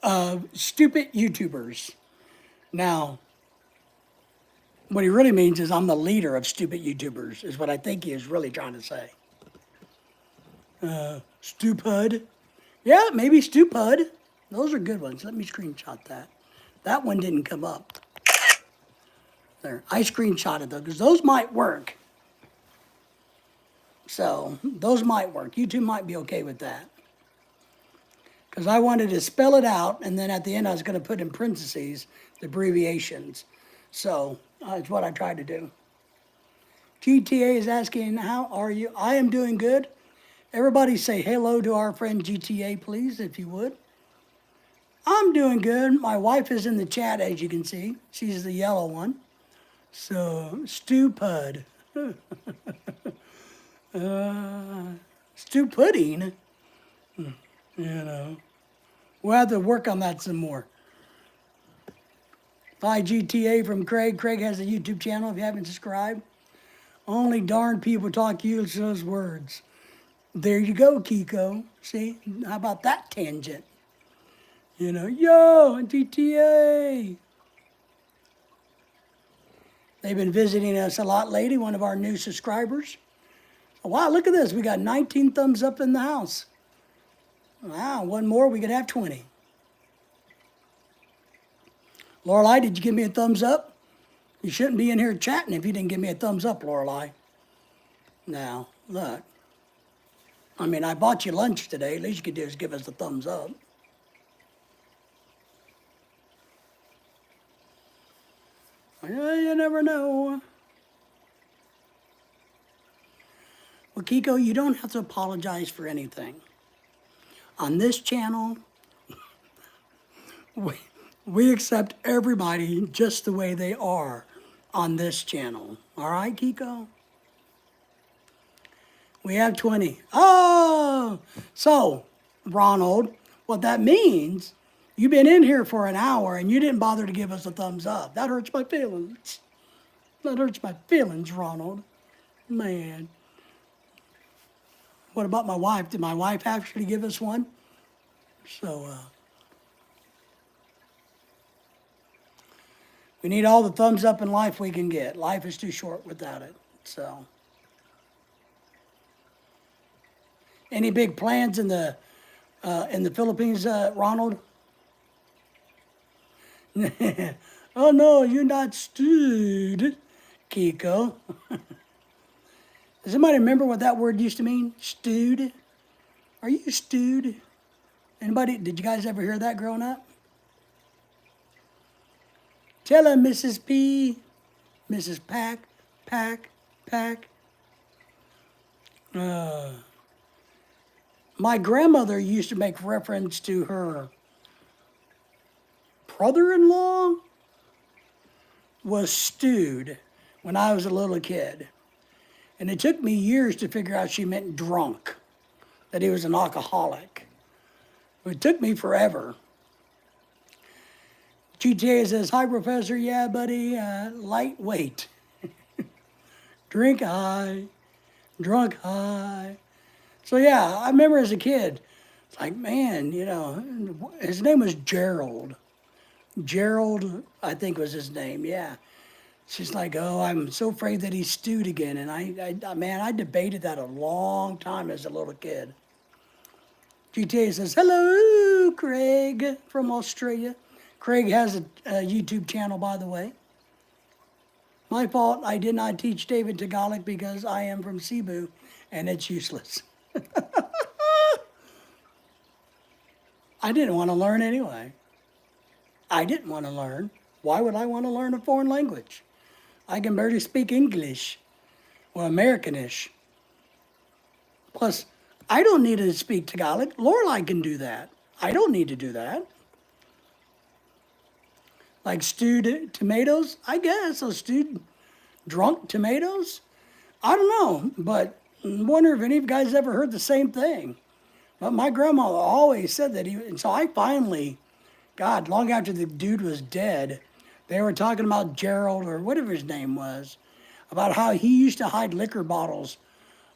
of stupid YouTubers. Now, what he really means is I'm the leader of stupid YouTubers, is what I think he is really trying to say. Stupid. Yeah, maybe stupid. Those are good ones. Let me screenshot that. That one didn't come up. There, I screenshotted those because those might work. So those might work. YouTube might be okay with that. Because I wanted to spell it out, and then at the end I was going to put in parentheses the abbreviations. So that's what I tried to do. GTA is asking, how are you? I am doing good. Everybody say hello to our friend GTA, please, if you would. I'm doing good. My wife is in the chat, as you can see. She's the yellow one. So, stupid. Stew pudding. You know. We'll have to work on that some more. Hi, GTA from Craig. Craig has a YouTube channel if you haven't subscribed. Only darn people talk use those words. There you go, Kiko. See? How about that tangent? You know, yo, GTA. They've been visiting us a lot lately, one of our new subscribers. Wow, look at this. We got 19 thumbs up in the house. Wow, one more, we could have 20. Lorelai, did you give me a thumbs up? You shouldn't be in here chatting if you didn't give me a thumbs up, Lorelai. Now, look. I mean, I bought you lunch today. At least you could do is give us a thumbs up. Well, you never know. Well, Kiko, you don't have to apologize for anything. On this channel, we accept everybody just the way they are on this channel. All right, Kiko? We have 20. Oh! So, Ronald, what that means, you've been in here for an hour and you didn't bother to give us a thumbs up. That hurts my feelings. That hurts my feelings, Ronald. Man. What about my wife? Did my wife actually give us one? So, we need all the thumbs up in life we can get. Life is too short without it. So, any big plans in the Philippines, Ronald? Oh no, you're not stewed, Kiko. Does anybody remember what that word used to mean? Stewed? Are you stewed? Anybody? Did you guys ever hear that growing up? Tell her, Mrs. P, Mrs. Pack. My grandmother used to make reference to her brother-in-law was stewed when I was a little kid. And it took me years to figure out she meant drunk, that he was an alcoholic. It took me forever. GTA says, hi, Professor. Yeah, buddy, lightweight. Drink high, drunk high. So, yeah, I remember as a kid, it's like, man, his name was Gerald. Gerald, I think was his name, yeah. She's like, oh, I'm so afraid that he's stewed again. And I debated that a long time as a little kid. GTA says, hello, Craig from Australia. Craig has a YouTube channel, by the way. My fault, I did not teach David Tagalog because I am from Cebu and it's useless. I didn't want to learn anyway. I didn't want to learn. Why would I want to learn a foreign language? I can barely speak English or Americanish. Plus, I don't need to speak Tagalog. Lorelai can do that. I don't need to do that. Like stewed tomatoes, I guess. Or stewed drunk tomatoes? I don't know, but I wonder if any of you guys ever heard the same thing. But my grandma always said that and so I finally, God, long after the dude was dead, they were talking about Gerald or whatever his name was, about how he used to hide liquor bottles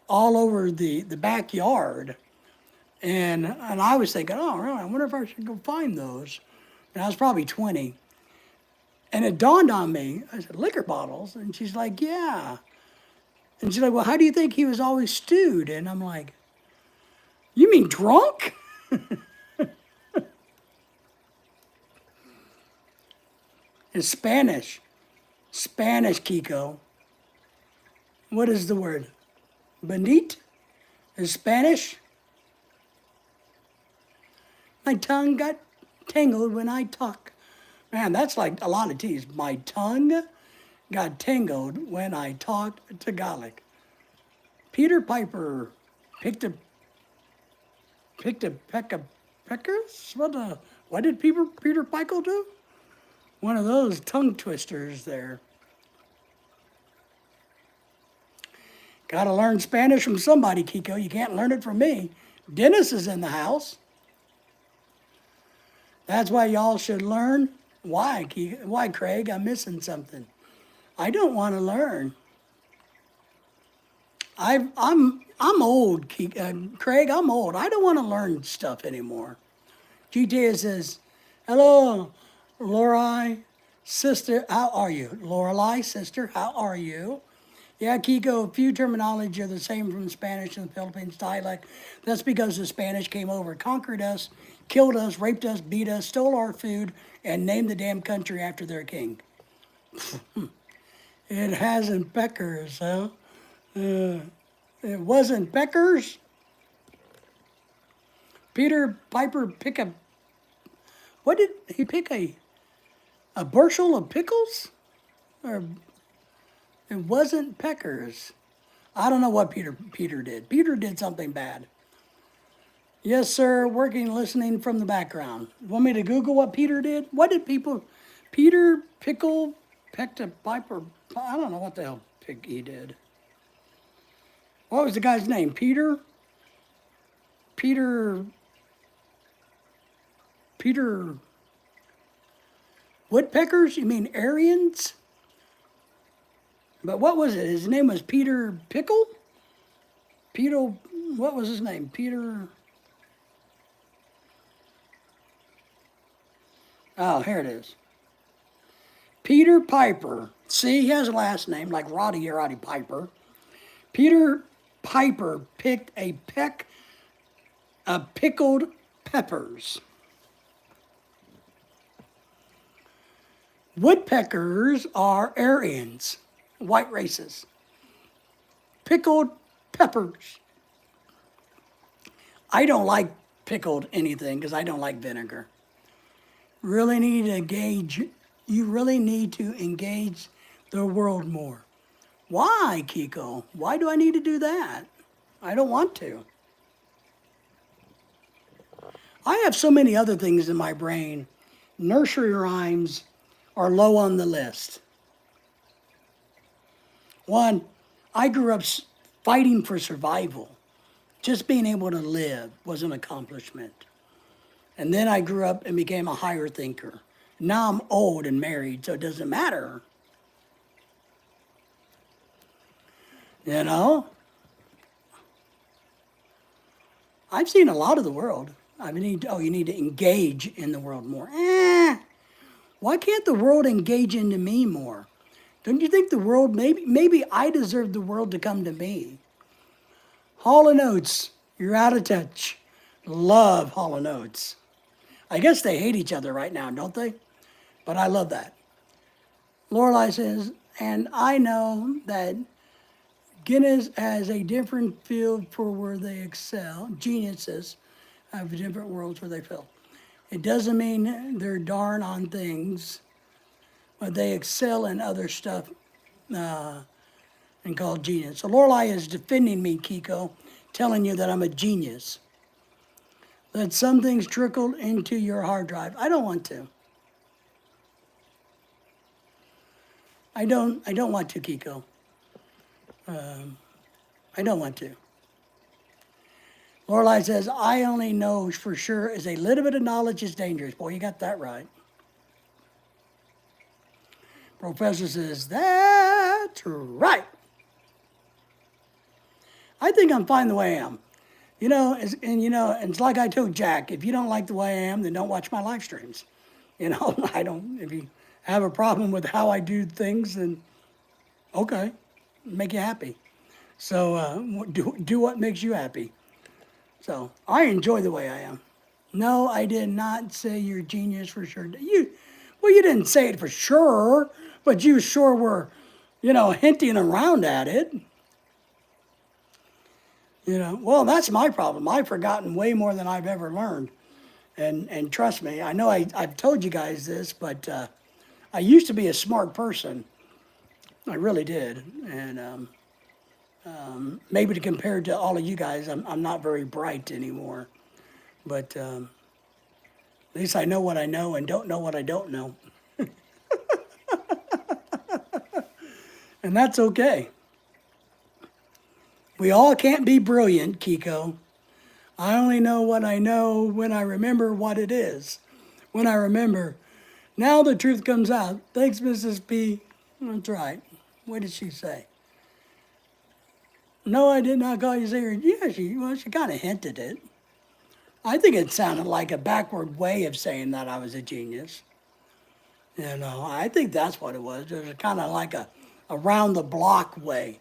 all over the backyard. And I was thinking, oh, really, I wonder if I should go find those. And I was probably 20. And it dawned on me, I said, liquor bottles? And she's like, yeah. And she's like, well, how do you think he was always stewed? And I'm like, you mean drunk? It's Spanish. Spanish, Kiko. What is the word? Benit? Is Spanish? My tongue got tangled when I talk. Man, that's like a lot of T's. My tongue got tangled when I talked Tagalog. Peter Piper picked a peck of peckers? What did Peter Piper do? One of those tongue twisters there. Gotta learn Spanish from somebody, Kiko. You can't learn it from me. Dennis is in the house. That's why y'all should learn. Why, Kiko? Why, Craig? I'm missing something. I don't want to learn. I'm old, Craig. I'm old. I don't want to learn stuff anymore. GTA says, hello, Lorelai, sister, how are you? Lorelai, sister, how are you? Yeah, Kiko, a few terminology are the same from Spanish and the Philippines dialect. That's because the Spanish came over, conquered us, killed us, raped us, beat us, stole our food, and named the damn country after their king. It hasn't peckers, huh? It wasn't peckers? Peter Piper pick a... What did he pick? A bushel of pickles? Or it wasn't peckers. I don't know what Peter did. Peter did something bad. Yes, sir. Working, listening from the background. Want me to Google what Peter did? What did Peter Pickle pecked a Piper? I don't know what the hell he did. What was the guy's name? Peter Woodpeckers? You mean Aryans? But what was it? His name was Peter Pickle? What was his name? Peter... Oh, here it is. Peter Piper. See, he has a last name like Roddy Piper. Peter Piper picked a peck of pickled peppers. Woodpeckers are Aryans, white races. Pickled peppers. I don't like pickled anything because I don't like vinegar. You really need to engage the world more. Why, Kiko? Why do I need to do that? I don't want to. I have so many other things in my brain. Nursery rhymes are low on the list. One, I grew up fighting for survival. Just being able to live was an accomplishment. And then I grew up and became a higher thinker. Now I'm old and married, so it doesn't matter. You know? I've seen a lot of the world. You need to engage in the world more. Why can't the world engage into me more? Don't you think the world, maybe I deserve the world to come to me? Hall & Oates, you're out of touch. Love Hall & Oates. I guess they hate each other right now, don't they? But I love that. Lorelei says, and I know that Guinness has a different field for where they excel. Geniuses have different worlds where they fail. It doesn't mean they're darn on things, but they excel in other stuff and called genius. So Lorelei is defending me, Kiko, telling you that I'm a genius. That some things trickle into your hard drive. I don't want to. I don't want to, Kiko. I don't want to. Lorelei says, I only know for sure is a little bit of knowledge is dangerous. Boy, you got that right. Professor says, that's right. I think I'm fine the way I am. It's like I told Jack, if you don't like the way I am, then don't watch my live streams. If you have a problem with how I do things, then okay, make you happy. So do what makes you happy. So I enjoy the way I am. No, I did not say you're a genius for sure. You didn't say it for sure, but you sure were, hinting around at it. Well, that's my problem. I've forgotten way more than I've ever learned. And trust me, I know I've told you guys this, but I used to be a smart person. I really did. And maybe compared to all of you guys, I'm not very bright anymore. But at least I know what I know and don't know what I don't know. And that's okay. We all can't be brilliant, Kiko. I only know what I know when I remember what it is. When I remember. Now the truth comes out. Thanks, Mrs. P. That's right. What did she say? No, I did not call you Sarah. Yeah, she kind of hinted it. I think it sounded like a backward way of saying that I was a genius. I think that's what it was. It was kind of like a around the block way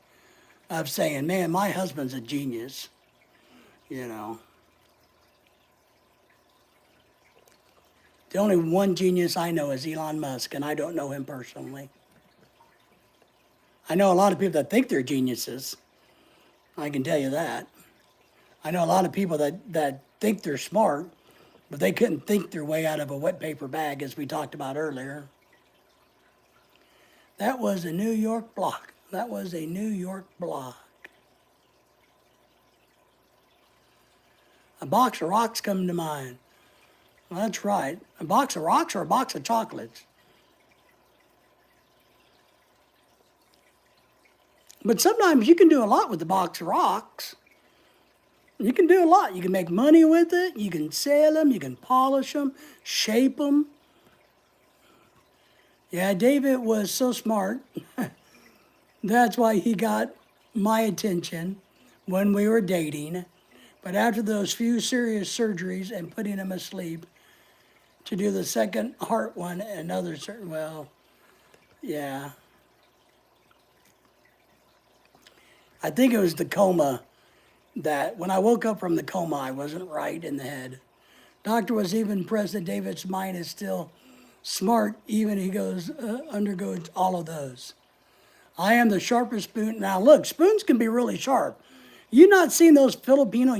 of saying, man, my husband's a genius. The only one genius I know is Elon Musk, and I don't know him personally. I know a lot of people that think they're geniuses. I can tell you that. I know a lot of people that think they're smart, but they couldn't think their way out of a wet paper bag, as we talked about earlier. That was a New York block. That was a New York block. A box of rocks come to mind. Well, that's right. A box of rocks or a box of chocolates? But sometimes you can do a lot with a box of rocks. You can do a lot. You can make money with it. You can sell them. You can polish them, shape them. Yeah, David was so smart. That's why he got my attention when we were dating. But after those few serious surgeries and putting him asleep, to do the second heart one and other yeah. I think it was the coma that when I woke up from the coma, I wasn't right in the head. Doctor was even impressed that David's mind is still smart, even he undergoes all of those. I am the sharpest spoon. Now look, spoons can be really sharp. You not seen those Filipino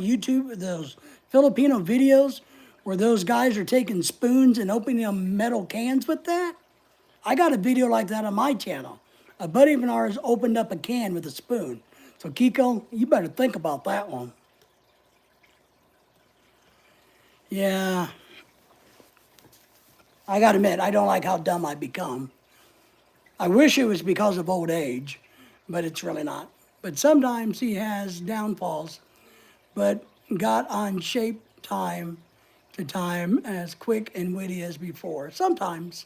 videos where those guys are taking spoons and opening them metal cans with that? I got a video like that on my channel. A buddy of ours opened up a can with a spoon. So Kiko, you better think about that one. Yeah, I gotta admit, I don't like how dumb I've become. I wish it was because of old age, but it's really not. But sometimes he has downfalls, but got on shape time to time as quick and witty as before. Sometimes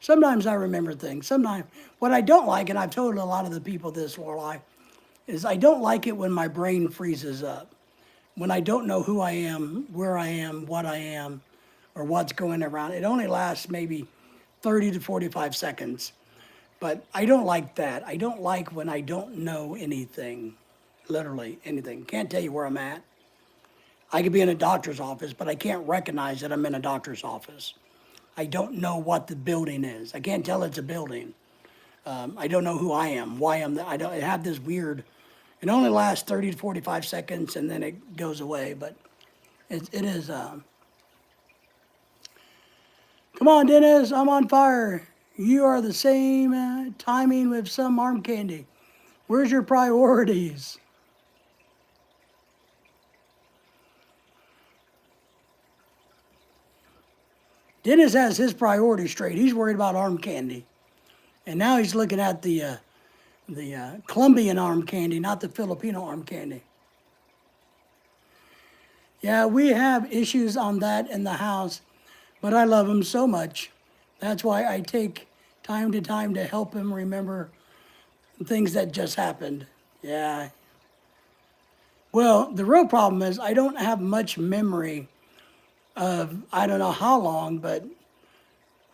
I remember things. Sometimes, what I don't like, and I've told a lot of the people this whole life, is I don't like it when my brain freezes up. When I don't know who I am, where I am, what I am, or what's going around. It only lasts maybe 30 to 45 seconds. But I don't like that. I don't like when I don't know anything, literally anything. Can't tell you where I'm at. I could be in a doctor's office, but I can't recognize that I'm in a doctor's office. I don't know what the building is. I can't tell it's a building. I don't know who I am, why I'm there. I have this weird, it only lasts 30 to 45 seconds and then it goes away, but it is, come on, Dennis, I'm on fire. You are the same timing with some arm candy. Where's your priorities? Dennis has his priorities straight. He's worried about arm candy. And now he's looking at the Colombian arm candy, not the Filipino arm candy. Yeah, we have issues on that in the house, but I love him so much. That's why I take time to time to help him remember things that just happened. Yeah. Well, the real problem is I don't have much memory of, I don't know how long, but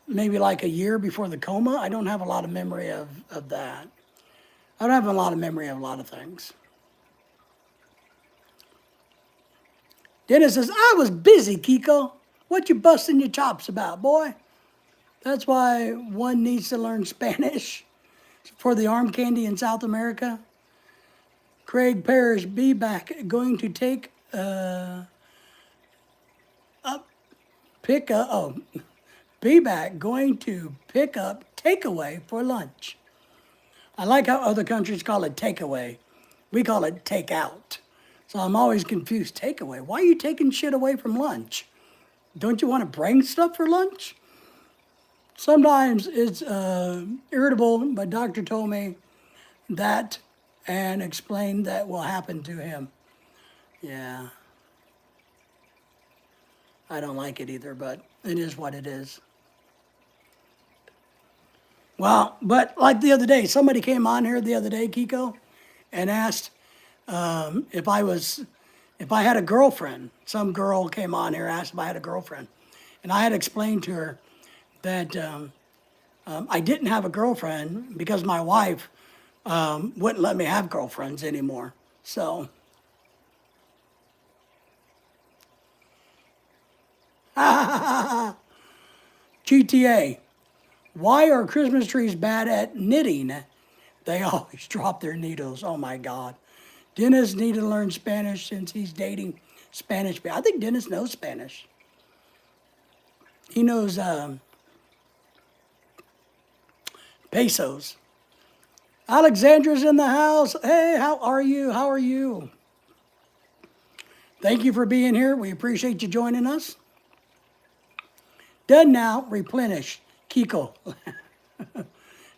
maybe like a year before the coma. I don't have a lot of memory of that. I don't have a lot of memory of a lot of things. Dennis says, I was busy, Kiko. What you busting your chops about, boy? That's why one needs to learn Spanish for the arm candy in South America. Craig Parrish, be back. Going to take be back. Going to pick up takeaway for lunch. I like how other countries call it takeaway. We call it takeout. So I'm always confused. Takeaway? Why are you taking shit away from lunch? Don't you want to bring stuff for lunch? Sometimes it's irritable. My doctor told me that and explained that will happen to him. Yeah. I don't like it either, but it is what it is. Well, but like the other day, somebody came on here the other day, Kiko, and asked if I had a girlfriend. Some girl came on here, asked if I had a girlfriend. And I had explained to her that I didn't have a girlfriend because my wife wouldn't let me have girlfriends anymore. So, GTA, why are Christmas trees bad at knitting? They always drop their needles. Oh my God. Dennis needed to learn Spanish since he's dating Spanish. I think Dennis knows Spanish. He knows pesos. Alexandra's in the house. Hey, how are you? How are you? Thank you for being here. We appreciate you joining us. Done now. Replenish. Kiko.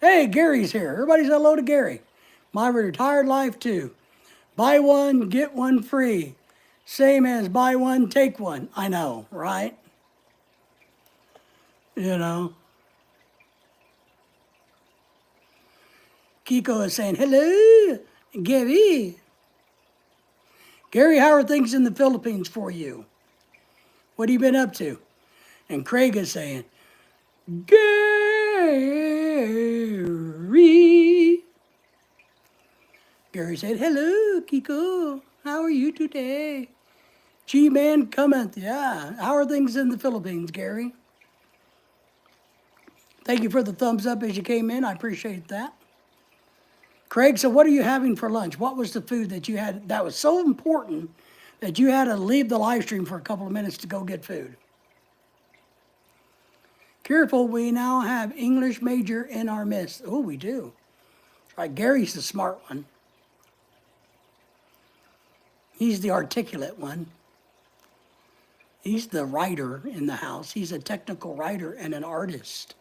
Hey, Gary's here. Everybody's hello to Gary. My retired life too. Buy one, get one free. Same as buy one, take one. I know, right? You know. Kiko is saying, hello, Gary. Gary, how are things in the Philippines for you? What have you been up to? And Craig is saying, Gary. Gary said, hello, Kiko. How are you today? G-Man cometh. Yeah. How are things in the Philippines, Gary? Thank you for the thumbs up as you came in. I appreciate that. Craig, so what are you having for lunch? What was the food that you had that was so important that you had to leave the live stream for a couple of minutes to go get food? Careful, we now have English major in our midst. Oh, we do. Right, Gary's the smart one. He's the articulate one. He's the writer in the house. He's a technical writer and an artist.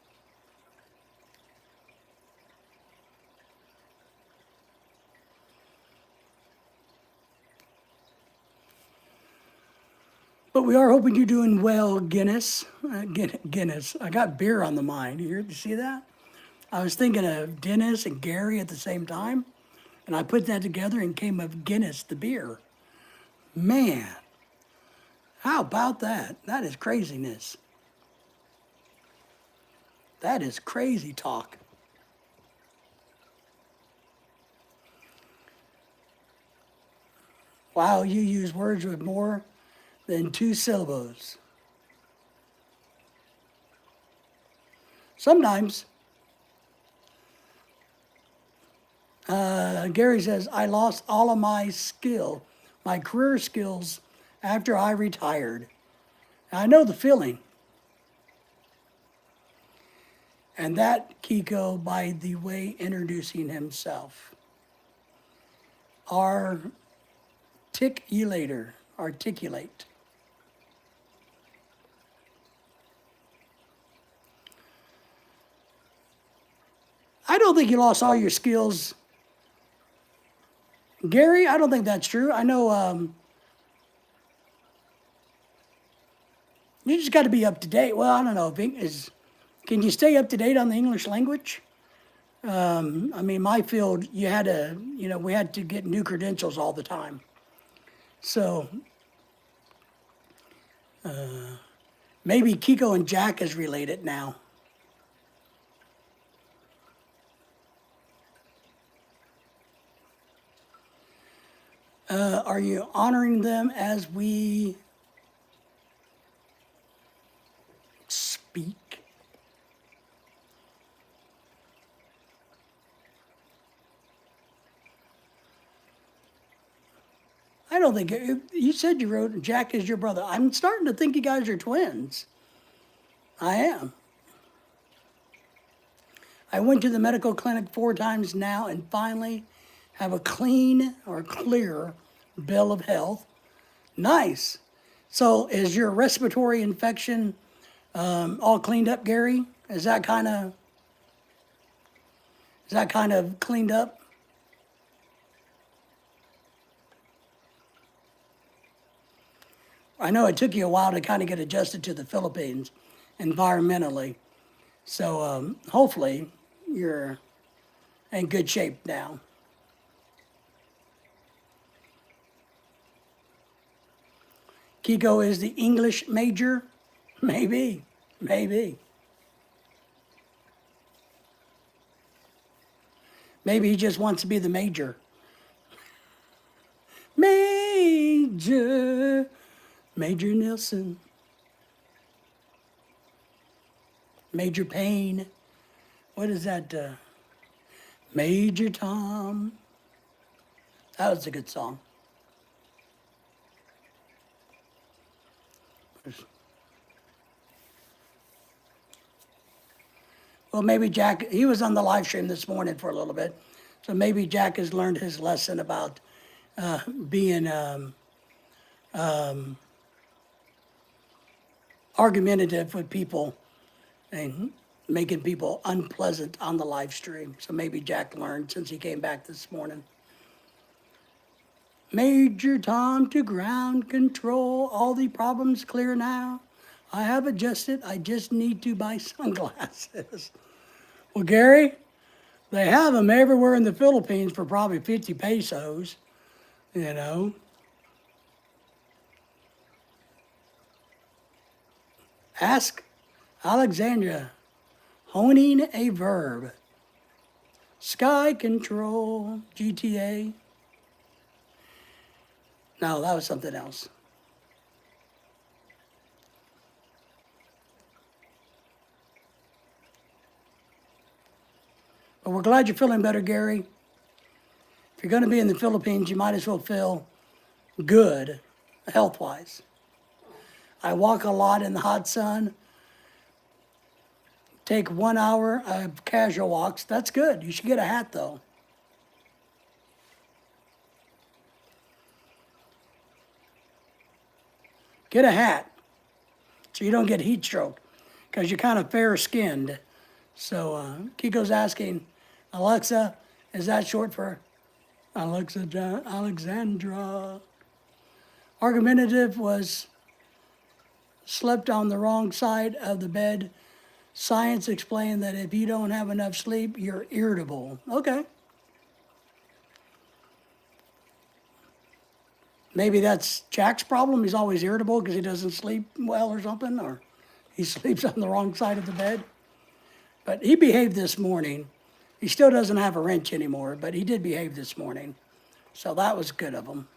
But we are hoping you're doing well, Guinness. Guinness. I got beer on the mind. You see that? I was thinking of Dennis and Gary at the same time, and I put that together and came up Guinness, the beer. Man, how about that? That is craziness. That is crazy talk. Wow, you use words with more than 2 syllables. Sometimes. Gary says, I lost all of my career skills after I retired. I know the feeling. And that, Kiko, by the way, introducing himself. Articulate. I don't think you lost all your skills. Gary, I don't think that's true. I know you just got to be up to date. Well, I don't know. Can you stay up to date on the English language? I mean, my field, we had to get new credentials all the time. So maybe Kiko and Jack is related now. Are you honoring them as we speak? I don't think you said you wrote Jack is your brother. I'm starting to think you guys are twins. I am. I went to the medical clinic 4 times now and finally have a clean or clear bill of health. Nice. So is your respiratory infection all cleaned up, Gary? Is that kind of cleaned up? I know it took you a while to kind of get adjusted to the Philippines environmentally. So hopefully you're in good shape now. Kiko is the English major? Maybe. Maybe he just wants to be the major. Major Nelson. Major Payne. What is that? Major Tom. That was a good song. Well, maybe Jack, he was on the live stream this morning for a little bit. So maybe Jack has learned his lesson about being argumentative with people and making people unpleasant on the live stream. So maybe Jack learned since he came back this morning. Major Tom to ground control. All the problems clear now. I have adjusted. I just need to buy sunglasses. Well, Gary, they have them everywhere in the Philippines for probably 50 pesos, you know. Ask Alexandria. Honing a verb. Sky control, GTA. No, that was something else. But we're glad you're feeling better, Gary. If you're going to be in the Philippines, you might as well feel good, health-wise. I walk a lot in the hot sun. Take 1 hour of casual walks. That's good. You should get a hat, though. Get a hat. so you don't get heat stroke because you're kind of fair-skinned. So Kiko's asking, Alexa, is that short for Alexandra? Argumentative was slept on the wrong side of the bed. Science explained that if you don't have enough sleep, you're irritable. Okay. Maybe that's Jack's problem. He's always irritable because he doesn't sleep well or something, or he sleeps on the wrong side of the bed. But he behaved this morning. He still doesn't have a wrench anymore, but he did behave this morning. So that was good of him.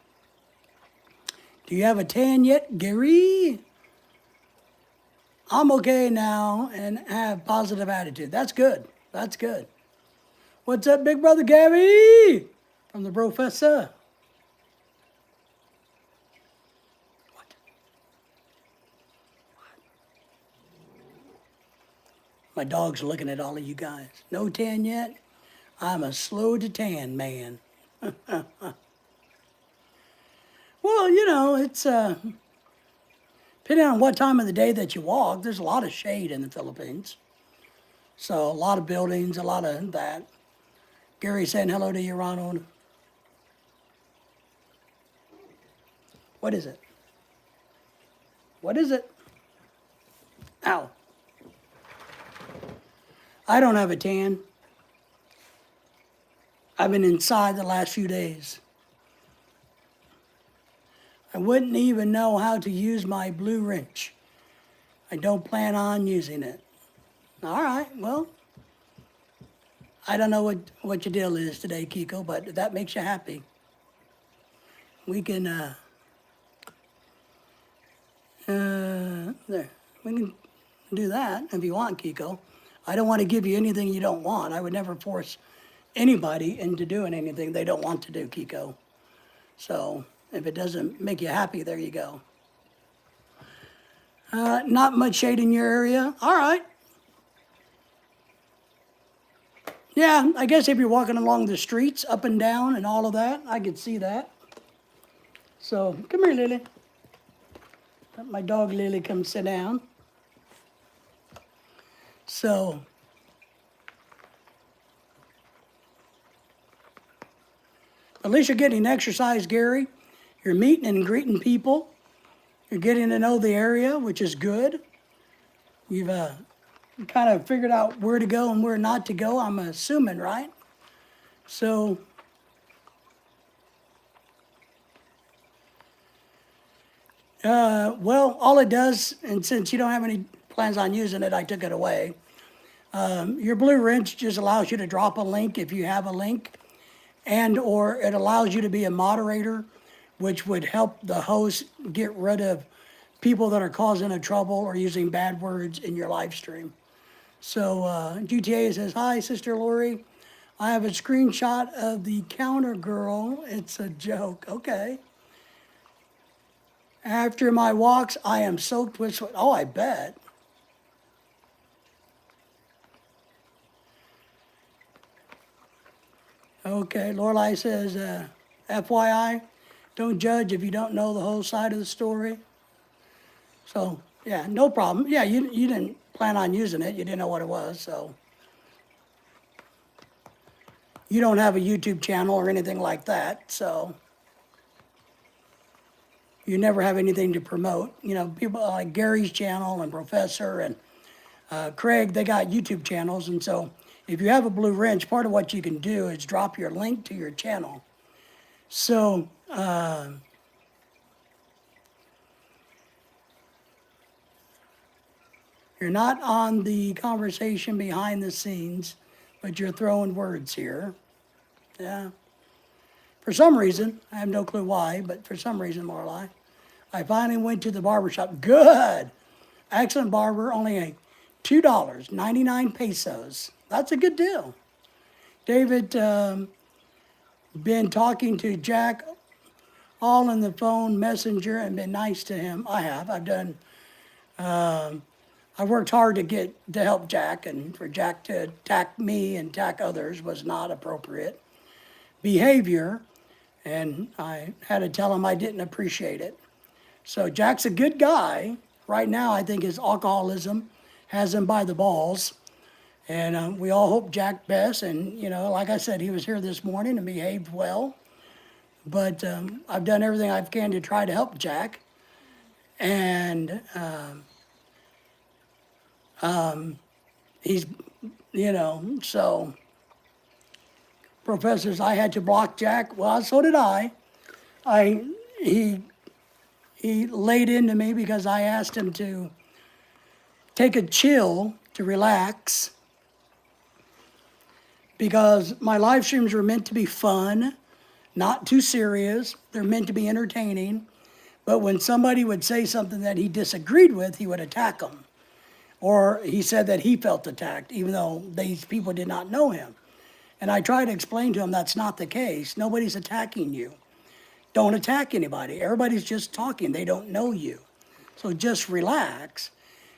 Do you have a tan yet, Gary? I'm okay now and have positive attitude. That's good. That's good. What's up, big brother Gary? From the professor. What? My dog's looking at all of you guys. No tan yet? I'm a slow to tan man. Well, you know, it's depending on what time of the day that you walk, there's a lot of shade in the Philippines. So a lot of buildings, a lot of that. Gary saying hello to you, Ronald. What is it? What is it? Ow. I don't have a tan. I've been inside the last few days. I wouldn't even know how to use my blue wrench. I don't plan on using it. All right, well, I don't know what your deal is today, Kiko, but if that makes you happy, we can, there, we can do that if you want, Kiko. I don't want to give you anything you don't want. I would never force anybody into doing anything they don't want to do, Kiko. So if it doesn't make you happy, there you go. Not much shade in your area. All right. Yeah, I guess if you're walking along the streets, up and down and all of that, I could see that. So, come here, Lily. Let my dog Lily come sit down. So, at least you're getting exercise, Gary. You're meeting and greeting people. You're getting to know the area, which is good. You've kind of figured out where to go and where not to go, I'm assuming, right? So, well, all it does, and since you don't have any plans on using it, I took it away. Your blue wrench just allows you to drop a link if you have a link, and or it allows you to be a moderator, which would help the host get rid of people that are causing a trouble or using bad words in your live stream. So GTA says, hi, Sister Lori. I have a screenshot of the counter girl. It's a joke. Okay. After my walks, I am soaked with sweat. Oh, I bet. Okay, Lorelai says, FYI, don't judge if you don't know the whole side of the story. So, yeah, no problem. Yeah, you didn't plan on using it. You didn't know what it was, so. You don't have a YouTube channel or anything like that, so. You never have anything to promote. You know, people like Gary's channel and Professor and Craig, they got YouTube channels, and so if you have a blue wrench, part of what you can do is drop your link to your channel. So, you're not on the conversation behind the scenes, but you're throwing words here. Yeah. For some reason, I have no clue why, but for some reason, Lorelai, I finally went to the barber shop. Good. Excellent barber, only a $2, 99 pesos. That's a good deal. David, been talking to Jack all on the phone, messenger, and been nice to him. I have. I've done, I worked hard to help Jack, and for Jack to attack me and attack others was not appropriate behavior, and I had to tell him I didn't appreciate it. So Jack's a good guy. right now, I think his alcoholism has him by the balls. And we all hope Jack best. And, you know, like I said, he was here this morning and behaved well. But I've done everything I can to try to help Jack. And he's, you know, so professors, I had to block Jack. Well, so did I. He laid into me because I asked him to take a chill to relax, because my live streams are meant to be fun, not too serious. They're meant to be entertaining. But when somebody would say something that he disagreed with, he would attack them. Or he said that he felt attacked, even though these people did not know him. And I tried to explain to him that's not the case. Nobody's attacking you. Don't attack anybody. Everybody's just talking. They don't know you. So just relax.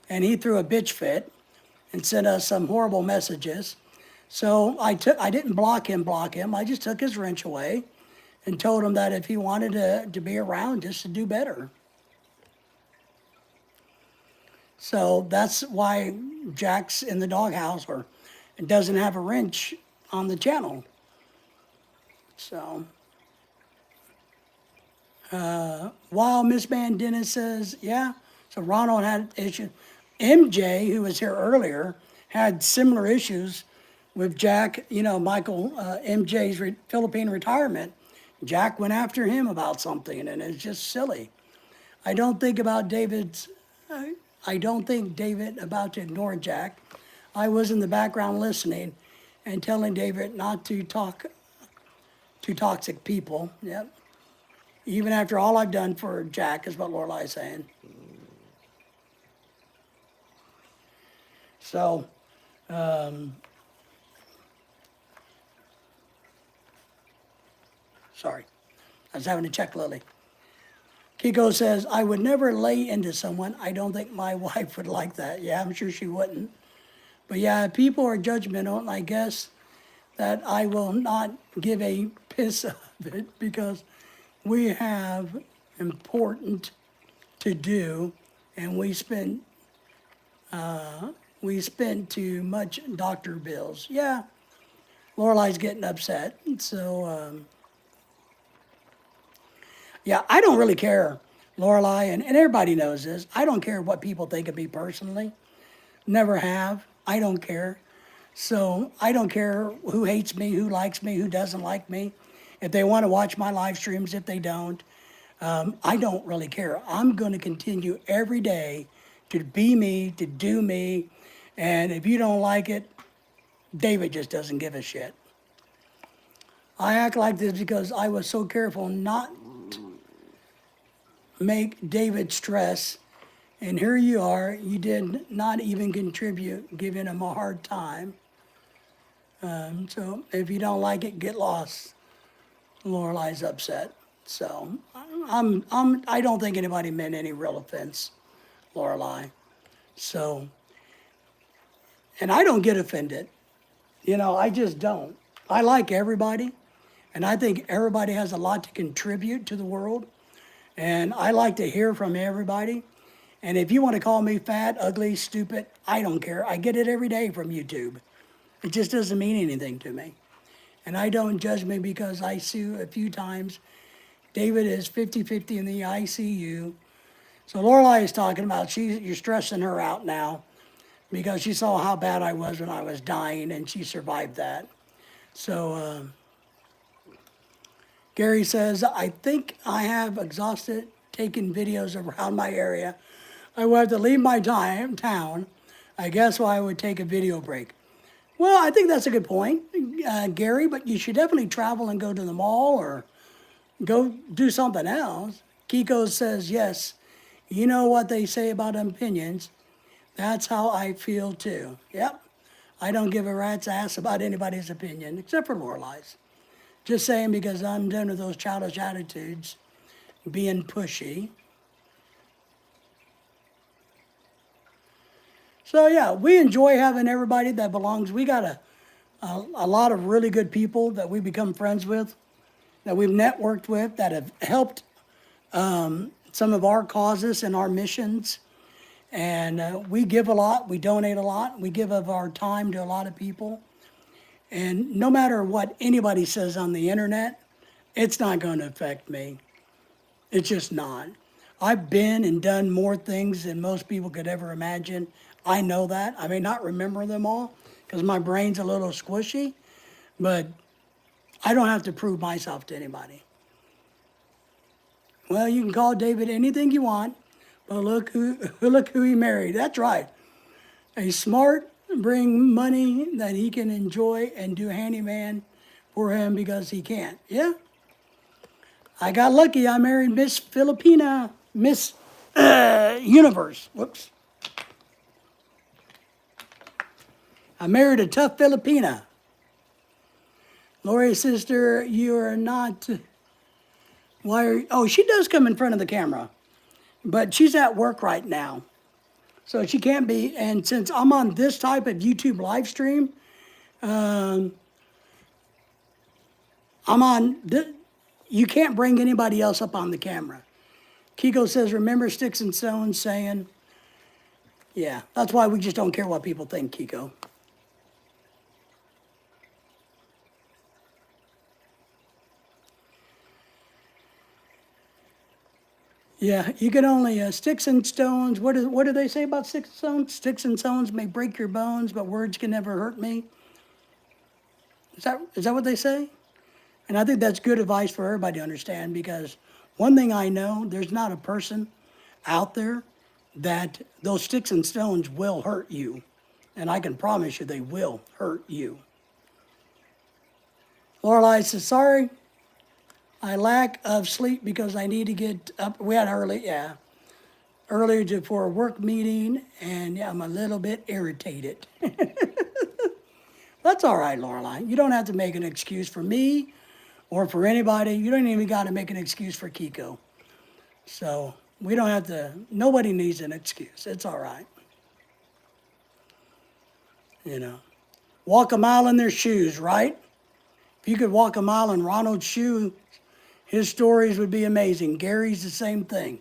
And he threw a bitch fit and sent us some horrible messages. So I didn't block him. I just took his wrench away and told him that if he wanted to be around, just to do better. So that's why Jack's in the doghouse, or doesn't have a wrench on the channel. So, while Miss Man Dennis says, yeah, so Ronald had issues. MJ, who was here earlier, had similar issues with Jack, you know, Michael, MJ's Philippine retirement. Jack went after him about something, and it's just silly. I don't think David about to ignore Jack. I was in the background listening and telling David not to talk to toxic people. Yep. Even after all I've done for Jack, is what Lorelai's saying. So, sorry, I was having to check Lily. Kiko says, I would never lay into someone. I don't think my wife would like that. Yeah, I'm sure she wouldn't. But yeah, people are judgmental, and I guess that I will not give a piss of it, because we have important to do, and we spend too much doctor bills. Yeah, Lorelai's getting upset. So, yeah, I don't really care, Lorelai, and everybody knows this. I don't care what people think of me personally. Never have. I don't care. So I don't care who hates me, who likes me, who doesn't like me. If they want to watch my live streams, if they don't, I don't really care. I'm going to continue every day to be me, to do me. And if you don't like it, David just doesn't give a shit. I act like this because I was so careful not make David stress. And here you are, you did not even contribute, giving him a hard time. So if you don't like it, get lost. Lorelai's upset. So I don't think anybody meant any real offense, Lorelai. So, and I don't get offended. You know, I just don't. I like everybody, and I think everybody has a lot to contribute to the world. And I like to hear from everybody. And if you want to call me fat, ugly, stupid, I don't care. I get it every day from YouTube. It just doesn't mean anything to me. And I don't judge me because I sue a few times. David is 50-50 in the ICU. So Lorelai is talking about you're stressing her out now because she saw how bad I was when I was dying, and she survived that. So Gary says, I think I have exhausted taking videos around my area. I will have to leave my town. I guess I would take a video break. Well, I think that's a good point, Gary, but you should definitely travel and go to the mall or go do something else. Kiko says, yes, you know what they say about opinions. That's how I feel too. Yep, I don't give a rat's ass about anybody's opinion, except for Lorelai's. Just saying, because I'm done with those childish attitudes, being pushy. So yeah, we enjoy having everybody that belongs. We got a lot of really good people that we become friends with, that we've networked with, that have helped some of our causes and our missions. And we give a lot, we donate a lot, we give of our time to a lot of people. And no matter what anybody says on the internet, it's not going to affect me. It's just not. I've been and done more things than most people could ever imagine. I know that. I may not remember them all because my brain's a little squishy, but I don't have to prove myself to anybody. Well, you can call David anything you want, but look who he married. That's right. A smart, bring money that he can enjoy and do handyman for him because he can't. Yeah? I got lucky. I married Miss Filipina, Miss Universe. Whoops. I married a tough Filipina. Lori's sister, you are not. Why are? Oh, she does come in front of the camera, but she's at work right now, so she can't be. And since I'm on this type of YouTube live stream, I'm on. You can't bring anybody else up on the camera. Kiko says, remember Sticks and Stones saying, yeah, that's why we just don't care what people think, Kiko. Yeah, you can only, sticks and stones, what do they say about sticks and stones? Sticks and stones may break your bones, but words can never hurt me. Is that what they say? And I think that's good advice for everybody to understand because one thing I know, there's not a person out there that those sticks and stones will hurt you. And I can promise you they will hurt you. Lorelei says, sorry, I lack of sleep because I need to get up. We had earlier for a work meeting, and yeah, I'm a little bit irritated. That's all right, Lorelei. You don't have to make an excuse for me or for anybody. You don't even got to make an excuse for Kiko. So we don't have to, nobody needs an excuse. It's all right. You know, walk a mile in their shoes, right? If you could walk a mile in Ronald's shoe, his stories would be amazing. Gary's the same thing.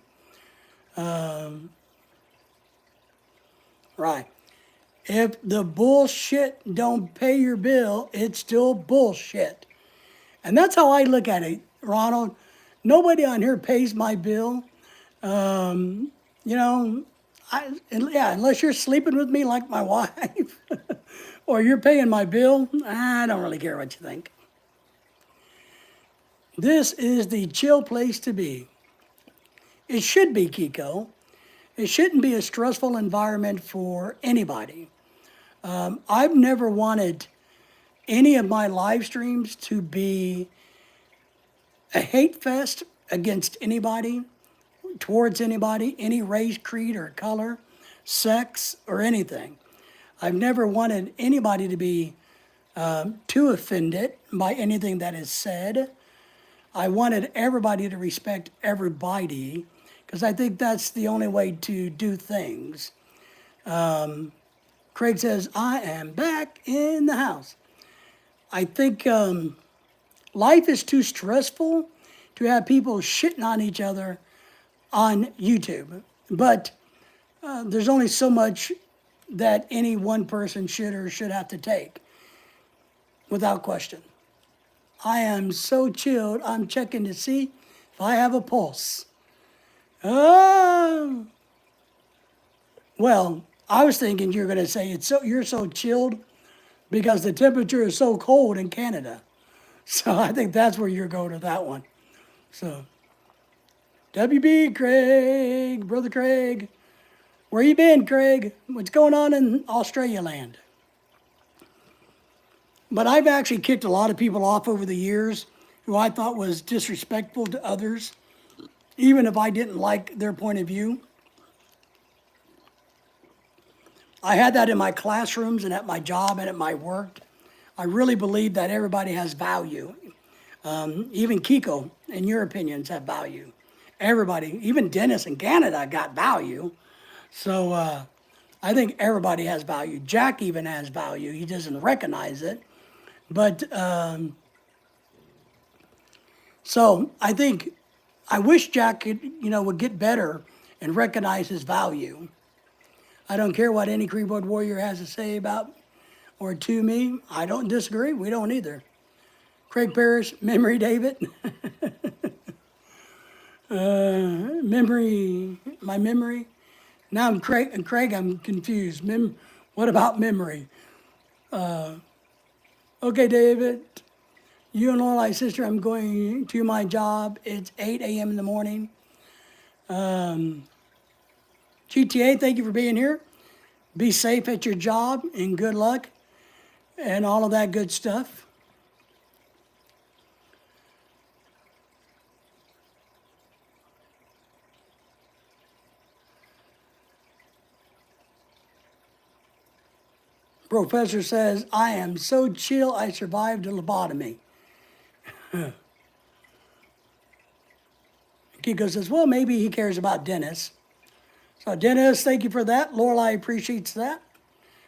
Right. If the bullshit don't pay your bill, it's still bullshit. And that's how I look at it, Ronald. Nobody on here pays my bill. You know, unless you're sleeping with me like my wife or you're paying my bill, I don't really care what you think. This is the chill place to be. It should be, Kiko. It shouldn't be a stressful environment for anybody. I've never wanted any of my live streams to be a hate fest against anybody, towards anybody, any race, creed, or color, sex, or anything. I've never wanted anybody to be too offended by anything that is said. I wanted everybody to respect everybody because I think that's the only way to do things. Craig says, I am back in the house. I think life is too stressful to have people shitting on each other on YouTube. But there's only so much that any one person should have to take, without question. I am so chilled, I'm checking to see if I have a pulse. Oh. Well, I was thinking you're going to say you're so chilled because the temperature is so cold in Canada. So I think that's where you're going with that one. So, WB Craig, Brother Craig. Where you been, Craig? What's going on in Australia land? But I've actually kicked a lot of people off over the years who I thought was disrespectful to others, even if I didn't like their point of view. I had that in my classrooms and at my job and at my work. I really believe that everybody has value. Even Kiko, in your opinions, have value. Everybody, even Dennis in Canada got value. So I think everybody has value. Jack even has value. He doesn't recognize it. But, so I wish Jack could, would get better and recognize his value. I don't care what any keyboard warrior has to say about or to me. I don't disagree. We don't either. Craig Parrish, Memory David. My memory. Now I'm Craig, I'm confused. What about memory? Okay, David. You and Lorelai, sister, I'm going to my job. It's 8 a.m. in the morning. GTA, thank you for being here. Be safe at your job and good luck and all of that good stuff. Professor says, I am so chill I survived a lobotomy. Kiko says, well, maybe he cares about Dennis. So Dennis, thank you for that. Lorelai appreciates that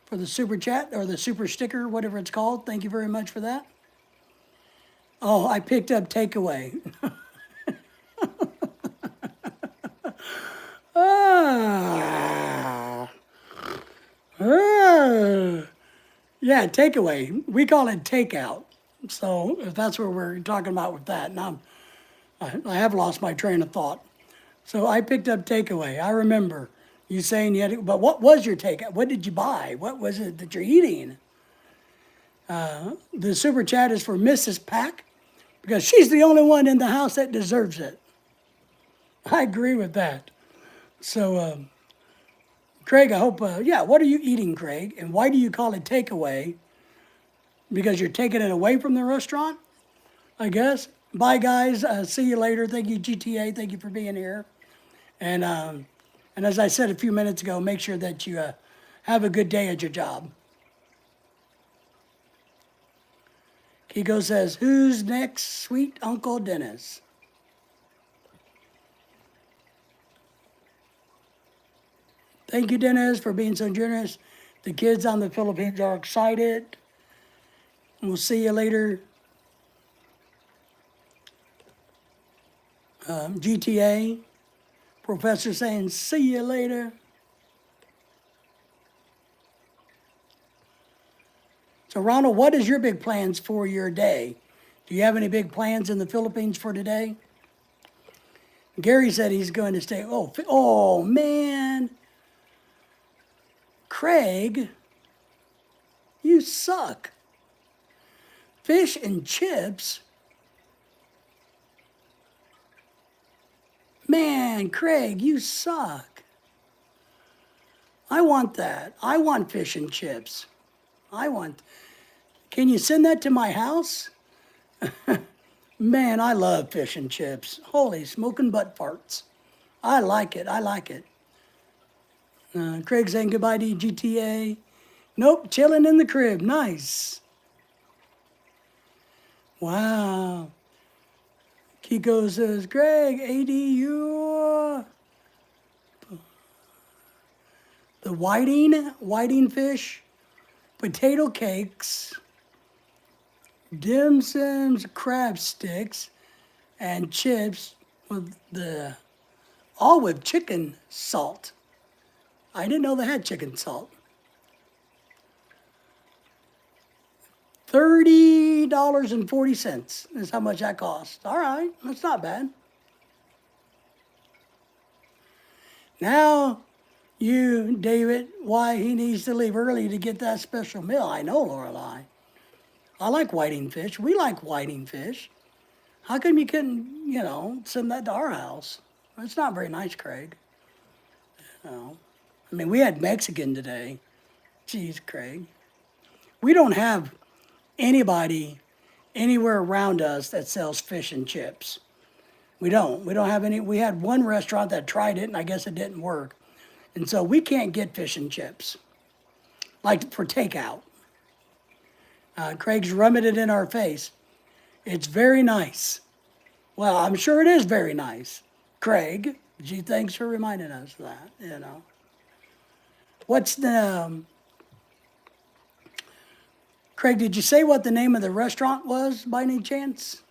for the super chat or the super sticker, whatever it's called. Thank you very much for that. Oh, I picked up takeaway. Yeah, takeaway. We call it takeout. So if that's what we're talking about with that, and I have lost my train of thought. So I picked up takeaway. I remember you saying you had to, but what was your takeout? What did you buy? What was it that you're eating? The super chat is for Mrs. Pack because she's the only one in the house that deserves it. I agree with that. So, Craig, I hope, yeah, what are you eating, Craig? And why do you call it takeaway? Because you're taking it away from the restaurant, I guess. Bye, guys. See you later. Thank you, GTA. Thank you for being here. And as I said a few minutes ago, make sure that you have a good day at your job. Kiko says, who's next? Sweet Uncle Dennis. Thank you, Dennis, for being so generous. The kids on the Philippines are excited. We'll see you later. GTA. Professor saying, see you later. So, Ronald, what is your big plans for your day? Do you have any big plans in the Philippines for today? Gary said he's going to stay. Oh man. Craig, you suck. Fish and chips? Man, Craig, you suck. I want that. I want fish and chips. Can you send that to my house? Man, I love fish and chips. Holy smoking butt farts. I like it. Craig saying goodbye to you, GTA. Nope, chilling in the crib. Nice. Wow. Kiko says, Greg, ADU. The whiting fish, potato cakes, dim sims crab sticks, and chips all with chicken salt. I didn't know they had chicken salt. $30.40 is how much that cost. All right, that's not bad. Now, you, David, why he needs to leave early to get that special meal. I know, Lorelai. I like whiting fish. We like whiting fish. How come you couldn't, send that to our house? It's not very nice, Craig. I mean, we had Mexican today. Jeez, Craig. We don't have anybody anywhere around us that sells fish and chips. We don't. We don't have any. We had one restaurant that tried it, and I guess it didn't work. And so we can't get fish and chips, like for takeout. Craig's rubbing it in our face. It's very nice. Well, I'm sure it is very nice. Craig, gee, thanks for reminding us of that, What's the... Craig, did you say what the name of the restaurant was by any chance?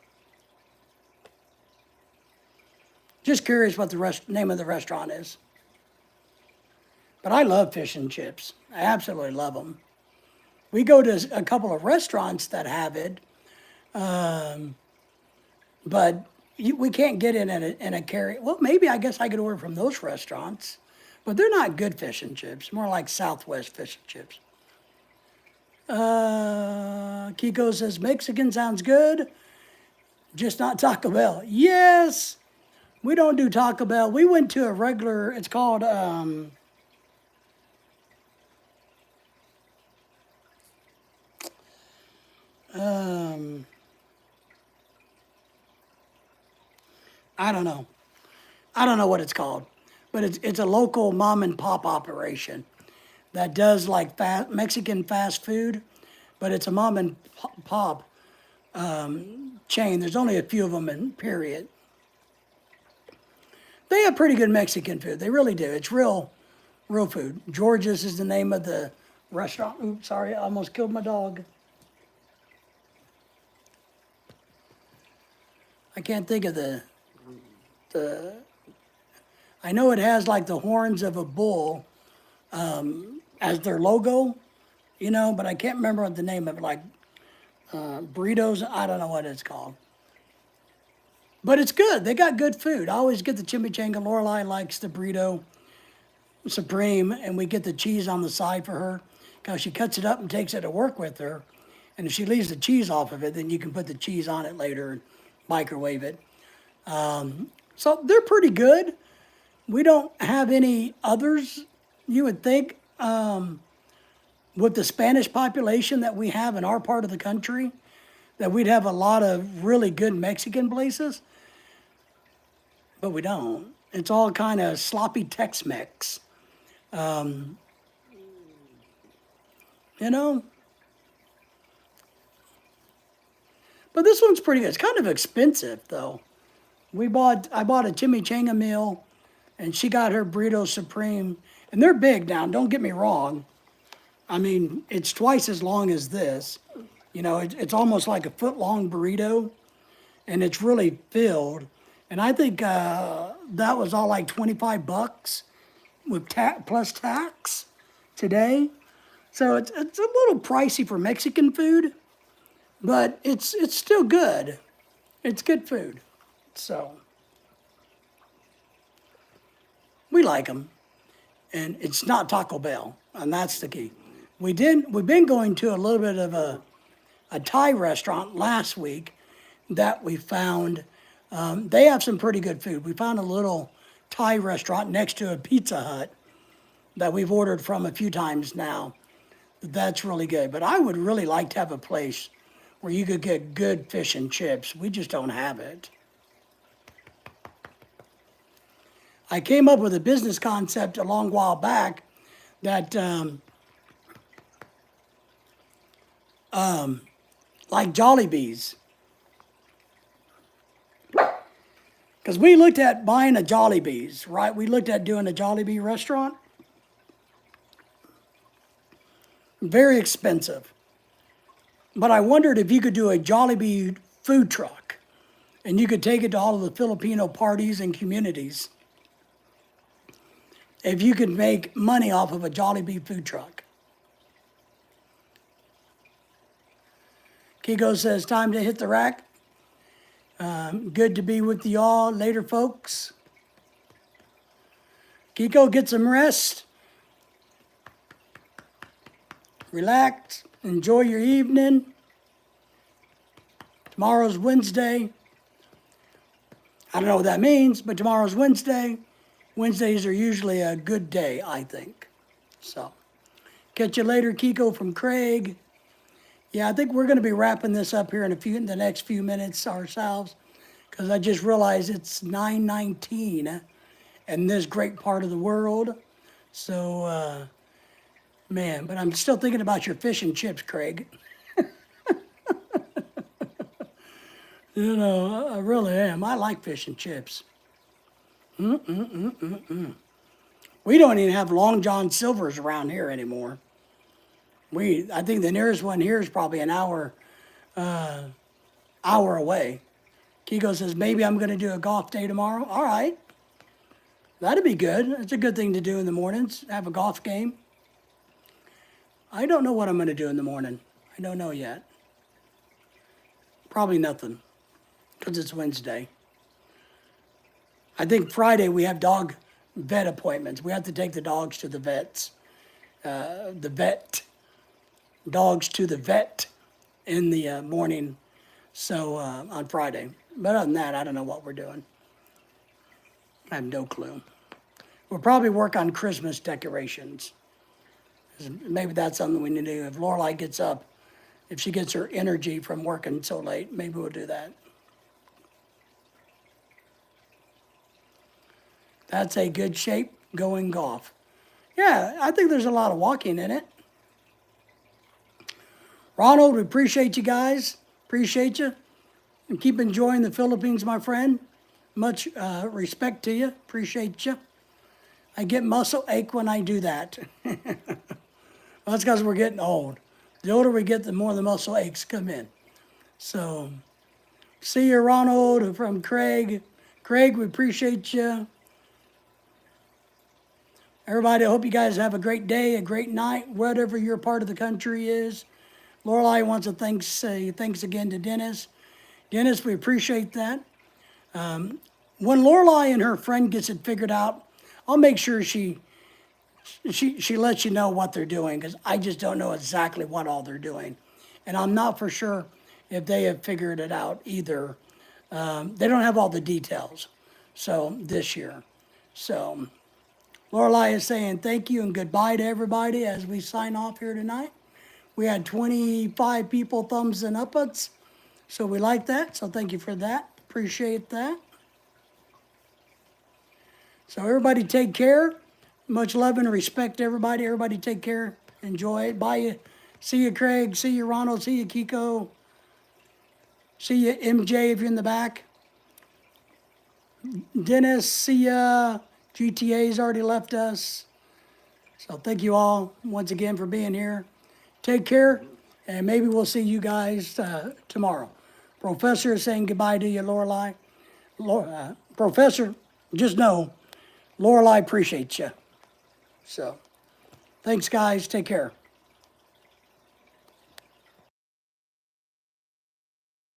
Just curious what the name of the restaurant is. But I love fish and chips. I absolutely love them. We go to a couple of restaurants that have it, but we can't get it in a carry. Well, maybe I guess I could order from those restaurants, but they're not good fish and chips. More like Southwest fish and chips. Kiko says Mexican sounds good, just not Taco Bell. Yes, we don't do Taco Bell. We went to a regular. It's called I don't know. I don't know what it's called, but it's a local mom and pop operation that does like Mexican fast food, but it's a mom and pop chain. There's only a few of them in period. They have pretty good Mexican food. They really do. It's real food. George's is the name of the restaurant. Oops, sorry, I almost killed my dog. I can't think of the. I know it has like the horns of a bull as their logo, but I can't remember what the name of it. Like burritos. I don't know what it's called. But it's good. They got good food. I always get the chimichanga. Lorelai likes the burrito supreme, and we get the cheese on the side for her because she cuts it up and takes it to work with her. And if she leaves the cheese off of it, then you can put the cheese on it later and microwave it. So they're pretty good. We don't have any others, you would think, with the Spanish population that we have in our part of the country, that we'd have a lot of really good Mexican places. But we don't. It's all kind of sloppy Tex-Mex. You know? But this one's pretty good. It's kind of expensive, though. I bought a chimichanga meal, and she got her burrito supreme. And they're big now, don't get me wrong. I mean, it's twice as long as this. It's almost like a foot-long burrito, and it's really filled. And I think that was all like $25 with plus tax today. So it's a little pricey for Mexican food, but it's still good. It's good food. So we like them, and it's not Taco Bell, and that's the key. We've been going to a little bit of a Thai restaurant last week that we found. They have some pretty good food. We found a little Thai restaurant next to a Pizza Hut that we've ordered from a few times now. That's really good. But I would really like to have a place where you could get good fish and chips. We just don't have it. I came up with a business concept a long while back that like Jollibees. Because we looked at buying a Jollibees, right? We looked at doing a Jollibee restaurant. Very expensive. But I wondered if you could do a Jollibee food truck, and you could take it to all of the Filipino parties and communities. If you could make money off of a Jollibee food truck. Kiko says, time to hit the rack. Good to be with y'all later, folks. Kiko, get some rest. Relax. Enjoy your evening. Tomorrow's Wednesday. I don't know what that means, but tomorrow's Wednesday. Wednesdays are usually a good day, I think. So, catch you later, Kiko from Craig. Yeah, I think we're going to be wrapping this up here in the next few minutes ourselves, because I just realized it's 9:19 in this great part of the world. So, man, but I'm still thinking about your fish and chips, Craig. I really am. I like fish and chips. We don't even have Long John Silver's around here anymore. I think the nearest one here is probably an hour away. Kiko says, maybe I'm going to do a golf day tomorrow. All right. That'd be good. It's a good thing to do in the mornings. Have a golf game. I don't know what I'm going to do in the morning. I don't know yet. Probably nothing, because it's Wednesday. I think Friday we have dog vet appointments. We have to take the dogs to the vets. Dogs to the vet in the morning. So on Friday. But other than that, I don't know what we're doing. I have no clue. We'll probably work on Christmas decorations. Maybe that's something we need to do. If Lorelai gets up, if she gets her energy from working so late, maybe we'll do that. That's a good shape going golf. Yeah, I think there's a lot of walking in it. Ronald, we appreciate you guys. Appreciate you. And keep enjoying the Philippines, my friend. Much respect to you. Appreciate you. I get muscle ache when I do that. Well, that's because we're getting old. The older we get, the more the muscle aches come in. So, see you, Ronald, from Craig. Craig, we appreciate you. Everybody, I hope you guys have a great day, a great night, whatever your part of the country is. Lorelai wants to say thanks again to Dennis. Dennis, we appreciate that. When Lorelai and her friend gets it figured out, I'll make sure she lets you know what they're doing, because I just don't know exactly what all they're doing. And I'm not for sure if they have figured it out either. They don't have all the details, so this year. So Lorelai is saying thank you and goodbye to everybody as we sign off here tonight. We had 25 people thumbs and upvotes, so we like that. So thank you for that. Appreciate that. So everybody take care. Much love and respect, everybody. Everybody take care. Enjoy it. Bye. You. See you, Craig. See you, Ronald. See you, Kiko. See you, MJ, if you're in the back. Dennis, see ya. GTA's already left us. So thank you all once again for being here. Take care, and maybe we'll see you guys tomorrow. Professor is saying goodbye to you, Lorelai. Professor, just know, Lorelai appreciates you. So, thanks, guys. Take care.